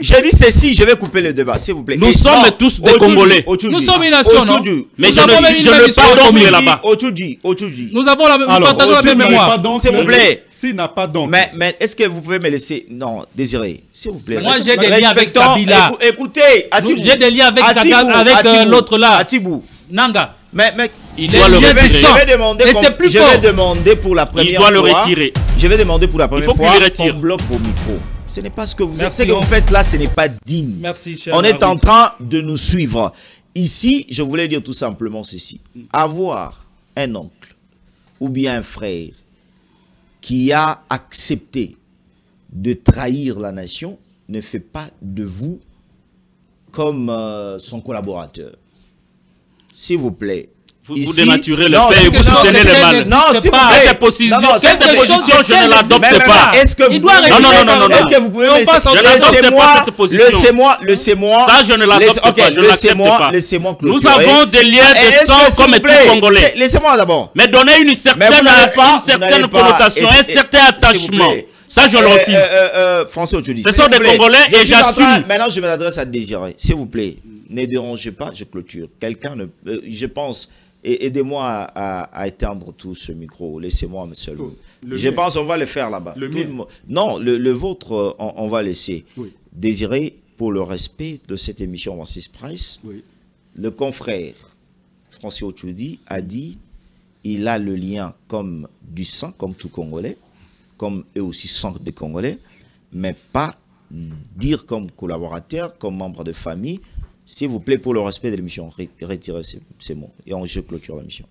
J'ai dit ceci, je vais couper le débat, s'il vous plaît. Nous Et sommes non, tous des Ochoudi, Congolais. Ochoudi. Nous sommes une nation, non? Ochoudi. Mais Nous je avons même ne, une je même ne histoire pardonne commune. plus là-bas. Ochoudi. Nous avons la même, nous Alors, partageons la s'il même n'a mémoire. pas d'oncle, S'il vous plaît. S'il n'a pas d'oncle. Mais est-ce que vous pouvez me laisser... Non, Désiré, s'il vous plaît. Moi, j'ai des liens avec Respectons- Kabila. Écoutez, Atibou. J'ai des liens avec Atibou, Kagame, avec Atibou, l'autre là. Atibou. Nanga. Mais Il Les doit le liens du retirer. sang. je vais demander Et qu'on- c'est plus je fort. vais demander pour la première Il doit le fois. retirer. Je vais demander pour la première faut qu'il fois le retire. qu'on bloque vos micros. Ce n'est pas ce que vous Merci, ce que vous faites là, ce n'est pas digne. Merci, cher On est en Marouk. train de nous suivre. Ici, je voulais dire tout simplement ceci. Avoir un oncle ou bien un frère qui a accepté de trahir la nation ne fait pas de vous comme son collaborateur. S'il vous plaît. Vous Ici- dénaturez le Non, fait et c'est vous que non, soutenez c'est le que- mal. Non, s'il vous pas. plaît. Cette position, Non, non, cette quelque chose position, je ne l'adopte Mais pas. est-ce que vous Il doit pouvez rester Non, non, dans non, le- non. Est-ce que vous pouvez On me passe en- Je n'accepte pas cette position. Laissez-moi. Ça, je ne l'adopte pas, je ne l'accepte pas. Laissez-moi Nous clôturer. avons des liens Est-ce de sang que, s'il comme vous tout plaît, Congolais. Laissez-moi d'abord. Mais donner une Mais certaine, vous n'allez pas- vous n'allez pas- connotation, un et- certain s'il vous attachement. plaît. Ça, je le refuse. François Ochoudi, Ce s'il sont vous des plaît. Congolais Je et suis en train- j'assume. Maintenant, je m'adresse à Désiré. S'il vous plaît, ne dérangez pas, je clôture. Quelqu'un ne. Je pense. Aidez-moi à éteindre tout ce micro. Laissez-moi seul. Je mien. pense qu'on va le faire là-bas. Le Tout mien. monde- Non, le vôtre, on va laisser. Oui. Désiré, pour le respect de cette émission Francis Price, Oui. le confrère Francis Ochoudi a dit il a le lien comme du sang, comme tout Congolais, comme eux aussi sont des Congolais, mais pas dire comme collaborateur, comme membre de famille. S'il vous plaît, pour le respect de l'émission, retirez ces mots. Et je clôture l'émission.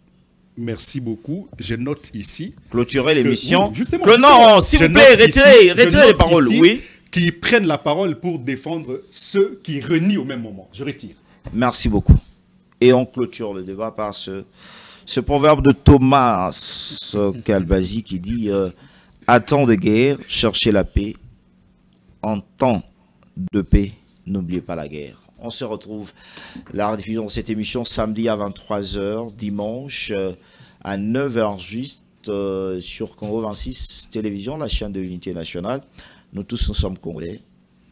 Merci beaucoup. Je note ici. Clôturer l'émission. Oui, justement, Non, s'il je vous plaît, note ici- je retirez les note paroles. ici Oui. Qu'ils prennent la parole pour défendre ceux qui renient au même moment. Je retire. Merci beaucoup. Et on clôture le débat par ce proverbe de Thomas Calvasi qui dit à temps de guerre, cherchez la paix. En temps de paix, n'oubliez pas la guerre. On se retrouve la rediffusion de cette émission samedi à 23h, dimanche à 9h juste sur Congo 26 Télévision, la chaîne de l'unité nationale. Nous tous, nous sommes Congolais.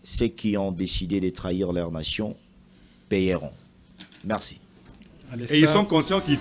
Ceux qui ont décidé de trahir leur nation paieront. Merci. Et ils sont conscients qu'ils